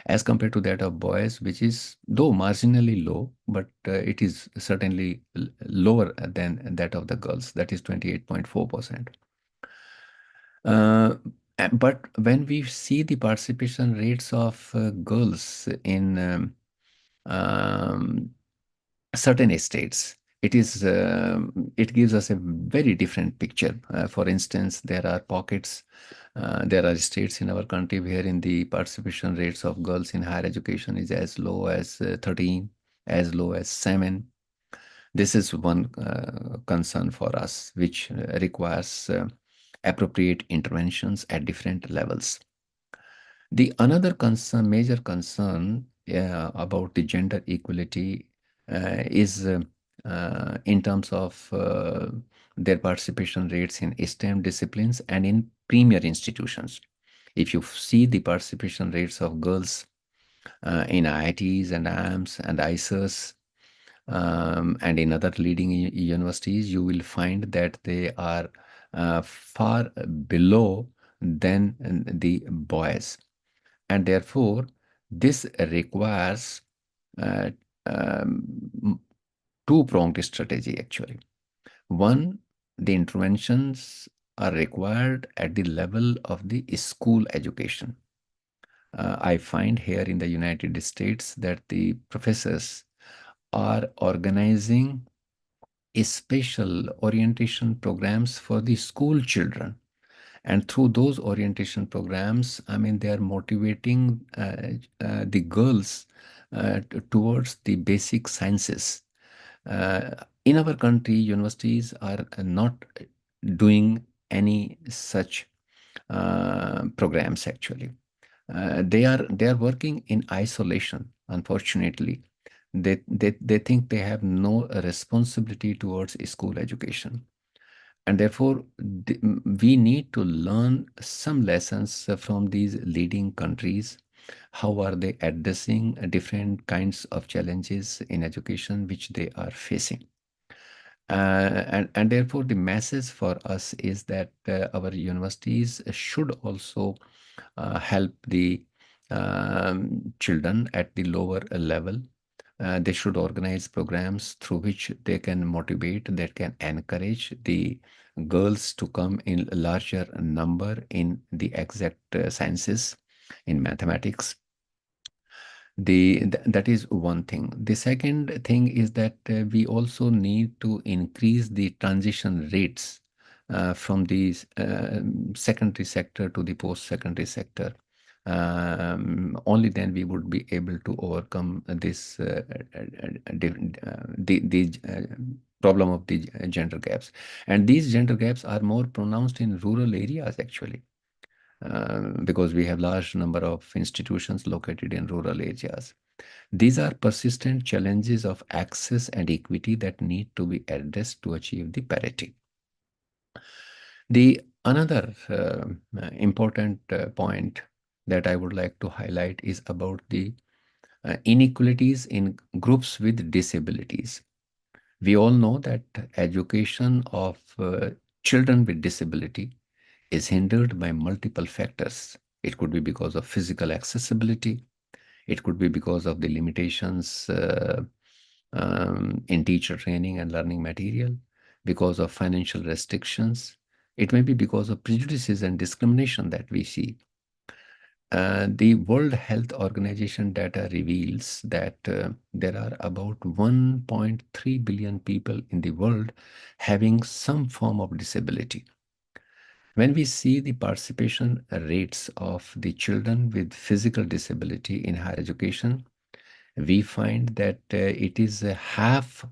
as compared to that of boys, which is though marginally low, but it is certainly lower than that of the girls, that is 28.4%. But when we see the participation rates of girls in certain states, it gives us a very different picture. For instance, there are pockets, there are states in our country wherein the participation rates of girls in higher education is as low as 13, as low as 7. This is one concern for us, which requires appropriate interventions at different levels. The another concern, major concern about the gender equality is in terms of their participation rates in STEM disciplines and in premier institutions. If you see the participation rates of girls in IITs and IIMs and ISERs and in other leading universities, you will find that they are far below than the boys. And therefore, this requires two-pronged strategy actually. One, the interventions are required at the level of the school education. I find here in the United States that the professors are organizing special orientation programs for the school children. And through those orientation programs, I mean, they are motivating the girls towards the basic sciences. In our country, universities are not doing any such programs actually. They are working in isolation, unfortunately. They think they have no responsibility towards school education. And therefore, we need to learn some lessons from these leading countries. How are they addressing different kinds of challenges in education which they are facing? And therefore, the message for us is that our universities should also help the children at the lower level. They should organize programs through which they can motivate, that can encourage the girls to come in a larger number in the exact sciences, in mathematics. That is one thing. The second thing is that we also need to increase the transition rates from the secondary sector to the post-secondary sector. Only then we would be able to overcome this problem of the gender gaps. And these gender gaps are more pronounced in rural areas actually, because we have large number of institutions located in rural areas. These are persistent challenges of access and equity that need to be addressed to achieve the parity. The another important point that I would like to highlight is about the inequalities in groups with disabilities. We all know that education of children with disability is hindered by multiple factors. It could be because of physical accessibility. It could be because of the limitations in teacher training and learning material, because of financial restrictions. It may be because of prejudices and discrimination that we see. The World Health Organization data reveals that there are about 1.3 billion people in the world having some form of disability. When we see the participation rates of the children with physical disability in higher education, we find that it is half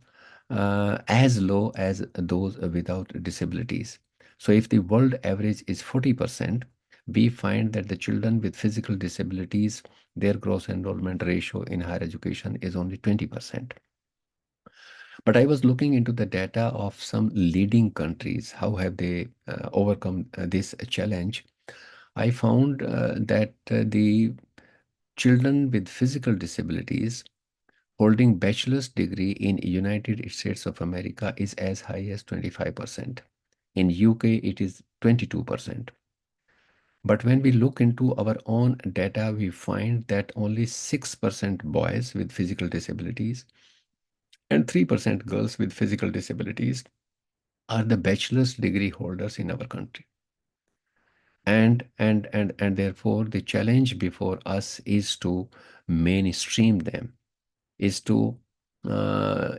as low as those without disabilities. So if the world average is 40%, we find that the children with physical disabilities, their gross enrollment ratio in higher education is only 20%. But I was looking into the data of some leading countries. How have they overcome this challenge? I found that the children with physical disabilities holding bachelor's degree in United States of America is as high as 25%. In UK, it is 22%. But when we look into our own data, we find that only 6% boys with physical disabilities and 3% girls with physical disabilities are the bachelor's degree holders in our country. And therefore, the challenge before us is to mainstream them, is to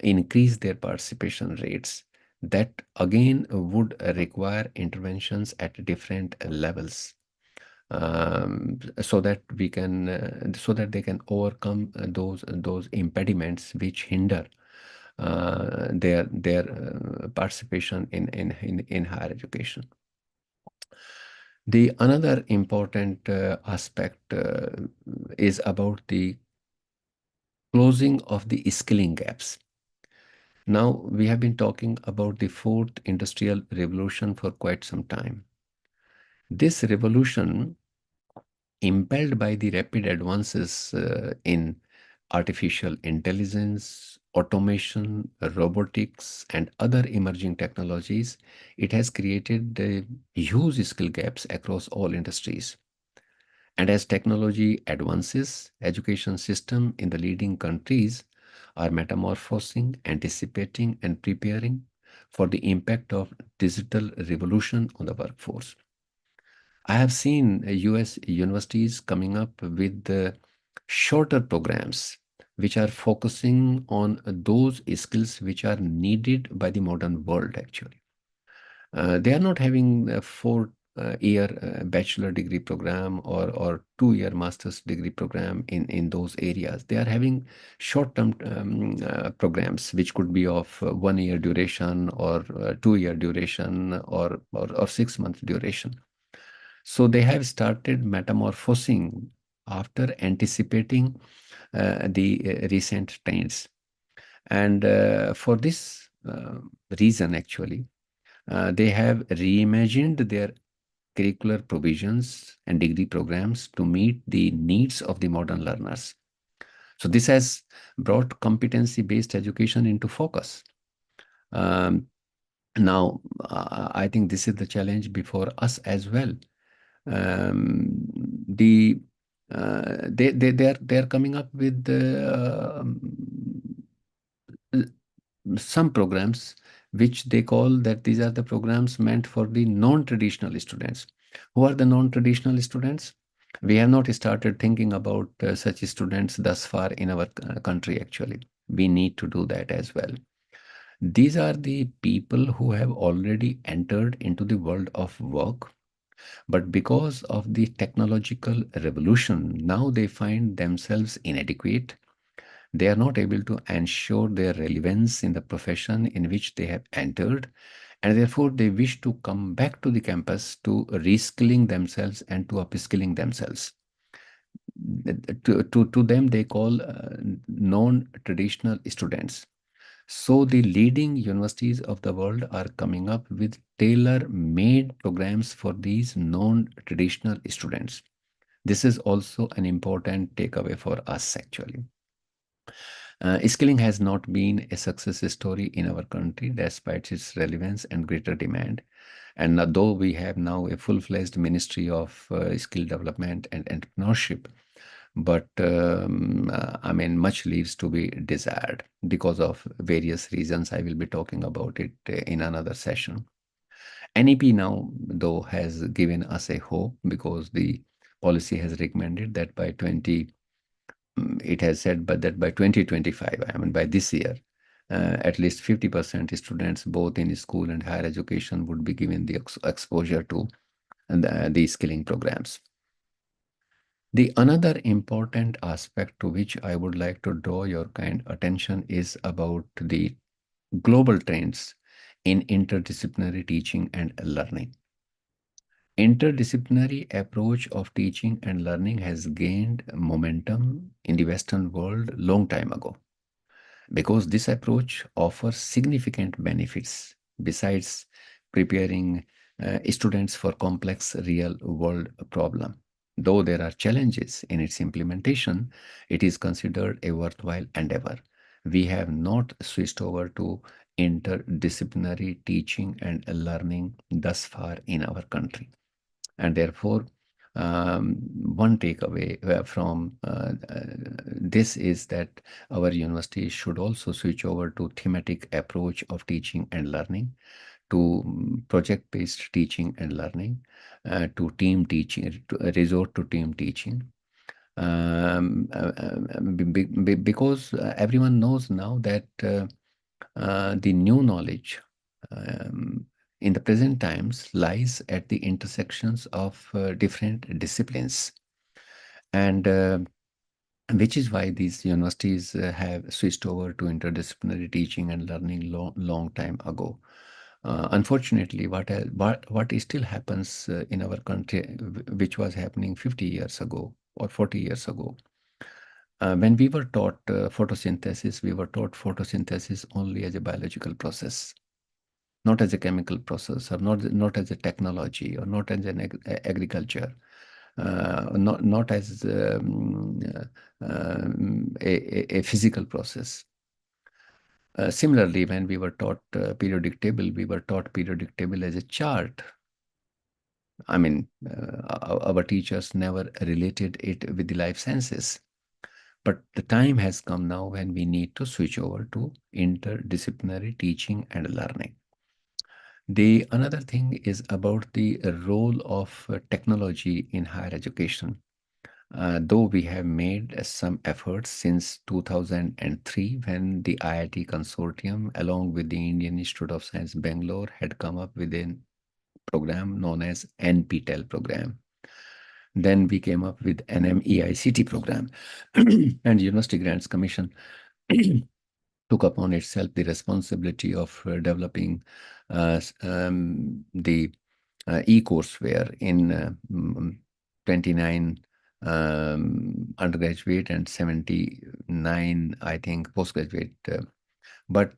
increase their participation rates. That again would require interventions at different levels, so that we can so that they can overcome those impediments which hinder their participation in higher education. The another important aspect is about the closing of the skilling gaps. Now, we have been talking about the fourth industrial revolution for quite some time. This revolution, impelled by the rapid advances in artificial intelligence, automation, robotics, and other emerging technologies, it has created huge skill gaps across all industries. And as technology advances, education system in the leading countries are metamorphosing, anticipating, and preparing for the impact of digital revolution on the workforce. I have seen US universities coming up with shorter programs which are focusing on those skills which are needed by the modern world actually. They are not having a 4-year bachelor degree program or 2-year master's degree program in those areas. They are having short-term programs which could be of 1-year duration or 2-year duration or 6-month duration. So they have started metamorphosing after anticipating the recent trends. And for this reason, actually, they have reimagined their curricular provisions and degree programs to meet the needs of the modern learners. So this has brought competency-based education into focus. Now, I think this is the challenge before us as well. They are coming up with some programs which they call that these are the programs meant for the non-traditional students. Who are the non-traditional students? We have not started thinking about such students thus far in our country actually. We need to do that as well. These are the people who have already entered into the world of work, but because of the technological revolution, now they find themselves inadequate. They are not able to ensure their relevance in the profession in which they have entered, and therefore they wish to come back to the campus to reskilling themselves and to upskilling themselves. To them, they call non-traditional students. So the leading universities of the world are coming up with tailor-made programs for these non-traditional students. This is also an important takeaway for us actually. Skilling has not been a success story in our country despite its relevance and greater demand. And though we have now a full-fledged Ministry of Skill Development and Entrepreneurship, but I mean, much leaves to be desired because of various reasons. I will be talking about it in another session. NEP now, though, has given us a hope because the policy has recommended that by it has said that by 2025, I mean by this year, at least 50% students both in school and higher education would be given the exposure to the skilling programs. The another important aspect to which I would like to draw your kind attention is about the global trends in interdisciplinary teaching and learning. Interdisciplinary approach of teaching and learning has gained momentum in the Western world long time ago because this approach offers significant benefits besides preparing students for complex real world problem. Though there are challenges in its implementation, it is considered a worthwhile endeavor. We have not switched over to interdisciplinary teaching and learning thus far in our country. And therefore, one takeaway from this is that our university should also switch over to thematic approach of teaching and learning, to project-based teaching and learning, to team teaching, to resort to team teaching. Because everyone knows now that the new knowledge in the present times lies at the intersections of different disciplines, and which is why these universities have switched over to interdisciplinary teaching and learning long time ago. Unfortunately, what still happens in our country, which was happening 50 years ago or 40 years ago, when we were taught photosynthesis, we were taught photosynthesis only as a biological process, not as a chemical process, or not as a technology, or not as an agriculture, not as a physical process. Similarly, when we were taught periodic table, we were taught periodic table as a chart. I mean, our teachers never related it with the life sciences. But the time has come now when we need to switch over to interdisciplinary teaching and learning. The another thing is about the role of technology in higher education. Though we have made some efforts since 2003, when the IIT consortium, along with the Indian Institute of Science, Bangalore, had come up with a program known as NPTEL program. Then we came up with NMEICT program, and University Grants Commission took upon itself the responsibility of developing the e-courseware in 29 undergraduate and 79, I think, postgraduate. But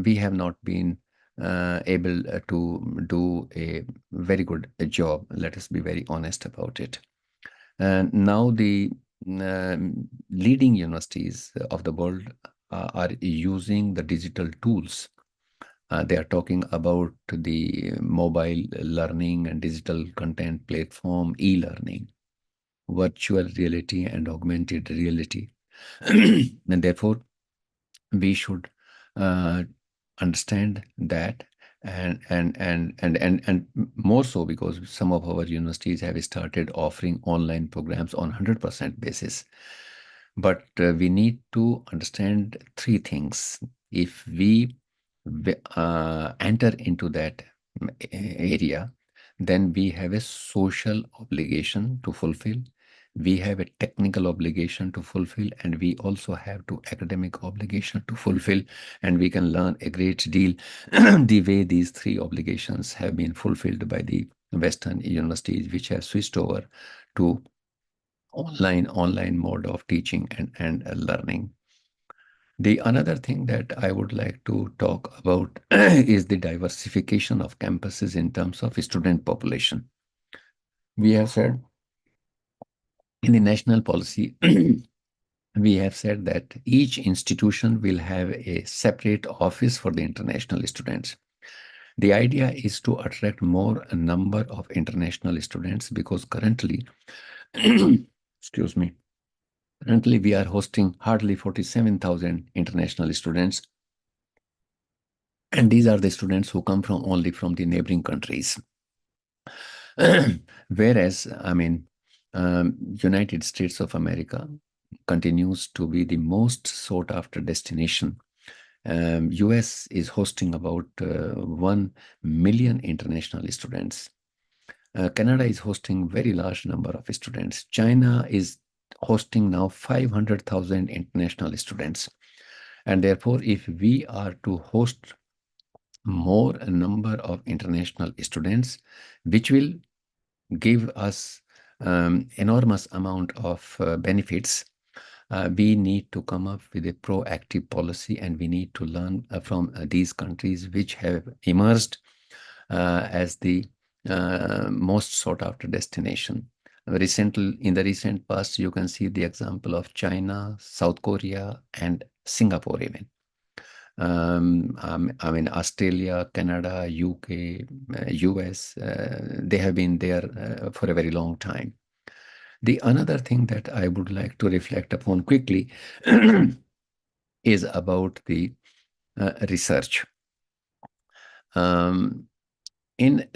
we have not been able to do a very good job. Let us be very honest about it. Now the leading universities of the world are using the digital tools. They are talking about the mobile learning and digital content platform, e-learning, virtual reality and augmented reality. And therefore, we should understand that, and more so because some of our universities have started offering online programs on 100% basis. But we need to understand three things. If we enter into that area, then we have a social obligation to fulfill, we have a technical obligation to fulfill, and we also have to academic obligation to fulfill, and we can learn a great deal the way these three obligations have been fulfilled by the Western universities, which have switched over to online mode of teaching and learning. The another thing that I would like to talk about is the diversification of campuses in terms of student population. We have said in the national policy we have said that each institution will have a separate office for the international students. The idea is to attract more number of international students because currently, excuse me, currently we are hosting hardly 47,000 international students. And these are the students who come from only from the neighboring countries. Whereas, United States of America continues to be the most sought after destination. US is hosting about 1 million international students. Canada is hosting very large number of students. China is hosting now 500,000 international students. And therefore, if we are to host more number of international students, which will give us enormous amount of benefits, we need to come up with a proactive policy, and we need to learn from these countries which have emerged as the most sought after destination. In the recent past, you can see the example of China, South Korea, and Singapore even. Australia, Canada, UK, US, they have been there for a very long time. The another thing that I would like to reflect upon quickly is about the research. In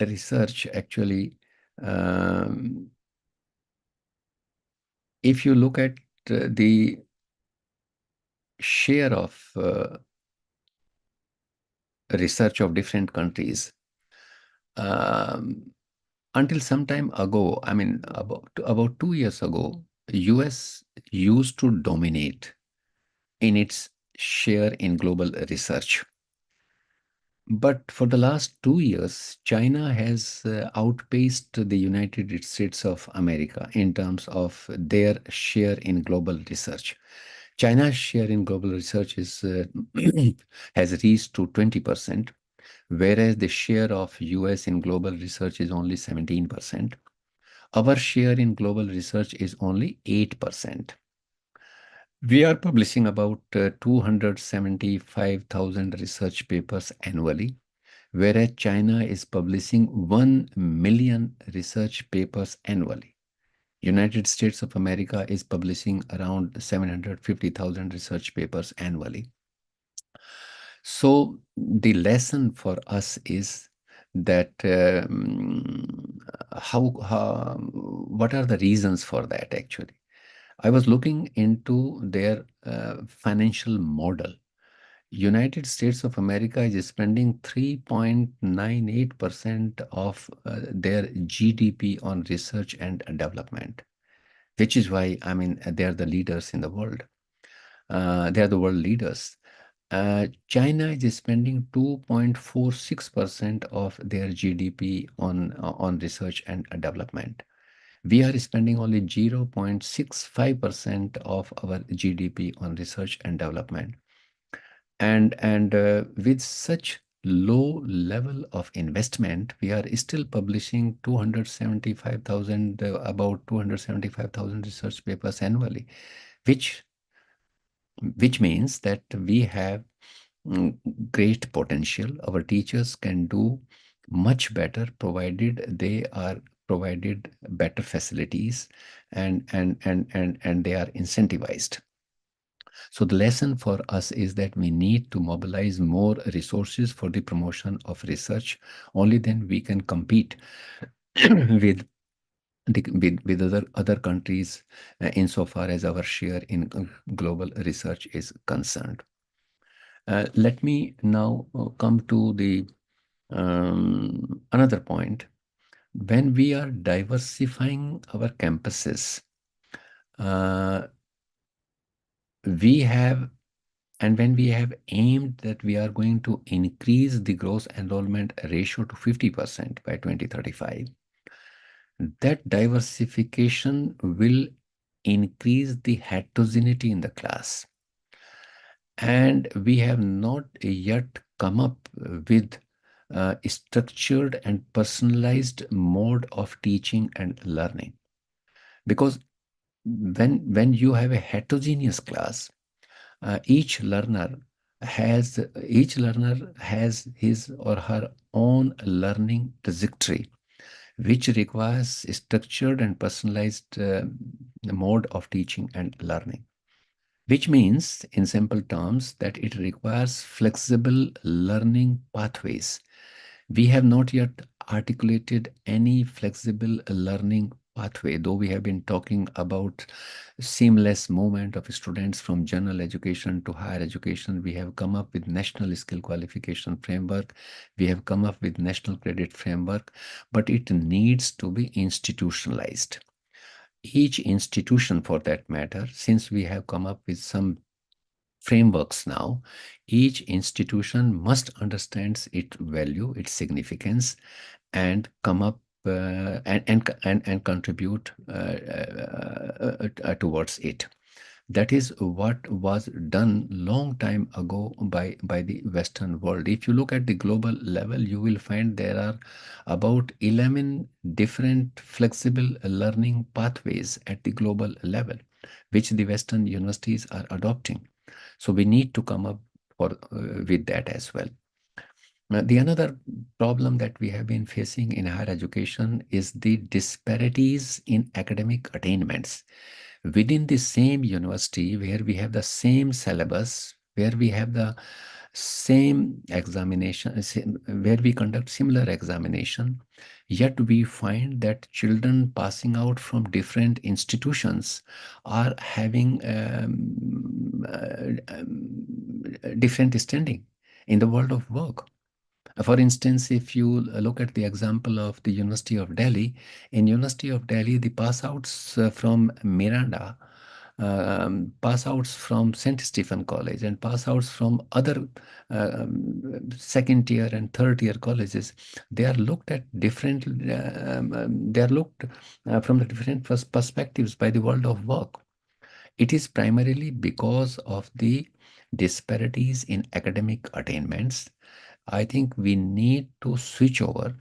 research, actually, if you look at the share of research of different countries, until some time ago, about 2 years ago, US used to dominate in its share in global research. But for the last 2 years, China has outpaced the United States of America in terms of their share in global research. China's share in global research is has reached to 20%, whereas the share of US in global research is only 17%. Our share in global research is only 8%. We are publishing about 275,000 research papers annually, whereas China is publishing 1 million research papers annually. United States of America is publishing around 750,000 research papers annually. So the lesson for us is that what are the reasons for that actually? I was looking into their financial model. United States of America is spending 3.98% of their GDP on research and development, which is why, they are the leaders in the world. They are the world leaders. China is spending 2.46% of their GDP on research and development. We are spending only 0.65% of our GDP on research and development. And with such low level of investment, we are still publishing 275,000, about 275,000 research papers annually, which means that we have great potential. Our teachers can do much better provided they are provided better facilities and they are incentivized. So the lesson for us is that we need to mobilize more resources for the promotion of research. Only then we can compete with other countries insofar as our share in global research is concerned. Let me now come to the another point. When we are diversifying our campuses, when we have aimed that we are going to increase the gross enrollment ratio to 50% by 2035, that diversification will increase the heterogeneity in the class. And we have not yet come up with a structured and personalized mode of teaching and learning. Because when you have a heterogeneous class, each learner has his or her own learning trajectory, which requires a structured and personalized mode of teaching and learning, which means, in simple terms, that it requires flexible learning pathways. We have not yet articulated any flexible learning pathway, though we have been talking about seamless movement of students from general education to higher education. We have come up with national skill qualification framework. We have come up with national credit framework, but it needs to be institutionalized. Each institution, for that matter, since we have come up with some frameworks now, each institution must understand its value, its significance, and come up and contribute towards it. That is what was done long time ago by the Western world. If you look at the global level, you will find there are about 11 different flexible learning pathways at the global level, which the Western universities are adopting. So we need to come up with that as well. The another problem that we have been facing in higher education is the disparities in academic attainments. Within the same university, where we have the same syllabus, where we have the same examination, where we conduct similar examination, yet we find that children passing out from different institutions are having different standing in the world of work. For instance, if you look at the example of the University of Delhi, in University of Delhi, the pass-outs from Miranda, pass-outs from St. Stephen College, and pass-outs from other second tier and third tier colleges, they are looked at different. They are looked from the different perspectives by the world of work. It is primarily because of the disparities in academic attainments. I think we need to switch over.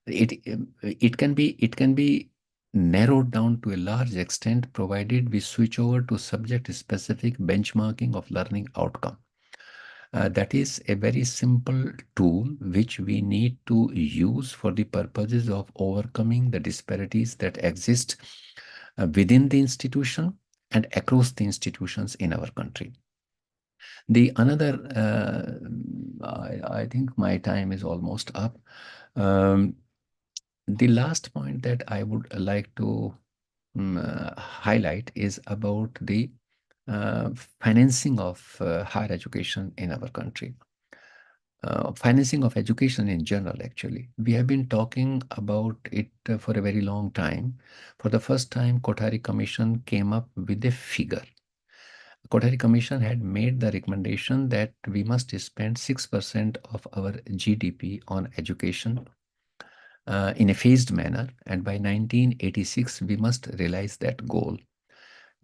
It can be narrowed down to a large extent, provided we switch over to subject-specific benchmarking of learning outcome. That is a very simple tool which we need to use for the purposes of overcoming the disparities that exist within the institution and across the institutions in our country. The another, I think my time is almost up. The last point that I would like to highlight is about the financing of higher education in our country. Financing of education in general, actually. We have been talking about it for a very long time. For the first time, Kothari Commission came up with a figure. Kothari Commission had made the recommendation that we must spend 6% of our GDP on education in a phased manner, and by 1986 we must realize that goal.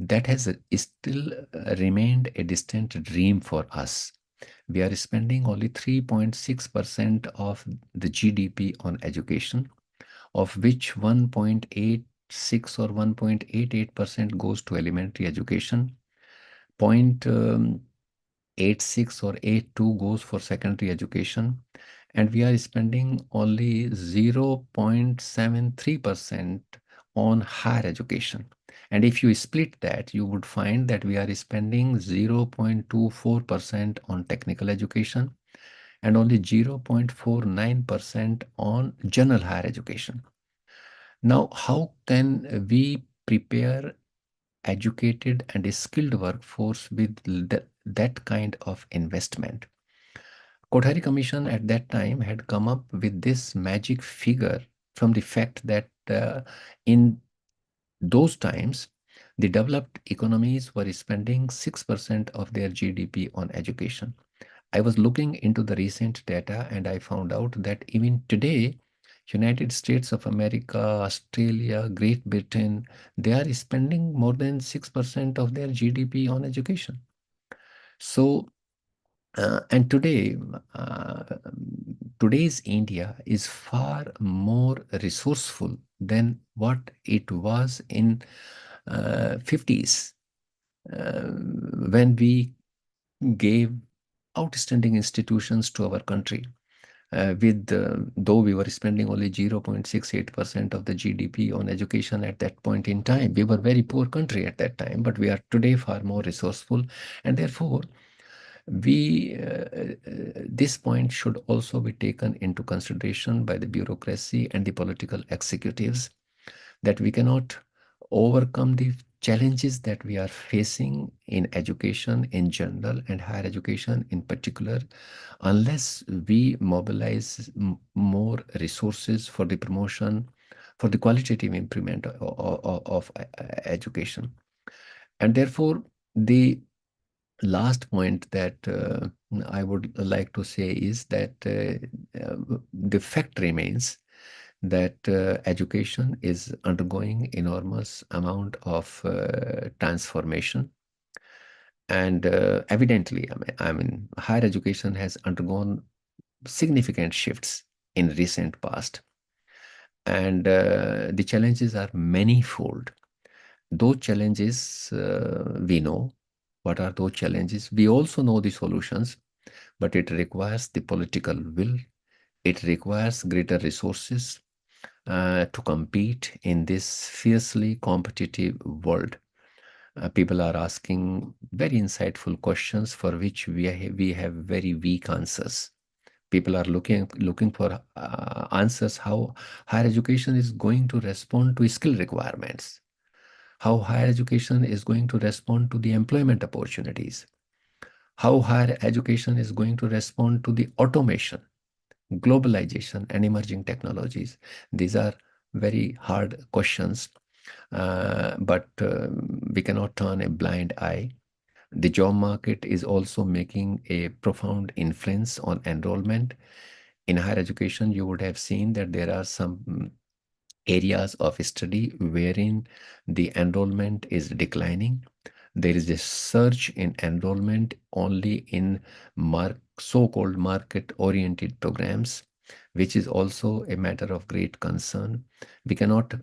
That has still remained a distant dream for us. We are spending only 3.6% of the GDP on education, of which 1.86 or 1.88% goes to elementary education, 0.86 or 82 goes for secondary education, and we are spending only 0.73% on higher education. And if you split that, you would find that we are spending 0.24% on technical education and only 0.49% on general higher education. Now, how can we prepare educated and a skilled workforce with that kind of investment? Kothari Commission at that time had come up with this magic figure from the fact that in those times, the developed economies were spending 6% of their GDP on education. I was looking into the recent data and I found out that even today, United States of America, Australia, Great Britain, they are spending more than 6% of their GDP on education. So, and today's India is far more resourceful than what it was in 50s, when we gave outstanding institutions to our country. Though we were spending only 0.68% of the GDP on education at that point in time, we were a very poor country at that time, but we are today far more resourceful, and therefore this point should also be taken into consideration by the bureaucracy and the political executives, that we cannot overcome the challenges that we are facing in education in general and higher education in particular, unless we mobilize more resources for the promotion, for the qualitative improvement of education. And therefore, the last point that I would like to say is that the fact remains that education is undergoing enormous amount of transformation, and evidently, I mean, higher education has undergone significant shifts in recent past, and the challenges are manifold. Those challenges we know. What are those challenges? We also know the solutions, but it requires the political will. It requires greater resources to compete in this fiercely competitive world. People are asking very insightful questions for which we have very weak answers. People are looking for answers how higher education is going to respond to skill requirements, how higher education is going to respond to the employment opportunities, how higher education is going to respond to the automation, globalization, and emerging technologies. These are very hard questions, but we cannot turn a blind eye. The job market is also making a profound influence on enrollment. In higher education, you would have seen that there are some areas of study wherein the enrollment is declining. There is a surge in enrollment only in so-called market-oriented programs, which is also a matter of great concern. We cannot,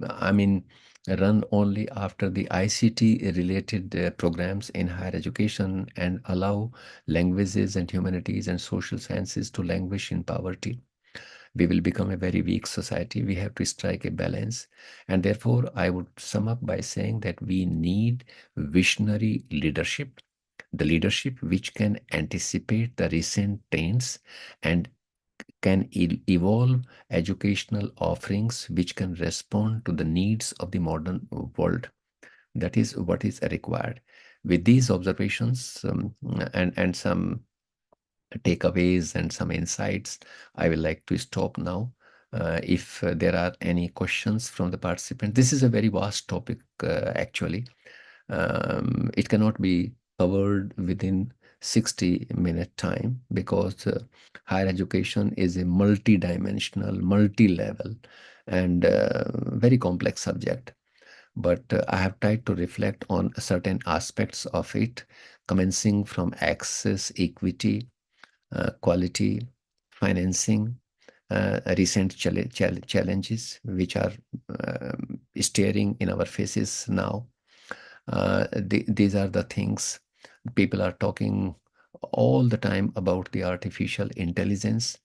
I mean, run only after the ICT-related programs in higher education and allow languages and humanities and social sciences to languish in poverty. We will become a very weak society. We have to strike a balance. And therefore, I would sum up by saying that we need visionary leadership, the leadership which can anticipate the recent trends and can evolve educational offerings which can respond to the needs of the modern world. That is what is required. With these observations and some takeaways and some insights, I will like to stop now. If there are any questions from the participants, this is a very vast topic actually. It cannot be covered within 60-minute time because higher education is a multi-dimensional, multi-level and very complex subject. But I have tried to reflect on certain aspects of it, commencing from access, equity, quality, financing, recent challenges which are staring in our faces now. These are the things people are talking all the time about, the artificial intelligence.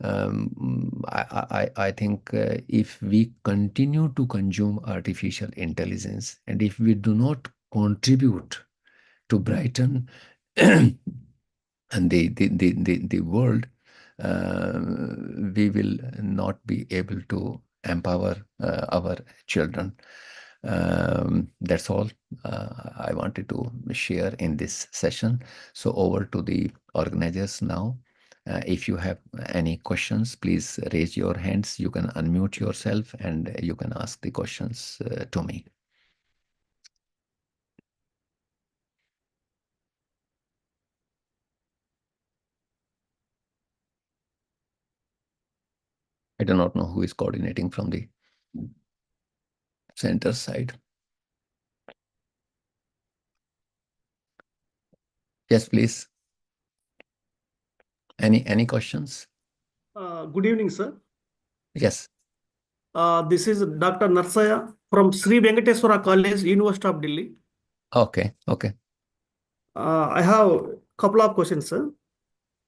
I think if we continue to consume artificial intelligence and if we do not contribute to brighten and the world, we will not be able to empower our children. That's all I wanted to share in this session. So over to the organizers now. If you have any questions, please raise your hands. You can unmute yourself and you can ask the questions to me. I do not know who is coordinating from the center side. Yes, please. Any questions? Good evening, sir. Yes. This is Dr. Narsaya from Sri Venkateswara College, University of Delhi. Okay, okay. I have a couple of questions, sir.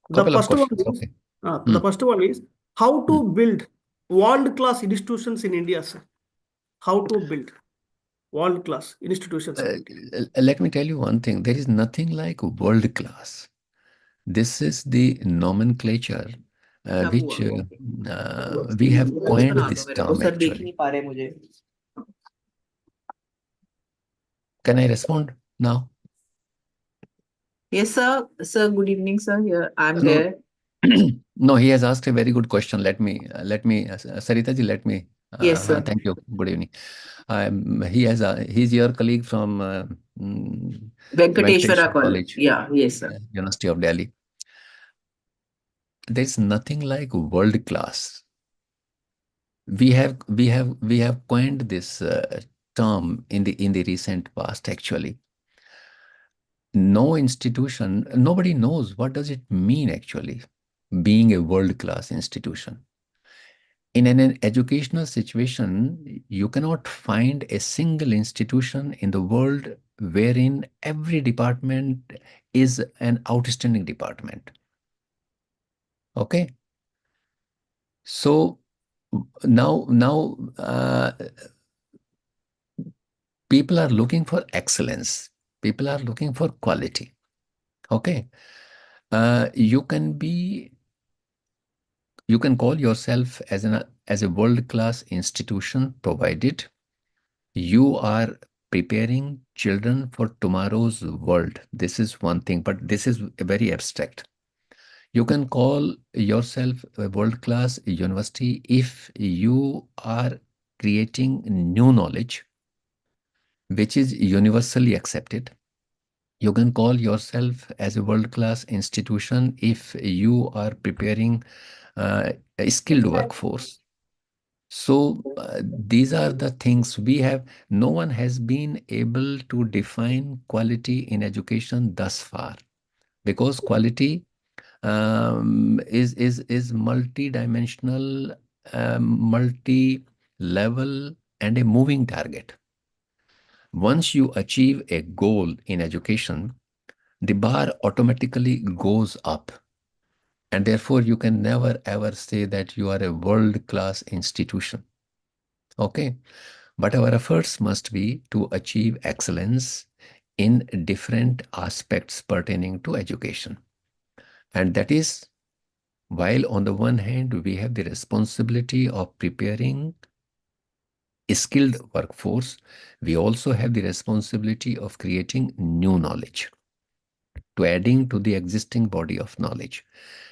The Couple of first one questions. is, Okay. the first one is how to Hmm. build world-class institutions in India, sir. How to build world-class institutions in India. Let me tell you one thing. There is nothing like world class. This is the nomenclature which we have coined this term actually. Can I respond now? Yes, sir. Sir, good evening, sir. Here I'm No, there. no, he has asked a very good question. Sarita ji, let me. Yes, sir. Thank you. Good evening. He's your colleague from Venkateshwara Venkateshwar College. College, Yeah, yes, sir. University of Delhi. There's nothing like world class. We have coined this term in the recent past actually. No institution, nobody knows what does it mean actually, being a world-class institution. In an educational situation, you cannot find a single institution in the world wherein every department is an outstanding department. Okay. So now people are looking for excellence. People are looking for quality. Okay. You can call yourself as a world-class institution provided you are preparing children for tomorrow's world. This is one thing, but this is very abstract. You can call yourself a world-class university if you are creating new knowledge, which is universally accepted. You can call yourself as a world-class institution if you are preparing a skilled workforce. So these are the things we have. No one has been able to define quality in education thus far, because quality is multi-dimensional, multi-level, and a moving target. Once you achieve a goal in education, the bar automatically goes up. And therefore, you can never ever say that you are a world-class institution. Okay. But our efforts must be to achieve excellence in different aspects pertaining to education. And that is, while on the one hand, we have the responsibility of preparing a skilled workforce, we also have the responsibility of creating new knowledge, to adding to the existing body of knowledge.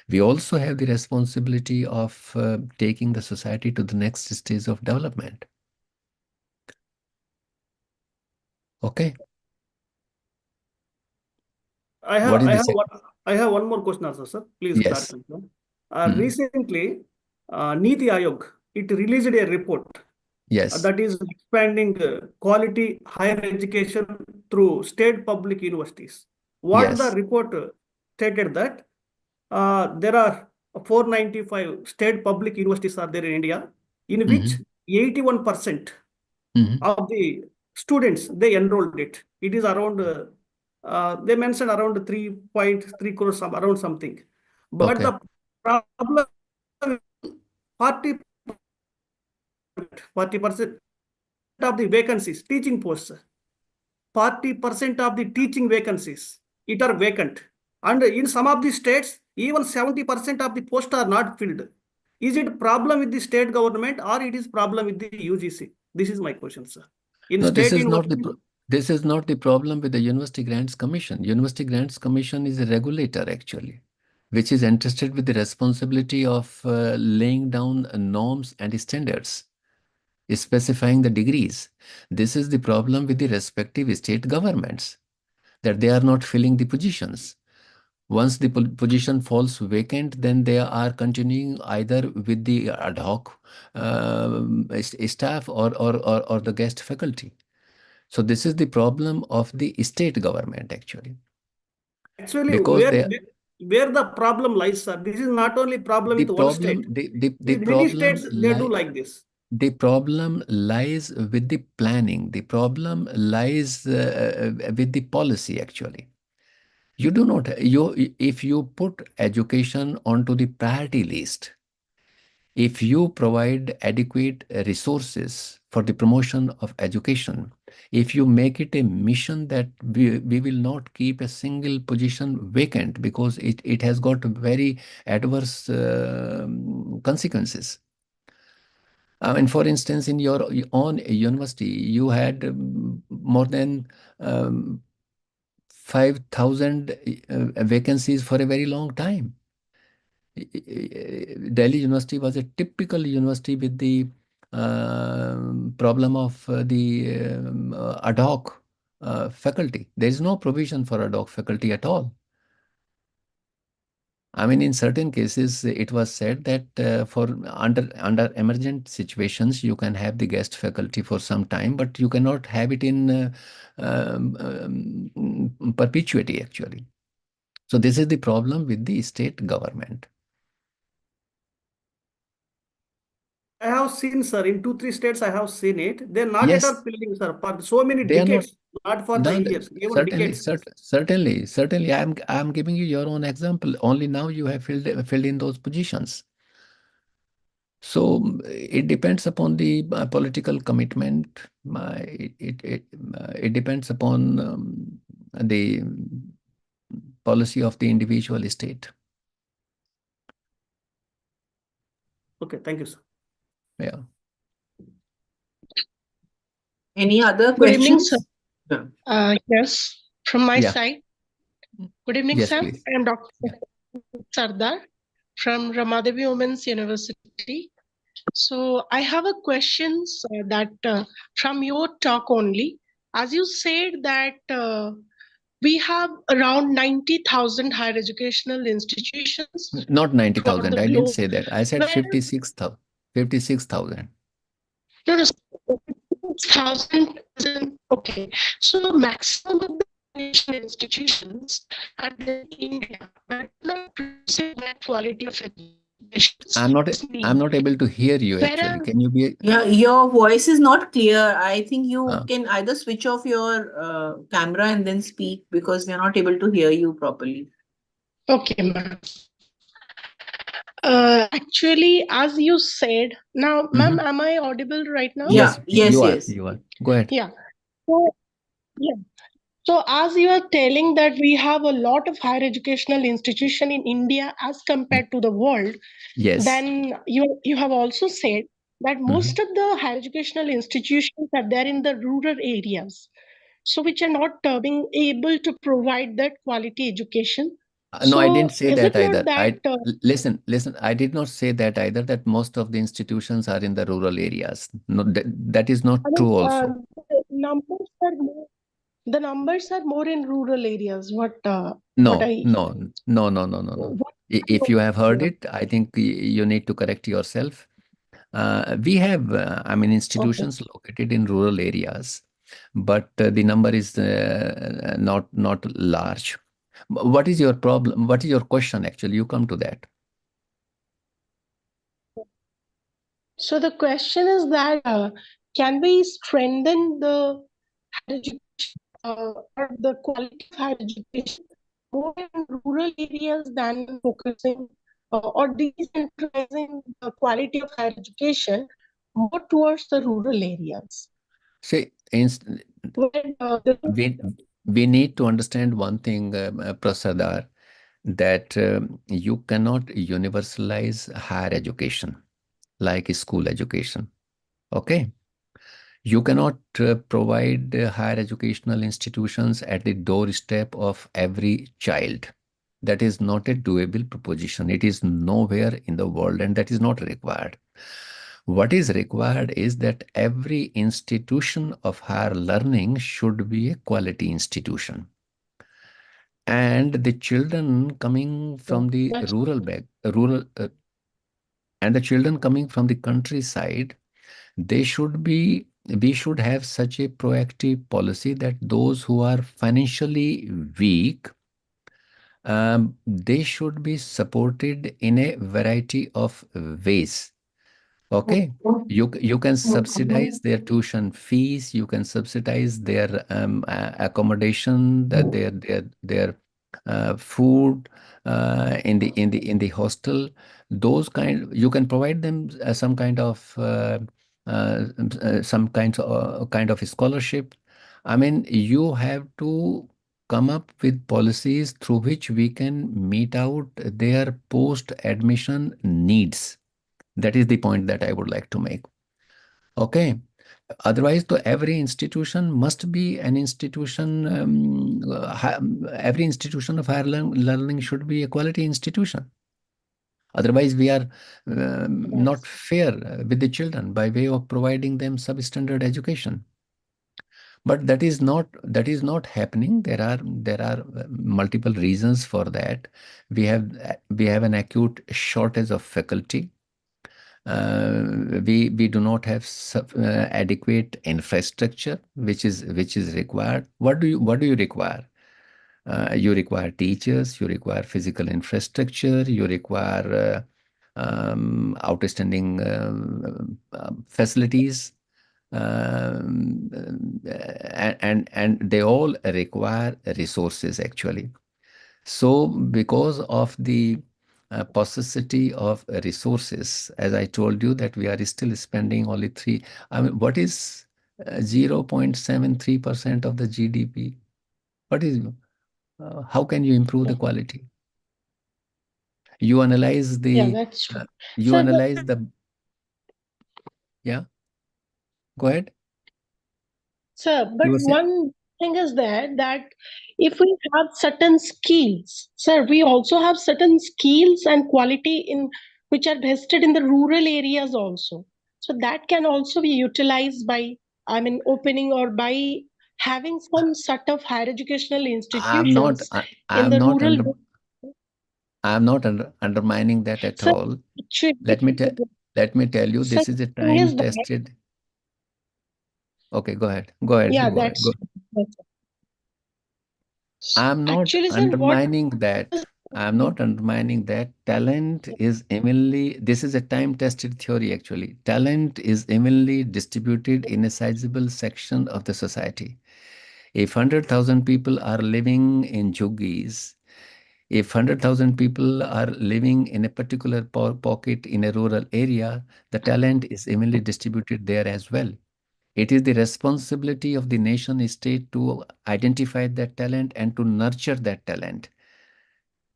We also have the responsibility of taking the society to the next stage of development. Okay. I have one more question also, sir. Please Yes. clarify. Recently, Niti Aayog, it released a report Yes. that is expanding quality higher education through state public universities. What the Yes. report stated that there are 495 state public universities are there in India, in which 81% of the students they enrolled it. It is around they mentioned around 3.3 crores, around something. But Okay. the problem, 40% of the vacancies, teaching posts, 40% of the teaching vacancies, it are vacant. And in some of the states, even 70% of the posts are not filled. Is it problem with the state government or it is problem with the UGC? This is my question, sir. In No, state this is not the problem with the University Grants Commission. University Grants Commission is a regulator actually, which is entrusted with the responsibility of laying down norms and standards, specifying the degrees. This is the problem with the respective state governments, that they are not filling the positions. Once the position falls vacant, then they are continuing either with the ad hoc staff or the guest faculty. So this is the problem of the state government actually. Actually, Because where the problem lies, sir, this is not only problem with one state. the Many problem states, they do like this. The problem lies with the planning. The problem lies with the policy, actually. You do not, if you put education onto the priority list, if you provide adequate resources for the promotion of education, if you make it a mission that we will not keep a single position vacant because it has got very adverse consequences. I mean, for instance, in your own university, you had more than 5,000 vacancies for a very long time. Delhi University was a typical university with the problem of the ad hoc faculty. There is no provision for ad hoc faculty at all. I mean, in certain cases, it was said that for under emergent situations, you can have the guest faculty for some time, but you cannot have it in perpetuity, actually. So this is the problem with the state government. I have seen, sir, in 2, 3 states, I have seen it. They're not at Yes, all filling, sir, for so many they are not. decades, not for the No, years, even decades. certainly. I'm giving you your own example. Only now you have filled in those positions. So it depends upon the political commitment. It depends upon the policy of the individual state. Okay, thank you, sir. Yeah. Any other Good evening, sir. questions? Yes, from my Yeah. side. Good evening, Yes, sir. please. I am Dr. Yeah. Sardar from Ramadevi Women's University. So I have a question that from your talk only, as you said that we have around 90,000 higher educational institutions Not throughout 90,000. the I didn't globe. say that. I said Where 56,000. 56,000. no, no, 1,000. Okay, so maximum of the educational institutions are in India, but not producing that quality of education. I'm not able to hear you actually. Can you be? Yeah, your voice is not clear. I think you can either switch off your camera and then speak because we are not able to hear you properly. Okay, ma'am. Actually, as you said, now, ma'am, am I audible right now? Yeah, yes, you yes. are. Go ahead. Yeah. So, yeah. So as you are telling that we have a lot of higher educational institution in India as compared to the world, Yes. then you have also said that most of the higher educational institutions are there in the rural areas, so which are not being able to provide that quality education. No, I So didn't say is that it not either. that Listen. I did not say that either, that most of the institutions are in the rural areas. No, that is not I mean, true also. the numbers are more in rural areas. What No. what I If you have heard it, I think you need to correct yourself. We have, institutions located in rural areas, but the number is not large. What is your problem? What is your question, actually? You come to that. So the question is that can we strengthen the higher education or the quality of higher education more in rural areas than focusing or decentralizing the quality of higher education more towards the rural areas? See, Where, we need to understand one thing, Prasadar, that you cannot universalize higher education like school education. Okay? You cannot provide higher educational institutions at the doorstep of every child. That is not a doable proposition. It is nowhere in the world, and that is not required. What is required is that every institution of higher learning should be a quality institution. And the children coming from the and the children coming from the countryside, we should have such a proactive policy that those who are financially weak, they should be supported in a variety of ways. Okay, you can subsidize their tuition fees. You can subsidize their accommodation, their food in the hostel. Those kind you can provide them some kind of kind of scholarship. I mean, you have to come up with policies through which we can meet out their post-admission needs. That is the point that I would like to make. Okay. Otherwise, to every institution must be an institution. Every institution of higher learning should be a quality institution. Otherwise, we are not fair with the children by way of providing them substandard education. But that is not happening. There are multiple reasons for that. We have an acute shortage of faculty. We do not have adequate infrastructure which is required. What do you require? You require teachers, you require physical infrastructure, you require outstanding facilities, and they all require resources actually. So because of the paucity of resources, as I told you that we are still spending only what is 0.73% of the GDP? What is, how can you improve the quality? You analyze Yeah, that's true. you Sir, analyze yeah, go ahead. Sir, but You were saying? one thing is that if we have certain skills, sir, we also have certain skills and quality in which are vested in the rural areas also. So that can also be utilized by, I mean, opening or by having some sort of higher educational institutions in the rural. I'm not undermining that at Sir, all. actually, Let me tell you, sir, this is a thing is that, time-tested. Okay, go ahead. Go ahead. yeah, You go ahead. that's I'm not actually, sir, undermining that. I'm not undermining that. Talent is evenly, this is a time-tested theory actually. Talent is evenly distributed in a sizable section of the society. If 100,000 people are living in juggies, if 100,000 people are living in a particular pocket in a rural area, the talent is evenly distributed there as well. It is the responsibility of the nation state to identify that talent and to nurture that talent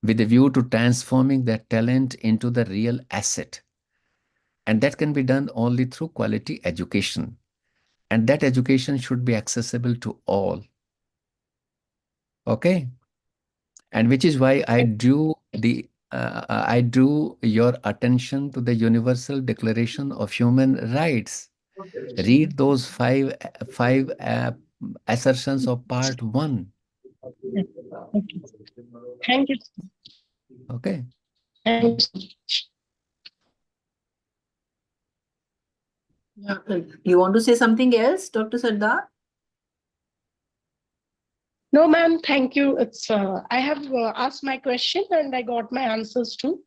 with a view to transforming that talent into the real asset. And that can be done only through quality education. And that education should be accessible to all. Okay? And which is why I drew your attention to the Universal Declaration of Human Rights. Read those five assertions of part 1. okay. Thank you. Okay. Thank you. Yeah. You want to say something else, Dr. Sardar? No, ma'am, thank you. It's I have asked my question and I got my answers too.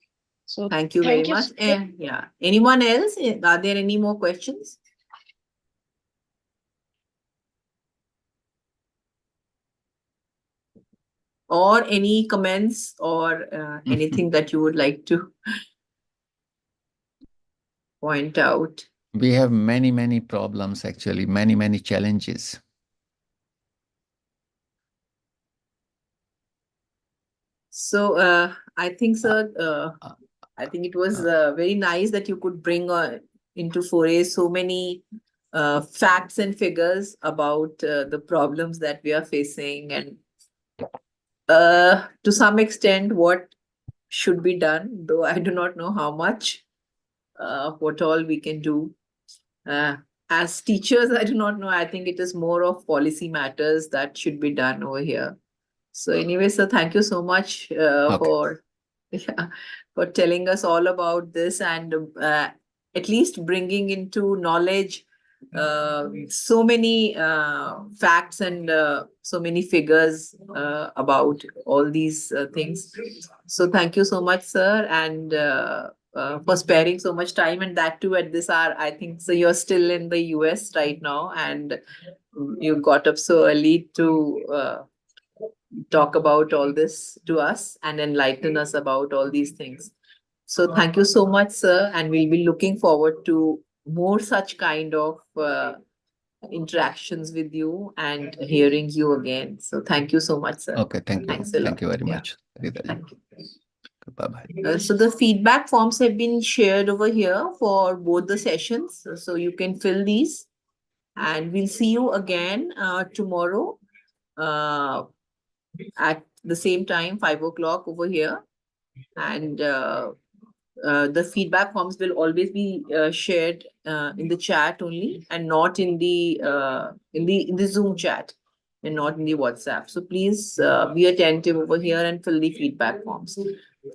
So Thank you very much. Yeah. Anyone else? Are there any more questions? Or any comments or anything that you would like to point out? We have many problems actually, many challenges. So I think, sir, I think it was very nice that you could bring into foray so many facts and figures about the problems that we are facing, and to some extent what should be done, though I do not know how much, what all we can do. As teachers, I do not know. I think it is more of policy matters that should be done over here. So anyway, sir, thank you so much for telling us all about this, and at least bringing into knowledge so many facts and so many figures about all these things. So thank you so much, sir, and for sparing so much time, and that too at this hour. I think so. You're still in the US right now, and you got up so early to talk about all this to us and enlighten us about all these things. So thank you so much, sir, and we'll be looking forward to more such kind of interactions with you and hearing you again. So thank you so much, sir. Okay, thank you. Thanks a lot. Thank you very Yeah. much. Hriday. Thank you. Bye-bye. So the feedback forms have been shared over here for both the sessions. So you can fill these, and we'll see you again tomorrow at the same time, 5 o'clock over here. And the feedback forms will always be shared in the chat only, and not in the Zoom chat, and not in the WhatsApp. So please be attentive over here and fill the feedback forms.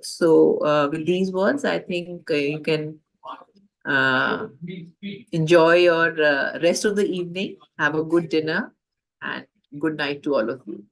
So with these words, I think you can enjoy your rest of the evening. Have a good dinner, and good night to all of you.